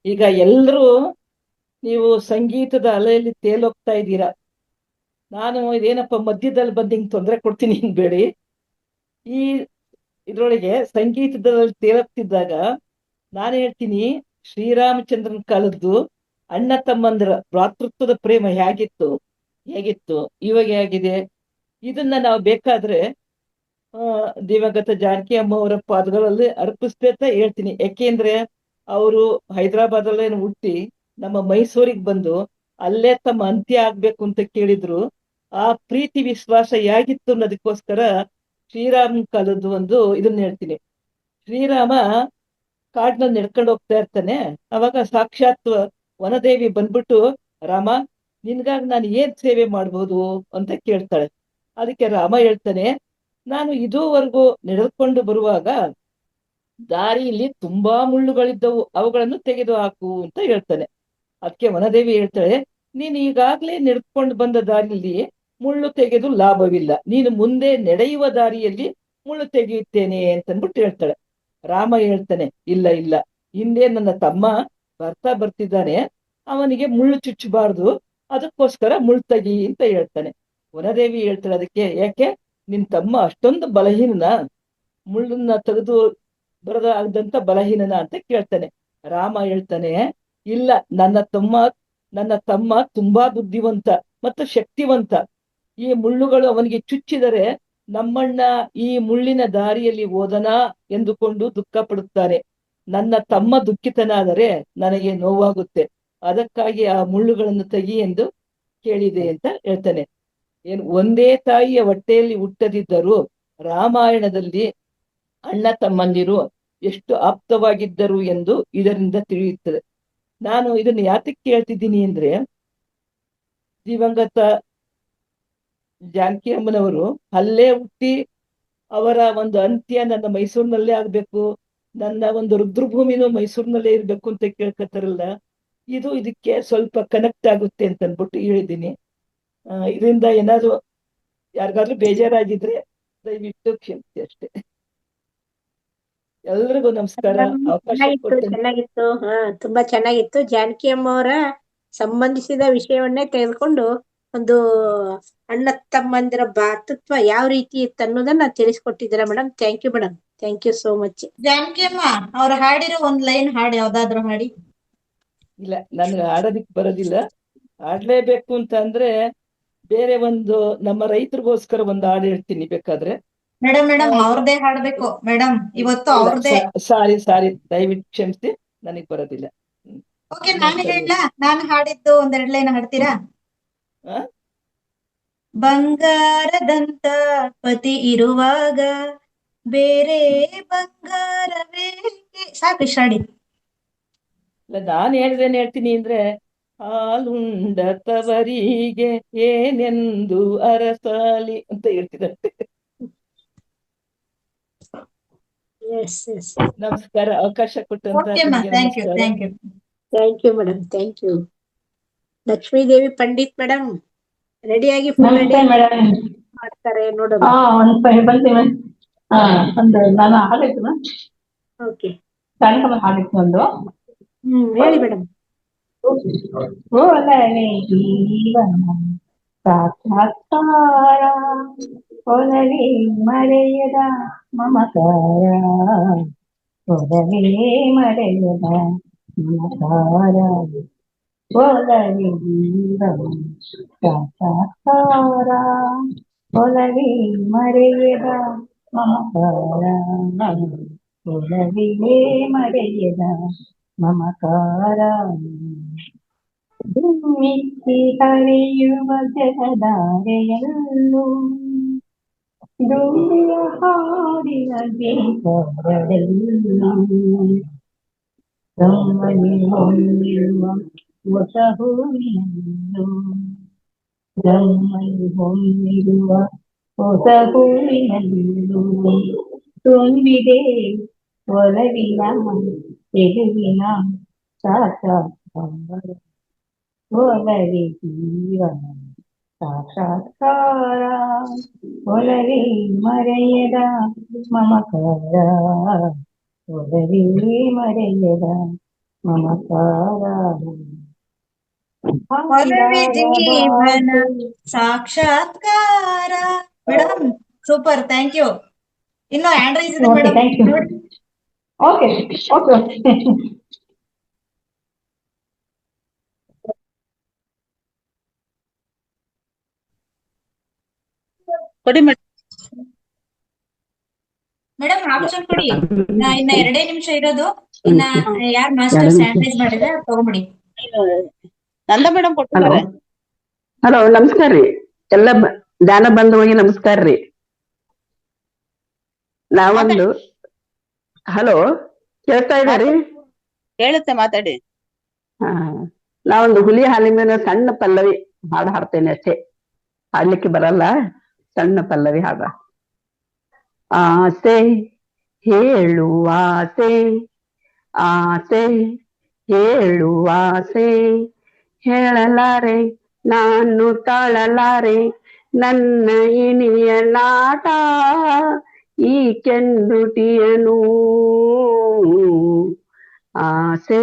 ಈಗ ಎಲ್ರೂ ನೀವು ಸಂಗೀತದ ಅಲೆಯಲ್ಲಿ ತೇಲೋಗ್ತಾ ಇದ್ದೀರಾ. ನಾನು ಇದೇನಪ್ಪ ಮಧ್ಯದಲ್ಲಿ ಬಂದು ಹಿಂಗ್ ತೊಂದರೆ ಕೊಡ್ತೀನಿ ಬೇಡಿ. ಈ ಇದ್ರೊಳಗೆ ಸಂಗೀತದಲ್ಲಿ ತೇಲೋಗ್ತಿದ್ದಾಗ ನಾನು ಹೇಳ್ತೀನಿ, ಶ್ರೀರಾಮಚಂದ್ರನ ಕಾಲದ್ದು ಅಣ್ಣ ತಮ್ಮಂದಿರ ಭ್ರಾತೃತ್ವದ ಪ್ರೇಮ ಹೇಗಿತ್ತು ಇವಾಗ ಹೇಗಿದೆ. ಇದನ್ನ ನಾವು ಬೇಕಾದ್ರೆ ದಿವಂಗತ ಜಾನಕಿ ಅಮ್ಮ ಅವರ ಪಾದಗಳಲ್ಲಿ ಅರ್ಪಿಸ್ಬೇಕ ಹೇಳ್ತೀನಿ. ಯಾಕೆಂದ್ರೆ ಅವರು ಹೈದರಾಬಾದಲ್ಲೇ ಹುಟ್ಟಿ ನಮ್ಮ ಮೈಸೂರಿಗೆ ಬಂದು ಅಲ್ಲೇ ತಮ್ಮ ಅಂತ್ಯ ಆಗ್ಬೇಕು ಅಂತ ಕೇಳಿದ್ರು. ಆ ಪ್ರೀತಿ ವಿಶ್ವಾಸ ಹೇಗಿತ್ತು ಅನ್ನೋದಕ್ಕೋಸ್ಕರ ಶ್ರೀರಾಮನ ಕಾಲದ್ದು ಒಂದು ಇದನ್ನ ಹೇಳ್ತೀನಿ. ಶ್ರೀರಾಮ ಕಾಡ್ನಲ್ಲಿ ನಡ್ಕೊಂಡು ಹೋಗ್ತಾ ಇರ್ತಾನೆ. ಅವಾಗ ಸಾಕ್ಷಾತ್ ವನದೇವಿ ಬಂದ್ಬಿಟ್ಟು, ರಾಮ ನಿನ್ಗಾಗಿ ನಾನು ಏನ್ ಸೇವೆ ಮಾಡ್ಬೋದು ಅಂತ ಕೇಳ್ತಾಳೆ. ಅದಕ್ಕೆ ರಾಮ ಹೇಳ್ತಾನೆ, ನಾನು ಇದುವರೆಗೂ ನಡೆದುಕೊಂಡು ಬರುವಾಗ ದಾರಿಯಲ್ಲಿ ತುಂಬಾ ಮುಳ್ಳುಗಳಿದ್ದವು, ಅವುಗಳನ್ನು ತೆಗೆದು ಹಾಕು ಅಂತ ಹೇಳ್ತಾನೆ. ಅದಕ್ಕೆ ವನದೇವಿ ಹೇಳ್ತಾಳೆ, ನೀನು ಈಗಾಗ್ಲೇ ನಡೆದುಕೊಂಡು ಬಂದ ದಾರಿಯಲ್ಲಿ ಮುಳ್ಳು ತೆಗೆದು ಲಾಭವಿಲ್ಲ, ನೀನು ಮುಂದೆ ನಡೆಯುವ ದಾರಿಯಲ್ಲಿ ಮುಳ್ಳು ತೆಗೆಯುತ್ತೇನೆ ಅಂತನ್ಬಿಟ್ಟು ಹೇಳ್ತಾಳೆ. ರಾಮ ಹೇಳ್ತಾನೆ, ಇಲ್ಲ ಹಿಂದೆ ನನ್ನ ತಮ್ಮ ಬರ್ತಿದ್ದಾನೆ, ಅವನಿಗೆ ಮುಳ್ಳು ಚುಚ್ಚಬಾರ್ದು, ಅದಕ್ಕೋಸ್ಕರ ಮುಳ್ಳು ತೆಗಿ ಅಂತ ಹೇಳ್ತಾನೆ. ವನದೇವಿ ಹೇಳ್ತಾಳೆ ಅದಕ್ಕೆ, ಯಾಕೆ ನಿನ್ ತಮ್ಮ ಅಷ್ಟೊಂದು ಬಲಹೀನನ, ಮುಳ್ಳನ್ನ ತೆಗೆದು ಬರದಾಗದಂತ ಬಲಹೀನನ ಅಂತ ಕೇಳ್ತಾನೆ. ರಾಮ ಹೇಳ್ತಾನೆ, ಇಲ್ಲ, ನನ್ನ ತಮ್ಮ ತುಂಬಾ ಬುದ್ಧಿವಂತ ಮತ್ತು ಶಕ್ತಿವಂತ. ಈ ಮುಳ್ಳುಗಳು ಅವನಿಗೆ ಚುಚ್ಚಿದರೆ ನಮ್ಮಣ್ಣ ಈ ಮುಳ್ಳಿನ ದಾರಿಯಲ್ಲಿ ಹೋದನಾ ಎಂದುಕೊಂಡು ದುಃಖ ಪಡುತ್ತಾನೆ. ನನ್ನ ತಮ್ಮ ದುಃಖಿತನಾದರೆ ನನಗೆ ನೋವಾಗುತ್ತೆ, ಅದಕ್ಕಾಗಿ ಆ ಮುಳ್ಳುಗಳನ್ನು ತೆಗಿ ಎಂದು ಕೇಳಿದೆ ಅಂತ ಹೇಳ್ತಾನೆ. ಒಂದೇ ತಾಯಿಯ ಹೊಟ್ಟೆಯಲ್ಲಿ ಹುಟ್ಟದಿದ್ದರೂ ರಾಮಾಯಣದಲ್ಲಿ ಅಣ್ಣ ತಮ್ಮಂದಿರು ಎಷ್ಟು ಆಪ್ತವಾಗಿದ್ದರು ಎಂದು ಇದರಿಂದ ತಿಳಿಯುತ್ತದೆ. ನಾನು ಇದನ್ನು ಯಾತಕ್ಕೆ ಕೇಳ್ತಿದ್ದೀನಿ ಅಂದ್ರೆ, ದಿವಂಗತ ಜಾನಕಿ ಅಮ್ಮನವರು ಅಲ್ಲೇ ಹುಟ್ಟಿ ಅವರ ಒಂದು ಅಂತ್ಯ ನನ್ನ ಮೈಸೂರಿನಲ್ಲೇ ಆಗ್ಬೇಕು, ನನ್ನ ಒಂದು ರುದ್ರಭೂಮಿನೂ ಮೈಸೂರಿನಲ್ಲೇ ಇರ್ಬೇಕು ಅಂತ ಕೇಳ್ಕೊತಾರಲ್ಲ, ಇದಕ್ಕೆ ಸ್ವಲ್ಪ ಕನೆಕ್ಟ್ ಆಗುತ್ತೆ ಅಂತ ಅನ್ಬಿಟ್ಟು ಹೇಳಿದ್ದೀನಿ. ಇದರಿಂದ ಏನಾದ್ರು ಯಾರಿಗಾದ್ರೂ ಬೇಜಾರಾಗಿದ್ರೆ ದಯವಿಟ್ಟು ಕ್ಷಮಿಸಿ ಅಷ್ಟೇ. ಎಲ್ರಿಗೂ ನಮಸ್ಕಾರ. ಚೆನ್ನಾಗಿತ್ತು. ತುಂಬಾ ಚೆನ್ನಾಗಿತ್ತು. ಜಾನಕಿ ಅಮ್ಮ ಅವರ ಸಂಬಂಧಿಸಿದ ವಿಷಯವನ್ನೇ ತೆಗೆದುಕೊಂಡು ಒಂದು ಅಣ್ಣ ತಮ್ಮಂದಿರ ಭಾತೃತ್ವ ಯಾವ ರೀತಿ ಇತ್ತು ಅನ್ನೋದನ್ನ ತಿಳಿಸ್ಕೊಟ್ಟಿದ್ದೀರಾ madam. Thank you madam, thank you so much. Janaki ಅಮ್ಮ ಅವ್ರು ಹಾಡಿರೋ ಒಂದ್ ಲೈನ್ ಹಾಡಿ, ಯಾವ್ದಾದ್ರು ಹಾಡಿ. ಇಲ್ಲ, ನನ್ಗೆ ಹಾಡೋದಿಕ್ ಬರೋದಿಲ್ಲ. ಹಾಡ್ಲೇಬೇಕು ಅಂತ ಅಂದ್ರೆ ಬೇರೆ ಒಂದು ನಮ್ಮ ರೈತರಿಗೋಸ್ಕರ ಒಂದು ಹಾಡು ಹೇಳ್ತೀನಿ ಬೇಕಾದ್ರೆ. ಮೇಡಮ್ ಅವ್ರದೇ ಹಾಡ್ಬೇಕು ಮೇಡಮ್, ಇವತ್ತು ಅವ್ರದೇ. ಸಾರಿ ದಯವಿಟ್ಟು ಕ್ಷಮಿಸಿ, ನನಗ್ ಬರೋದಿಲ್ಲ. ಓಕೆ, ನಾನು ಹೇಳಲಾ? ನಾನು ಹಾಡಿದ್ದು ಒಂದೆರಡು ಲೈನ್ ಹಾಡ್ತೀರಾ? ಬಂಗಾರದಂತ ಪತಿ ಇರುವಾಗ ಬೇರೆ ಬಂಗಾರವೇಕೆ. ಸಾಕು, ಇಷ್ಟ ಹಾಡಿ. ಇಲ್ಲ, ನಾನು ಹೇಳ್ದೇನೆ ಹೇಳ್ತೀನಿ ಅಂದ್ರೆ, ಹಾಲುಂಡ ತವರಿಗೆ ಏನೆಂದು ಅರಸಾಲಿ ಅಂತ ಹೇಳ್ತಿದ್ದೆ. ನಮಸ್ಕಾರ, ಅವಕಾಶ ಕೊಟ್ಟಂತ thank you madam, thank you. Lakshmi Devi Pandit madam ರೆಡಿಯಾಗಿ ಮಾಡ್ತಾರೆ ನೋಡೋಣ. ನಾನು ಹಾಡಿತ್ತು, ಓಕೆ, ಹಾಡಿತ್ತು ಒಂದು. ಹೇಳಿ ಮೇಡಮ್. ಓಲೆ ಜೀವನ ಸಾಕ್ಷಾತ್ಕಾರ ಒಲವೇ ಮರೆಯದ ಮಮಕಾರ ಒಲವೇ ಮರೆಯದ ಮಮಕಾರ ಒಲವೇ ಜೀವನ ಸಾಕ್ಷಾತ್ಕಾರ ಒಲವೇ ಮರೆಯದ ಮಮಕಾರ ಒಲವೇ ಮರೆಯದ ಮಮಕಾರ ಮಿಕ್ಕಿ ಹರಿಯುವ ಜಗದಾರೆಯಲ್ಲೂ ದುಂಬಿಯ ಹಾಡಿನ ಗೀತರಡೆಲ್ಲೂ ಗಮ್ಮನೆ ಹೊಮ್ಮಿರುವ ಹೊಸ ಹೂವಿನಲ್ಲೂ ಗಮ್ಮನೆ ಹೊಮ್ಮಿರುವ ಹೊಸ ಹೂವಿನಲ್ಲೂ ತುಂಬಿದೆ ಒಲವಿನ ತೆಗುವಿನ ಸಾಕ್ಷಾತ್ಕಾರ ಒಲವೇ ಜೀವನ ಸಾಕ್ಷಾತ್ಕಾರ ಒಲವೇ ಮರೆಯದ ಮಮಕಾರ ಒಲವೇ ಮರೆಯದ ಮಮಕಾರ ಒಲವೇ ಜೀವನ ಸಾಕ್ಷಾತ್ಕಾರ. Madam super, thank you. ಇನ್ನು ಹ್ಯಾಂಡ್ ರೈಸ್ ಇದೆ ಓಕೆ ಮೇಡಮ್, ಥ್ಯಾಂಕ್ ಯು. ನೋಡಿ. ಓಕೆ ಓಕೆ ಕೊಡಿ ಮೇಡಮ್. ಮೇಡಮ್ ಆಪ್ಷನ್ ಕೊಡಿ. ಇನ್ನ 2 ನಿಮಿಷ ಇರೋದು. ಇನ್ನ ಯಾರ್ ಮಾಸ್ಟರ್ ಸ್ಯಾನಿಟೈಸ್ ಮಾಡಿದ್ರೆ ತಗೊಂಬಿಡಿ. ನಂದ ಮೇಡಮ್ ಕೊಟ್ಟಿದ್ದಾರೆ. ಹಲೋ ನಮಸ್ಕಾರ ರೀ ಎಲ್ಲ ಧ್ಯಾನ ಬಂಧುವಿಗೆ ನಮಸ್ಕಾರ ರೀ. ನಾವೊಂದು ಹಲೋ ಕೇಳ್ತಾ ಇದ್ದಾರಿ? ಹೇಳುತ್ತೆ ಮಾತಾಡಿ. ಹಾ, ನಾವೊಂದು ಹುಲಿ ಹಾಲಿನ ಮೇಲೆ ಸಣ್ಣ ಪಲ್ಲವಿ ಹಾಡು ಹಾಡ್ತೇನೆ ಅಷ್ಟೇ, ಹಾಡ್ಲಿಕ್ಕೆ ಬರಲ್ಲ. ಸಣ್ಣ ಪಲ್ಲವಿ ಹಾಡ. ಆಸೆ ಹೇಳುವಾಸೆ, ಆಸೆ ಹೇಳುವಾಸೆ, ಹೇಳಲಾರೆ ನಾನು ತಾಳಲಾರೆ ನನ್ನ ಇನಿಯ ನಾಟ ಈ ಕೆಂದುಟಿಯನು. ಆಸೆ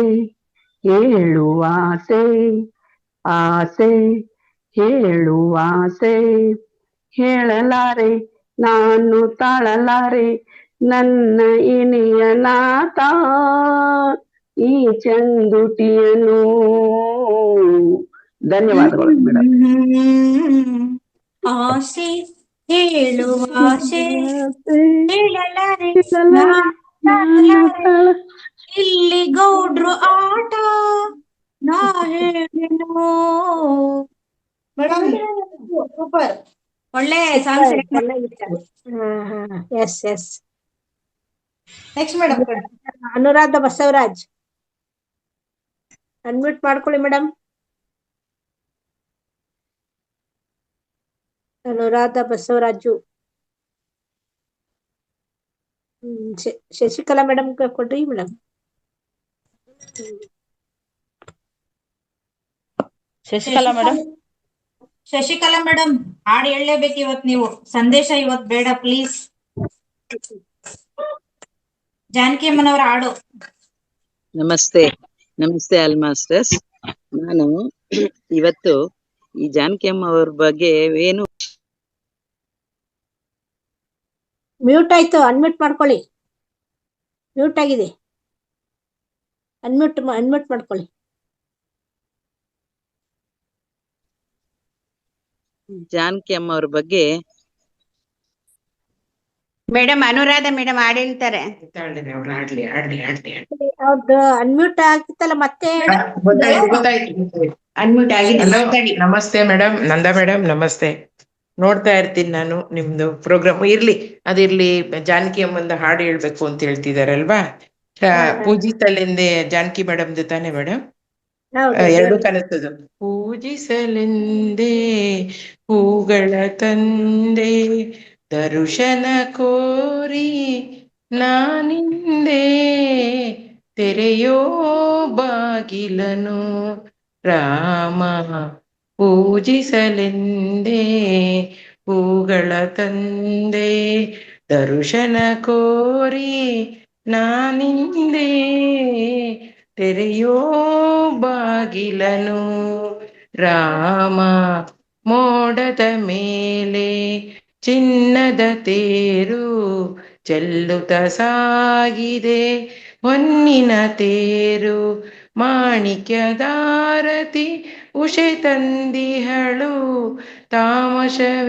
ಹೇಳುವಾಸೆ, ಆಸೆ ಹೇಳುವಾಸೆ, ಹೇಳಲಾರೆ ನಾನು ತಾಳಲಾರೆ ನನ್ನ ಇನಿಯ ನಾಟ ಈ ಚಂದುಟಿಯನು. ಧನ್ಯವಾದಗಳು ಮೇಡಮ್. ಆಸೆ ಹೇಳುವ ಆಸೆ, ಹೇಳಲಾರೆ ಇಲ್ಲಿ ಗೌಡ್ರು ಆಟ ನಾ ಹೇಳೇನು. ಮೇಡಮ್ ಸೂಪರ್, ಒಳ್ಳೆ ಸಾಂಗ್ ಸೆಲೆಕ್ಟ್ ಮಾಡಿ. Yes yes. Next madam Anuradha Basavaraj, unmute ಮಾಡ್ಕೊಳ್ಳಿ ಮೇಡಮ್. ಅನುರಾಧ ಬಸವರಾಜು. ಶಶಿಕಲಾ ಮೇಡಮ್ ಕೊಡ್ರಿ madam. Shashikala madam, Shashikala madam ಹಾಡು ಹೇಳಲೇಬೇಕು ಇವತ್ತು ನೀವು. ಸಂದೇಶ ಇವತ್ತು ಬೇಡ ಪ್ಲೀಸ್. ಜಾನಕಿ ಅಮ್ಮನವರ ಹಾಡು. ನಮಸ್ತೆ, ನಮಸ್ತೆ ಆಲ್ ಮಾಸ್ಟರ್ಸ್. ನಾನು ಇವತ್ತು ಈ ಜಾನಕಿ ಅಮ್ಮ ಅವ್ರ ಬಗ್ಗೆ ಏನು ಮ್ಯೂಟ್ ಆಯ್ತು, ಅನ್ಮ್ಯೂಟ್ ಮಾಡ್ಕೊಳ್ಳಿ. ಮ್ಯೂಟ್ ಆಗಿದೆ, ಅನ್ಮ್ಯೂಟ್ ಮಾಡ್ಕೊಳ್ಳಿ. ಜಾನಕಿ ಅಮ್ಮ ಅವ್ರ ಬಗ್ಗೆ ಮೇಡಮ್ ಅನುರಾಧ ಮೇಡಮ್ ಹಾಡು ಹೇಳ್ತಾರೆ. ಅವ್ರದ್ದು ಅನ್ಮ್ಯೂಟ್ ಆಗ್ತಿತ್ತಲ್ಲ ಮತ್ತೆ. ಅನ್ಮ್ಯೂಟ್ ಆಗಿದೆ. ನಮಸ್ತೆ ಮೇಡಮ್, ನಂದಾ ಮೇಡಮ್ ನಮಸ್ತೆ. ನೋಡ್ತಾ ಇರ್ತೀನಿ ನಾನು ನಿಮ್ದು ಪ್ರೋಗ್ರಾಮ್. ಇರ್ಲಿ ಅದಿರ್ಲಿ, ಜಾನಕಿ ಅಮ್ಮಂದ ಹಾಡು ಹೇಳ್ಬೇಕು ಅಂತ ಹೇಳ್ತಿದಾರಲ್ವಾ? ಪೂಜಿಸಲೆಂದೇ ಜಾನಕಿ ಮೇಡಮ್ದು ತಾನೆ ಮೇಡಮ್? ಎರಡು ಕನಸದು. ಪೂಜಿಸಲೆಂದೇ ಹೂಗಳ ತಂದೆ, ದರುಶನ ಕೋರಿ ನಾನಿಂದೆ, ತೆರೆಯೋ ಬಾಗಿಲನು ರಾಮ, ಪೂಜಿಸಲೆಂದೇ ಹೂಗಳ ತಂದೆ, ದರುಶನ ಕೋರಿ ನಾನಿಂದೆ, ತೆರೆಯೋ ಬಾಗಿಲನು ರಾಮ, ಮೋಡದ ಮೇಲೆ ಚಿನ್ನದ ತೇರು ಚೆಲ್ಲುತ್ತ ಸಾಗಿದೆ ಹೊನ್ನಿನ ತೇರು ಮಾಣಿಕ್ಯದಾರತಿ ಉಷೆ ತಂದಿಹಳು ತಾಮಸವೇಕಿಂದು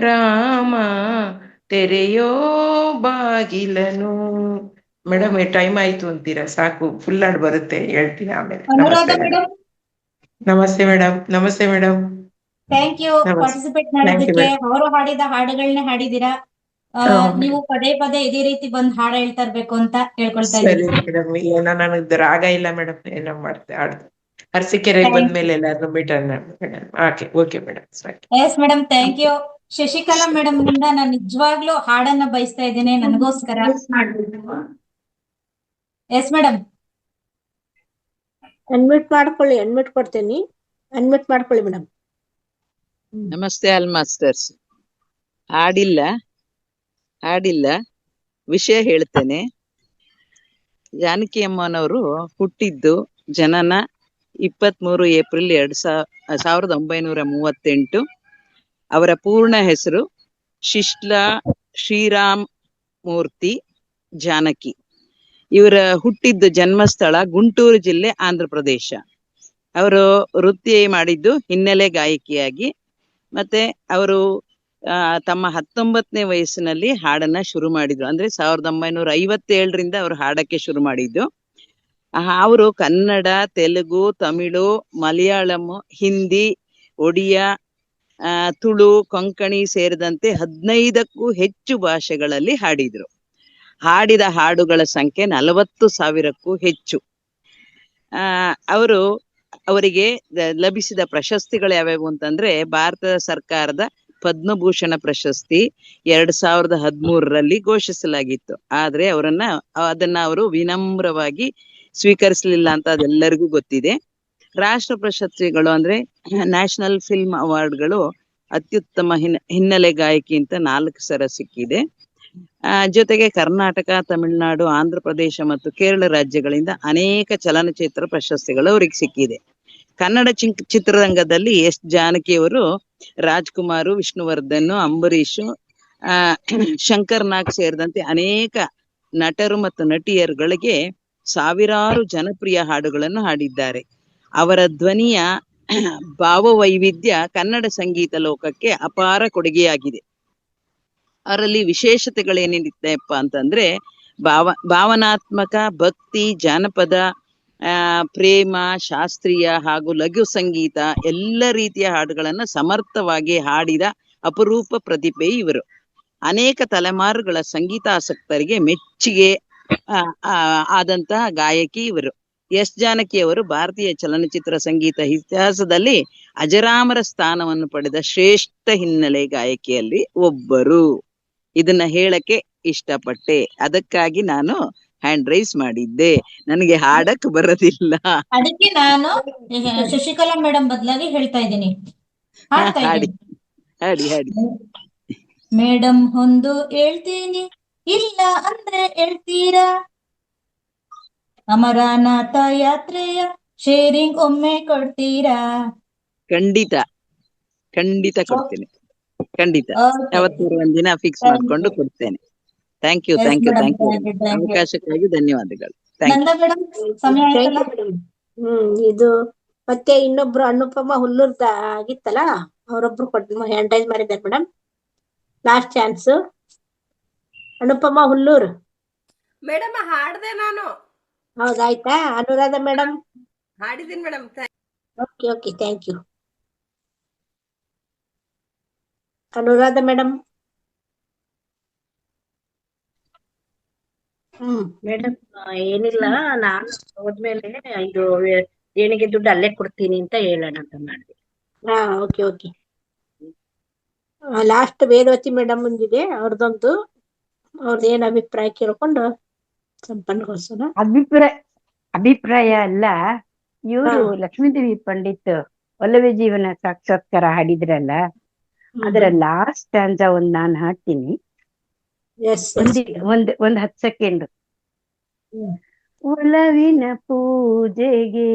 ರಾಮ ತೆರೆಯೋ ಬಾಗಿಲನು. ಮೇಡಮ್ ಟೈಮ್ ಆಯ್ತು ಅಂತೀರಾ? ಸಾಕು, ಫುಲ್ ಹಾಡ್ ಬರುತ್ತೆ, ಹೇಳ್ತೀನಿ ಆಮೇಲೆ. ಅನುರಾಧ ನಮಸ್ತೆ ಮೇಡಮ್, ನಮಸ್ತೆ ಮೇಡಮ್. ನಮಸ್ತೆ ಮೇಡಮ್. ಥ್ಯಾಂಕ್ ಯು ಪಾರ್ಟಿಸಿಪೇಟ್ ಮಾಡೋದಕ್ಕೆ. ಅವರು ಹಾಡಿದ ಹಾಡುಗಳನ್ನೇ ಹಾಡಿದೀರಾ. ನೀವು ಪದೇ ಪದೇ ಇದೇ ರೀತಿ ಬಂದ್ ಹಾಡ ಹೇಳ್ತಾ ಇರ್ಬೇಕು ಅಂತ ಕೇಳ್ಕೊಳ್ತಾ ಸರಿ ಇದ್ದೀನಿ. ಮೇಡಮ್. ಏನೋ ನನಗ್ ರಾಗ ಇಲ್ಲ ಮೇಡಮ್, ಏನೋ ಮಾಡ್ತೆ ಹಾಡ್ದು. ಅರಸೀಕೆರೆಗೆ ಬಂದ್ಮೇಲೆ ಎಲ್ಲಾದ್ರೂ meter madam. Okay madam. Yes madam, thank you. Shashikala madam ನಿಂದ ನಾನು ನಿಜವಾಗ್ಲೂ ಹಾಡನ್ನ ಬಯಸ್ತಾ ಇದ್ದೀನಿ ನನಗೋಸ್ಕರ. Yes madam. ಅನ್ಮ್ಯೂಟ್ ಮಾಡ್ಕೊಳ್ಳಿ, ಅನ್ಮ್ಯೂಟ್ ಕೊಡ್ತೀನಿ, ಅನ್ಮ್ಯೂಟ್ ಮಾಡ್ಕೊಳ್ಳಿ ಮೇಡಮ್. ನಮಸ್ತೆ ಆಲ್ ಮಾಸ್ಟರ್ಸ್. ಹಾಡಿಲ್ಲ, ವಿಷಯ ಹೇಳ್ತೇನೆ. ಜಾನಕಿ ಅಮ್ಮನವರು ಹುಟ್ಟಿದ್ದು ಜನನ 23 ಏಪ್ರಿಲ್ 1938. ಅವರ ಪೂರ್ಣ ಹೆಸರು ಶಿಶ್ಲಾ ಶ್ರೀರಾಮ್ ಮೂರ್ತಿ ಜಾನಕಿ. ಇವರ ಹುಟ್ಟಿದ್ದು ಜನ್ಮಸ್ಥಳ ಗುಂಟೂರು ಜಿಲ್ಲೆ, ಆಂಧ್ರ ಪ್ರದೇಶ. ಅವರು ವೃತ್ತಿ ಮಾಡಿದ್ದು ಹಿನ್ನೆಲೆ ಗಾಯಕಿಯಾಗಿ. ಮತ್ತೆ ಅವರು ತಮ್ಮ 19ನೇ ವಯಸ್ಸಿನಲ್ಲಿ ಹಾಡನ್ನ ಶುರು ಮಾಡಿದ್ರು. ಅಂದ್ರೆ 1957ರಿಂದ ಅವರು ಹಾಡಕ್ಕೆ ಶುರು ಮಾಡಿದ್ದು. ಅವರು ಕನ್ನಡ, ತೆಲುಗು, ತಮಿಳು, ಮಲಯಾಳಂ, ಹಿಂದಿ, ಒಡಿಯಾ, ತುಳು, ಕೊಂಕಣಿ ಸೇರಿದಂತೆ 15ಕ್ಕೂ ಹೆಚ್ಚು ಭಾಷೆಗಳಲ್ಲಿ ಹಾಡಿದ್ರು. ಹಾಡಿದ ಹಾಡುಗಳ ಸಂಖ್ಯೆ 40,000ಕ್ಕೂ ಹೆಚ್ಚು. ಅವರಿಗೆ ಲಭಿಸಿದ ಪ್ರಶಸ್ತಿಗಳು ಯಾವ್ಯಾವು ಅಂತಂದ್ರೆ, ಭಾರತ ಸರ್ಕಾರದ ಪದ್ಮಭೂಷಣ ಪ್ರಶಸ್ತಿ 2013ರಲ್ಲಿ ಘೋಷಿಸಲಾಗಿತ್ತು. ಆದ್ರೆ ಅದನ್ನ ಅವರು ವಿನಮ್ರವಾಗಿ ಸ್ವೀಕರಿಸಲಿಲ್ಲ ಅಂತ ಅದೆಲ್ಲರಿಗೂ ಗೊತ್ತಿದೆ. ರಾಷ್ಟ್ರ ಪ್ರಶಸ್ತಿಗಳು ಅಂದ್ರೆ ನ್ಯಾಷನಲ್ ಫಿಲ್ಮ್ ಅವಾರ್ಡ್ಗಳು ಅತ್ಯುತ್ತಮ ಹಿನ್ನೆಲೆ ಗಾಯಕಿ ಅಂತ 4 ಸಲ ಸಿಕ್ಕಿದೆ. ಜೊತೆಗೆ ಕರ್ನಾಟಕ, ತಮಿಳುನಾಡು, ಆಂಧ್ರ ಪ್ರದೇಶ ಮತ್ತು ಕೇರಳ ರಾಜ್ಯಗಳಿಂದ ಅನೇಕ ಚಲನಚಿತ್ರ ಪ್ರಶಸ್ತಿಗಳು ಅವರಿಗೆ ಸಿಕ್ಕಿದೆ. ಕನ್ನಡ ಚಿತ್ರರಂಗದಲ್ಲಿ ಎಸ್ ಜಾನಕಿಯವರು ರಾಜ್ಕುಮಾರ್, ವಿಷ್ಣುವರ್ಧನ್, ಅಂಬರೀಷ್, ಶಂಕರ್ ನಾಗ್ ಸೇರಿದಂತೆ ಅನೇಕ ನಟರು ಮತ್ತು ನಟಿಯರುಗಳಿಗೆ ಸಾವಿರಾರು ಜನಪ್ರಿಯ ಹಾಡುಗಳನ್ನು ಹಾಡಿದ್ದಾರೆ. ಅವರ ಧ್ವನಿಯ ಭಾವವೈವಿಧ್ಯ ಕನ್ನಡ ಸಂಗೀತ ಲೋಕಕ್ಕೆ ಅಪಾರ ಕೊಡುಗೆಯಾಗಿದೆ. ಅವರಲ್ಲಿ ವಿಶೇಷತೆಗಳೇನಿದೆಯಪ್ಪ ಅಂತಂದ್ರೆ, ಭಾವನಾತ್ಮಕ, ಭಕ್ತಿ, ಜಾನಪದ, ಪ್ರೇಮ, ಶಾಸ್ತ್ರೀಯ ಹಾಗೂ ಲಘು ಸಂಗೀತ ಎಲ್ಲ ರೀತಿಯ ಹಾಡುಗಳನ್ನ ಸಮರ್ಥವಾಗಿ ಹಾಡಿದ ಅಪರೂಪ ಪ್ರತಿಭೆ ಇವರು. ಅನೇಕ ತಲೆಮಾರುಗಳ ಸಂಗೀತಾಸಕ್ತರಿಗೆ ಮೆಚ್ಚುಗೆ ಆದಂತಹ ಗಾಯಕಿ ಇವರು. ಎಸ್ ಜಾನಕಿಯವರು ಭಾರತೀಯ ಚಲನಚಿತ್ರ ಸಂಗೀತ ಇತಿಹಾಸದಲ್ಲಿ ಅಜರಾಮರ ಸ್ಥಾನವನ್ನು ಪಡೆದ ಶ್ರೇಷ್ಠ ಹಿನ್ನೆಲೆ ಗಾಯಕಿಯಲ್ಲಿ ಒಬ್ಬರು. ಇದನ್ನ ಹೇಳಕ್ಕೆ ಇಷ್ಟಪಟ್ಟೆ, ಅದಕ್ಕಾಗಿ ನಾನು ಹ್ಯಾಂಡ್ ರೈಸ್ ಮಾಡಿದ್ದೆ. ನನಗೆ ಹಾಡಕ್ ಬರೋದಿಲ್ಲ. ಅದಕ್ಕೆ ನಾನು ಶಶಿಕಲಾ ಮೇಡಮ್ ಬದಲಾಗಿ ಹೇಳ್ತಾ ಇದ್ದೀನಿ, ಹಾಡ್ತಾ ಇದ್ದೀನಿ. ಹಾಡಿ. ಮೇಡಮ್ ಒಂದು ಹೇಳ್ತೀನಿ, ಇಲ್ಲ ಅಂದ್ರೆ ಹೇಳ್ತೀರಾ? ಅಮರನಾಥ ಯಾತ್ರೆಯ ಶೇರಿಂಗ್ ಒಮ್ಮೆ ಕೊಡ್ತೀರಾ? ಖಂಡಿತ ಕೊಡ್ತೇನೆ, ಖಂಡಿತ. ಯಾವತ್ತಾರು ಒಂದಿನ ಫಿಕ್ಸ್ ಮಾಡ್ಕೊಂಡು ಕೊಡ್ತೇನೆ. Thank you. ಅವಕಾಶಕ್ಕಾಗಿ ಧನ್ಯವಾದಗಳು. ಇದು ಮತ್ತೆ ಇನ್ನೊಬ್ರು ಅನುಪಮ ಹುಲ್ಲೂರ್ದ ಆಗಿತ್ತಲ್ಲ, ಅವರೊಬ್ರು ಹ್ಯಾಂಡ್ ರೈಸ್ ಮಾಡಿದ್ದಾರೆ madam. Last chance. Anupama Hullur madam ಹಾಡ್ದೆ ನಾನು. ಹೌದಾಯ್ತಾ? ಅನುರಾಧ ಮೇಡಮ್ ಹಾಡಿದ್ದೀನಿ madam. Okay, thank you. Anuradha madam. Madam ಏನಿಲ್ಲ, ನಾನು ಹೋದ್ಮೇಲೆ ಇದು ದೇಣಿಗೆ ದುಡ್ಡು ಅಲ್ಲೇ ಕೊಡ್ತೀನಿ ಅಂತ ಹೇಳೋಣ ಅಂತ ಮಾಡಿದೆ. ಓಕೆ. ಲಾಸ್ಟ್ ವೇದವತಿ ಮೇಡಮ್ ಬಂದಿದೆ, ಅವ್ರದ್ದೊಂದು ಏನ್ ಅಭಿಪ್ರಾಯ ಕೇಳ್ಕೊಂಡು ಸಂಪನ್ನಗೊಳಿಸೋಣ. ಅಭಿಪ್ರಾಯ ಅಲ್ಲ, ಇವರು ಲಕ್ಷ್ಮೀದೇವಿ ಪಂಡಿತ್ ಒಲವೇ ಜೀವನ ಸಾಕ್ಷಾತ್ಕಾರ ಹಾಡಿದ್ರಲ್ಲ, ಅದರ ಲಾಸ್ಟ್ ಸ್ಟಾಂಜ ಒಂದ್ ನಾನು ಹಾಡ್ತೀನಿ. ಒಂದ್ 10 ಸೆಕೆಂಡ್. ಒಲವಿನ ಪೂಜೆಗೆ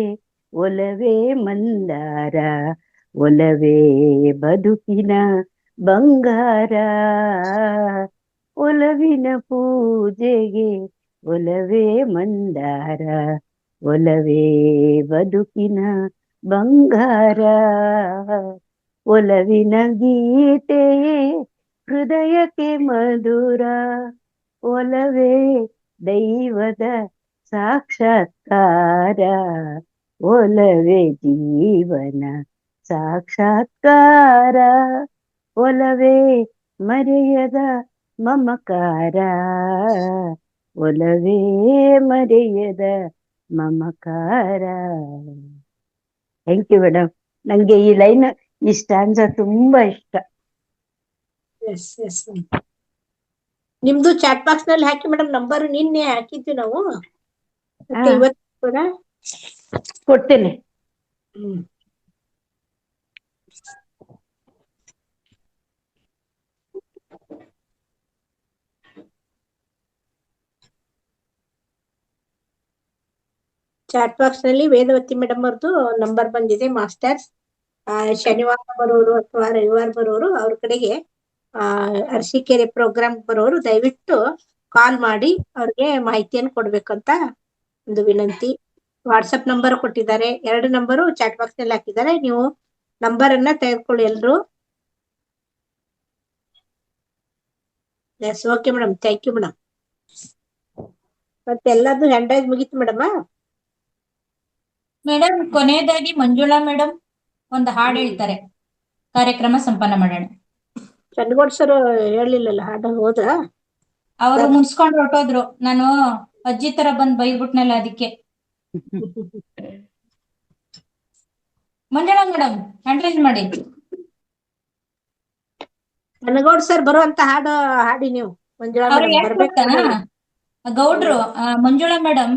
ಒಲವೇ ಮಂದಾರ ಒಲವೇ ಬದುಕಿನ ಬಂಗಾರ ಒಲವಿನ ಪೂಜೆಗೆ ಒಲವೇ ಮಂದಾರ ಒಲವೇ ಬದುಕಿನ ಬಂಗಾರ ಒಲವಿನ ಗೀತೆಯೇ ಹೃದಯಕ್ಕೆ ಮಧುರ ಒಲವೇ ದೈವದ ಸಾಕ್ಷಾತ್ಕಾರ ಒಲವೇ ಜೀವನ ಸಾಕ್ಷಾತ್ಕಾರ ಒಲವೇ ಮರೆಯದ ಮಮಕಾರ ಒಲವೇ ಮರೆಯದ ಮಮಕಾರ. Thank you madam. ನಂಗೆ ಈ ಲೈನ್ ಈ ಸ್ಟ್ಯಾನ್ಸ ತುಂಬಾ ಇಷ್ಟ. ನಿಮ್ದು ಚಾಟ್ ಬಾಕ್ಸ್ ನಲ್ಲಿ ಹಾಕಿ ಮೇಡಮ್. ನಂಬರ್ ನಿನ್ನೆ ಹಾಕಿದ್ವಿ ನಾವು, ಮತ್ತೆ ಇವತ್ತು ಕೂಡ ಕೊಡ್ತೇನೆ. ಚಾಟ್ ಬಾಕ್ಸ್ ನಲ್ಲಿ ವೇದವತಿ ಮೇಡಮ್ ಅವ್ರದ್ದು ನಂಬರ್ ಬಂದಿದೆ ಮಾಸ್ಟರ್ಸ್. ಶನಿವಾರ ಬರೋರು ಅಥವಾ ರವಿವಾರ ಬರೋರು ಅವ್ರ ಕಡೆಗೆ ಅರಸೀಕೆರೆ ಪ್ರೋಗ್ರಾಮ್ ಬರೋರು ದಯವಿಟ್ಟು ಕಾಲ್ ಮಾಡಿ ಅವ್ರಿಗೆ ಮಾಹಿತಿಯನ್ನು ಕೊಡ್ಬೇಕಂತ ಒಂದು ವಿನಂತಿ. ವಾಟ್ಸಪ್ ನಂಬರ್ ಕೊಟ್ಟಿದ್ದಾರೆ, 2 ನಂಬರು ಚಾಟ್ ಬಾಕ್ಸ್ ನಲ್ಲಿ ಹಾಕಿದ್ದಾರೆ. ನೀವು ನಂಬರ್ ಅನ್ನ ತೆಗೆದುಕೊಳ್ಳಿ ಎಲ್ರು. Yes, okay madam, thank you madam. ಮತ್ತೆ ಎಲ್ಲಾರ್ದು ಹ್ಯಾಂಡ್ ರೈಸ್ ಮುಗೀತು ಮೇಡಮ್. ಮೇಡಮ್, ಕೊನೆಯದಾಗಿ ಮಂಜುಳಾ ಮೇಡಮ್ ಒಂದು ಹಾಡು ಹೇಳ್ತಾರೆ, ಕಾರ್ಯಕ್ರಮ ಸಂಪನ್ನ ಮಾಡೋಣ. ಚಂದಗೌಡ್ ಸರ್ ಹೇಳಿಲ್ಲಲ್ಲ, ಹಾಡ ಹೋದ ಅವರು ಮುನ್ಸ್ಕೊಂಡು ಹೊರಟೋದ್ರು. ನಾನು ಅಜ್ಜಿ ತರ ಬಂದ್ ಬೈದ್ಬಿಟ್ನಲ್ಲ, ಅದಕ್ಕೆ. ಮಂಜುಳಾ ಮೇಡಮ್ ಹ್ಯಾಂಡ್ ರೈಸ್ ಮಾಡಿ. ಚಂದಗೌಡ್ ಸರ್ ಬರುವಂತ ಹಾಡು ಹಾಡಿ ನೀವು. ಮಂಜುಳಾ ಅವ್ರು ಮೇಡಮ್ ಯಾಕೆ ಗೊತ್ತಾ ಗೌಡ್ರು, ಮಂಜುಳಾ ಮೇಡಮ್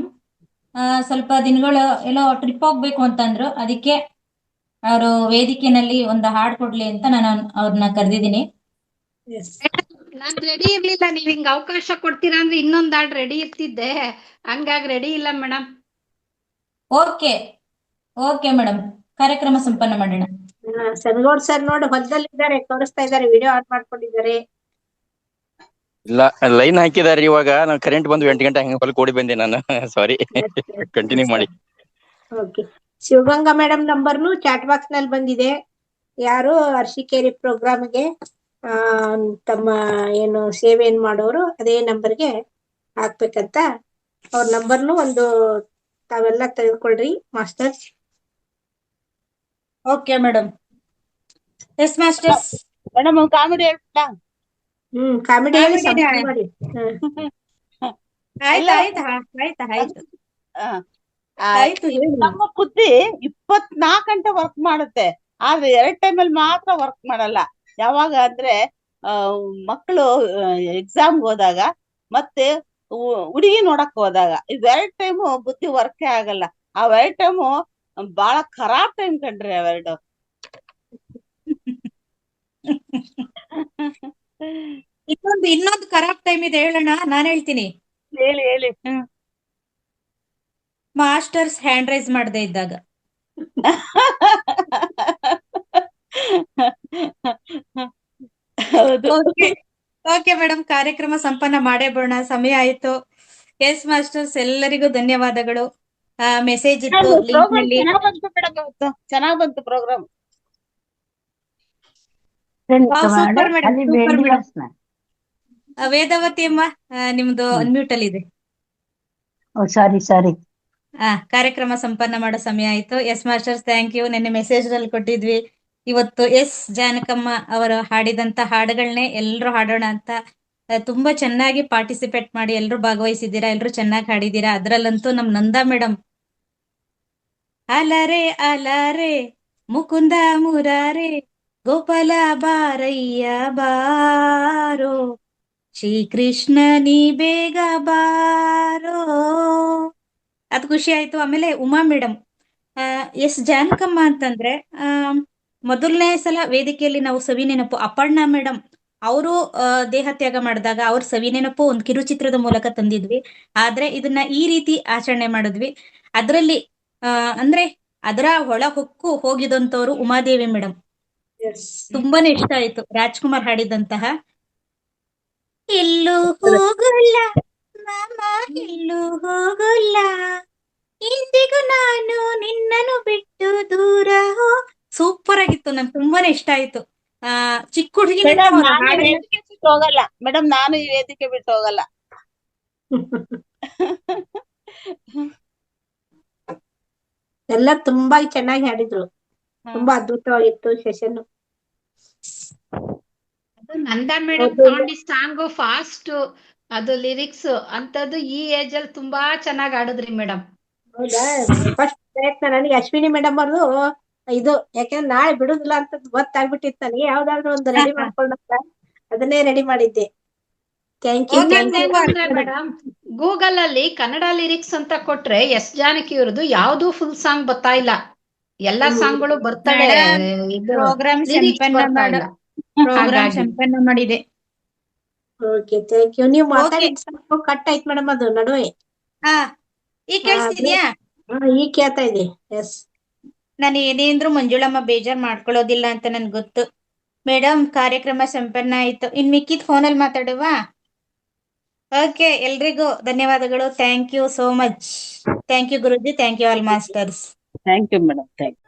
ಸ್ವಲ್ಪ ದಿನಗಳು ಎಲ್ಲೋ ಟ್ರಿಪ್ ಹೋಗ್ಬೇಕು ಅಂತಂದ್ರು. ಅದಕ್ಕೆ ಅವರು ವೇದಿಕೆನಲ್ಲಿ ಒಂದು ಹಾಡ್ ಕೊಡ್ಲಿ ಅಂತ ನಾನು ಅವ್ರನ್ನ ಕರೆದಿದ್ದೀನಿ. ನಾನ್ ರೆಡಿ ಇರ್ಲಿಲ್ಲ, ನೀವ್ ಹಿಂಗ್ ಅವಕಾಶ ಕೊಡ್ತೀರಾ ಅಂದ್ರೆ ಇನ್ನೊಂದ್ ಹಾಡ್ ರೆಡಿ ಇರ್ತಿದ್ದೆ, ಹಂಗಾಗಿ ರೆಡಿ ಇಲ್ಲ ಮೇಡಮ್. ಓಕೆ ಓಕೆ ಮೇಡಮ್, ಕಾರ್ಯಕ್ರಮ ಸಂಪನ್ನ ಮಾಡೋಣ. ಚಂದಗೌಡ್ ಸರ್ ನೋಡಿ ಹೊಲದಲ್ಲಿದ್ದಾರೆ, ತೋರಿಸ್ತಾ ಇದ್ದಾರೆ, ವಿಡಿಯೋ ಆನ್ ಮಾಡ್ಕೊಂಡಿದ್ದಾರೆ. ಇಲ್ಲ, ಲೈನ್ ಹಾಕಿದಾರೆ ಇವಾಗ. ನಾನು ಕರೆಂಟ್ ಬಂದು 8 ಗಂಟೆ ಹಂಗೆ ಹೊಲಕ್ಕೆ ಓಡಿ ಬಂದೆ ನಾನು. ಸಾರಿ, ಕಂಟಿನ್ಯೂ ಮಾಡಿ. ಓಕೆ. ಶಿವಗಂಗಾ ಮೇಡಮ್ ನಂಬರ್ನು ಚಾಟ್ ಬಾಕ್ಸ್ ನಲ್ಲಿ ಬಂದಿದೆ. ಯಾರು ಅರಸೀಕೆರೆ ಪ್ರೋಗ್ರಾಮ್ಗೆ ತಮ್ಮ ಏನು ಸೇವೆಯನ್ನು ಮಾಡೋರು ಅದೇ ನಂಬರ್ಗೆ ಹಾಕ್ಬೇಕಂತ ಅವ್ರ ನಂಬರ್ನು ಒಂದು ತಾವೆಲ್ಲ ತೆಗೆದುಕೊಳ್ರಿ masters. Okay madam. Yes masters. Madam comedy ಹೇಳ್ಬಿಟ್ಟ. ಕಾಮಿಡಿ ಹೇಳಿ ಮಾಡಿ. ಆಯ್ತು. ನಮ್ಮ ಬುದ್ಧಿ 24 ಗಂಟೆ ವರ್ಕ್ ಮಾಡುತ್ತೆ, ಆದ್ರೆ 2 ಟೈಮಲ್ಲಿ ಮಾತ್ರ ವರ್ಕ್ ಮಾಡಲ್ಲ. ಯಾವಾಗ ಅಂದ್ರೆ ಮಕ್ಕಳು ಎಕ್ಸಾಮ್ ಹೋದಾಗ ಮತ್ತೆ ಹುಡುಗಿ ನೋಡಕ್ ಹೋದಾಗ, ಇವೆರಡು ಟೈಮು ಬುದ್ಧಿ ವರ್ಕೇ ಆಗಲ್ಲ. ಅವೆರಡು ಟೈಮು ಬಾಳ ಖರಾಬ್ ಟೈಮ್ ಕಂಡ್ರಿ ಅವೆರಡು. ಇನ್ನೊಂದು ಖರಾಬ್ ಟೈಮ್ ಇದೆ, ಹೇಳೋಣ? ನಾನ್ ಹೇಳ್ತೀನಿ, ಹೇಳಿ ಹೇಳಿ. ಮಾಸ್ಟರ್ಸ್ ಹ್ಯಾಂಡ್ ರೈಸ್ ಮಾಡದೇ ಇದ್ದಾಗ. ಓಕೆ ಮೇಡಮ್, ಕಾರ್ಯಕ್ರಮ ಸಂಪನ್ನ ಮಾಡೇ ಬಿಡೋಣ, ಸಮಯ ಆಯ್ತು. ಎಸ್ ಮಾಸ್ಟರ್ಸ್, ಎಲ್ಲರಿಗೂ ಧನ್ಯವಾದಗಳು. ಮೆಸೇಜ್ ಇತ್ತು ಲಿಂಕ್ ನಲ್ಲಿ. ಚೆನ್ನಾಗ್ ಬಂತು programme. Super madam, super madam. Vedavati ಅಮ್ಮ, ನಿಮ್ದು ಅನ್ಮ್ಯೂಟ್ ಅಲ್ಲಿ ಇದೆ. ಸಾರಿ. ಕಾರ್ಯಕ್ರಮ ಸಂಪನ್ನ ಮಾಡೋ ಸಮಯ ಆಯ್ತು. Yes masters, thank you. ನಿನ್ನೆ ಮೆಸೇಜ್ ಅಲ್ಲಿ ಕೊಟ್ಟಿದ್ವಿ. ಇವತ್ತು ಎಸ್ ಜಾನಕಮ್ಮ ಅವರು ಹಾಡಿದಂತ ಹಾಡುಗಳನ್ನೇ ಎಲ್ರು ಹಾಡೋಣ ಅಂತ. ತುಂಬಾ ಚೆನ್ನಾಗಿ ಪಾರ್ಟಿಸಿಪೇಟ್ ಮಾಡಿ ಎಲ್ರು ಭಾಗವಹಿಸಿದ್ದೀರಾ, ಎಲ್ರು ಚೆನ್ನಾಗಿ ಹಾಡಿದ್ದೀರಾ. ಅದ್ರಲ್ಲಂತೂ ನಮ್ ನಂದಾ ಮೇಡಮ್ ಅಲರೆ ಅಲರೆ ಮುಕುಂದ ಮುರಾರೆ ಗೋಪಾಲ ಬಾರಯ್ಯ ಬಾರೋ ಶ್ರೀಕೃಷ್ಣ ನೀ ಬೇಗ ಬಾರೋ, ಅದ್ ಖುಷಿ ಆಯ್ತು. ಆಮೇಲೆ ಉಮಾ ಮೇಡಮ್, ಎಸ್ ಜಾನಕಮ್ಮ ಅಂತಂದ್ರೆ ಮೊದಲನೇ ಸಲ ವೇದಿಕೆಯಲ್ಲಿ ನಾವು ಸವಿ ನೆನಪು ಅಪರ್ಣಾ ಮೇಡಮ್ ಅವರು ದೇಹ ತ್ಯಾಗ ಮಾಡಿದಾಗ ಅವ್ರ ಸವಿ ನೆನಪು ಒಂದು ಕಿರುಚಿತ್ರದ ಮೂಲಕ ತಂದಿದ್ವಿ. ಆದ್ರೆ ಇದನ್ನ ಈ ರೀತಿ ಆಚರಣೆ ಮಾಡಿದ್ವಿ. ಅದರಲ್ಲಿ ಅಂದ್ರೆ ಅದರ ಒಳ ಹೊಕ್ಕು ಹೋಗಿದಂತವ್ರು ಉಮಾದೇವಿ ಮೇಡಮ್. ತುಂಬಾನೇ ಇಷ್ಟ ಆಯ್ತು ರಾಜ್ಕುಮಾರ್ ಹಾಡಿದಂತಹ ಎಲ್ಲೂ ಹೋಗಲ್ಲ ಮಾಮ ಎಲ್ಲೂ ಹೋಗಲ್ಲ ಇಂದಿಗೂ ನಾನು ನಿನ್ನನ್ನು ಬಿಟ್ಟು ದೂರ ಸೂಪರ್ ಆಗಿತ್ತು. ನಂಗೆ ತುಂಬಾನೇ ಇಷ್ಟ ಆಯ್ತು. ಚಿಕ್ಕ ಹುಡುಗಿನಿಂದ ಮೇಡಮ್ ಅವ್ರ ನಾನು ಹಾಡು ವೇದಿಕೆ ಬಿಟ್ಟು ಹೋಗಲ್ಲ ಮೇಡಮ್, ನಾನು ಈ ವೇದಿಕೆ ಬಿಟ್ಟು ಹೋಗಲ್ಲ. ಎಲ್ಲ ತುಂಬಾ ಚೆನ್ನಾಗಿ ಹಾಡಿದ್ರು. ತುಂಬಾ ಅದ್ಭುತವಾಗಿತ್ತು ಸೆಷನ್. ನಂದಾ ಮೇಡಮ್ ತಗೊಂಡಿ ಸಾಂಗು ಫಾಸ್ಟ್, ಅದು ಲಿರಿಕ್ಸ್ ಅಂತದ್ದು ಈ ಏಜ್ ಅಲ್ಲಿ ತುಂಬಾ ಚೆನ್ನಾಗಿ ಆಡಿದ್ರಿ ಮೇಡಮ್. ಹೌದಾ? ಫಸ್ಟ್ ಪ್ರಯತ್ನ ನನಗೆ ಅಶ್ವಿನಿ ಮೇಡಮ್ ಅವ್ರದ್ದು ಇದು, ಯಾಕಂದ್ರೆ ನಾಳೆ ಬಿಡುದಿಲ್ಲ ಅಂತ ಗೊತ್ತಾಗ್ಬಿಟ್ಟಿತ್ತು ನನಗೆ. ಯಾವ್ದಾದ್ರು ಒಂದು ರೆಡಿ ಮಾಡ್ಕೊಂಡಂತ ಅದನ್ನೇ ರೆಡಿ ಮಾಡಿದ್ದೆ. ಥ್ಯಾಂಕ್ ಯು ಮೇಡಮ್ ಗೂಗಲ್ ಅಲ್ಲಿ ಕನ್ನಡ ಲಿರಿಕ್ಸ್ ಅಂತ ಕೊಟ್ರೆ ಎಸ್ ಜಾನಕಿ ಅವ್ರದ್ದು ಯಾವ್ದು ಫುಲ್ ಸಾಂಗ್ ಬರ್ತಾ ಇಲ್ಲ. ಎಲ್ಲಾ ಸಾಂಗ್ಗಳು ಬರ್ತವೆ, ಪ್ರೋಗ್ರಾಮ್ ಲಿರಿಕ್ಸ್ ಸಂಪನ್ನ ಬರ್ತಾ ಇಲ್ಲ. ಪ್ರೋಗ್ರಾಮ್ ಸಂಪನ್ನ ಮಾಡಿದೆ. Okay thank you. ನೀವು ಮಾತಾಡಿದ ಸ್ವಲ್ಪ ಕಟ್ ಆಯ್ತು ಮೇಡಮ್ ಅದು ನಡುವೆ. ಈಗ ಕೇಳಿಸ್ತಿದ್ಯಾ? ಈಗ ಕೇಳ್ತಾ ಇದೆ. ಎಸ್, ನಾನು ಏನೇ ಅಂದ್ರೂ ಮಂಜುಳಮ್ಮ ಬೇಜಾರ್ ಮಾಡ್ಕೊಳ್ಳೋದಿಲ್ಲ ಅಂತ ನನ್ಗೆ ಗೊತ್ತು. ಮೇಡಮ್ ಕಾರ್ಯಕ್ರಮ ಸಂಪನ್ನ ಆಯ್ತು. ಇನ್ ಮಿಕ್ಕಿದ್ ಫೋನಲ್ಲಿ ಮಾತಾಡುವ. ಓಕೆ, ಎಲ್ರಿಗೂ ಧನ್ಯವಾದಗಳು. Thank you so much. Thank you Guruji, thank you all masters. Thank you madam, thank you.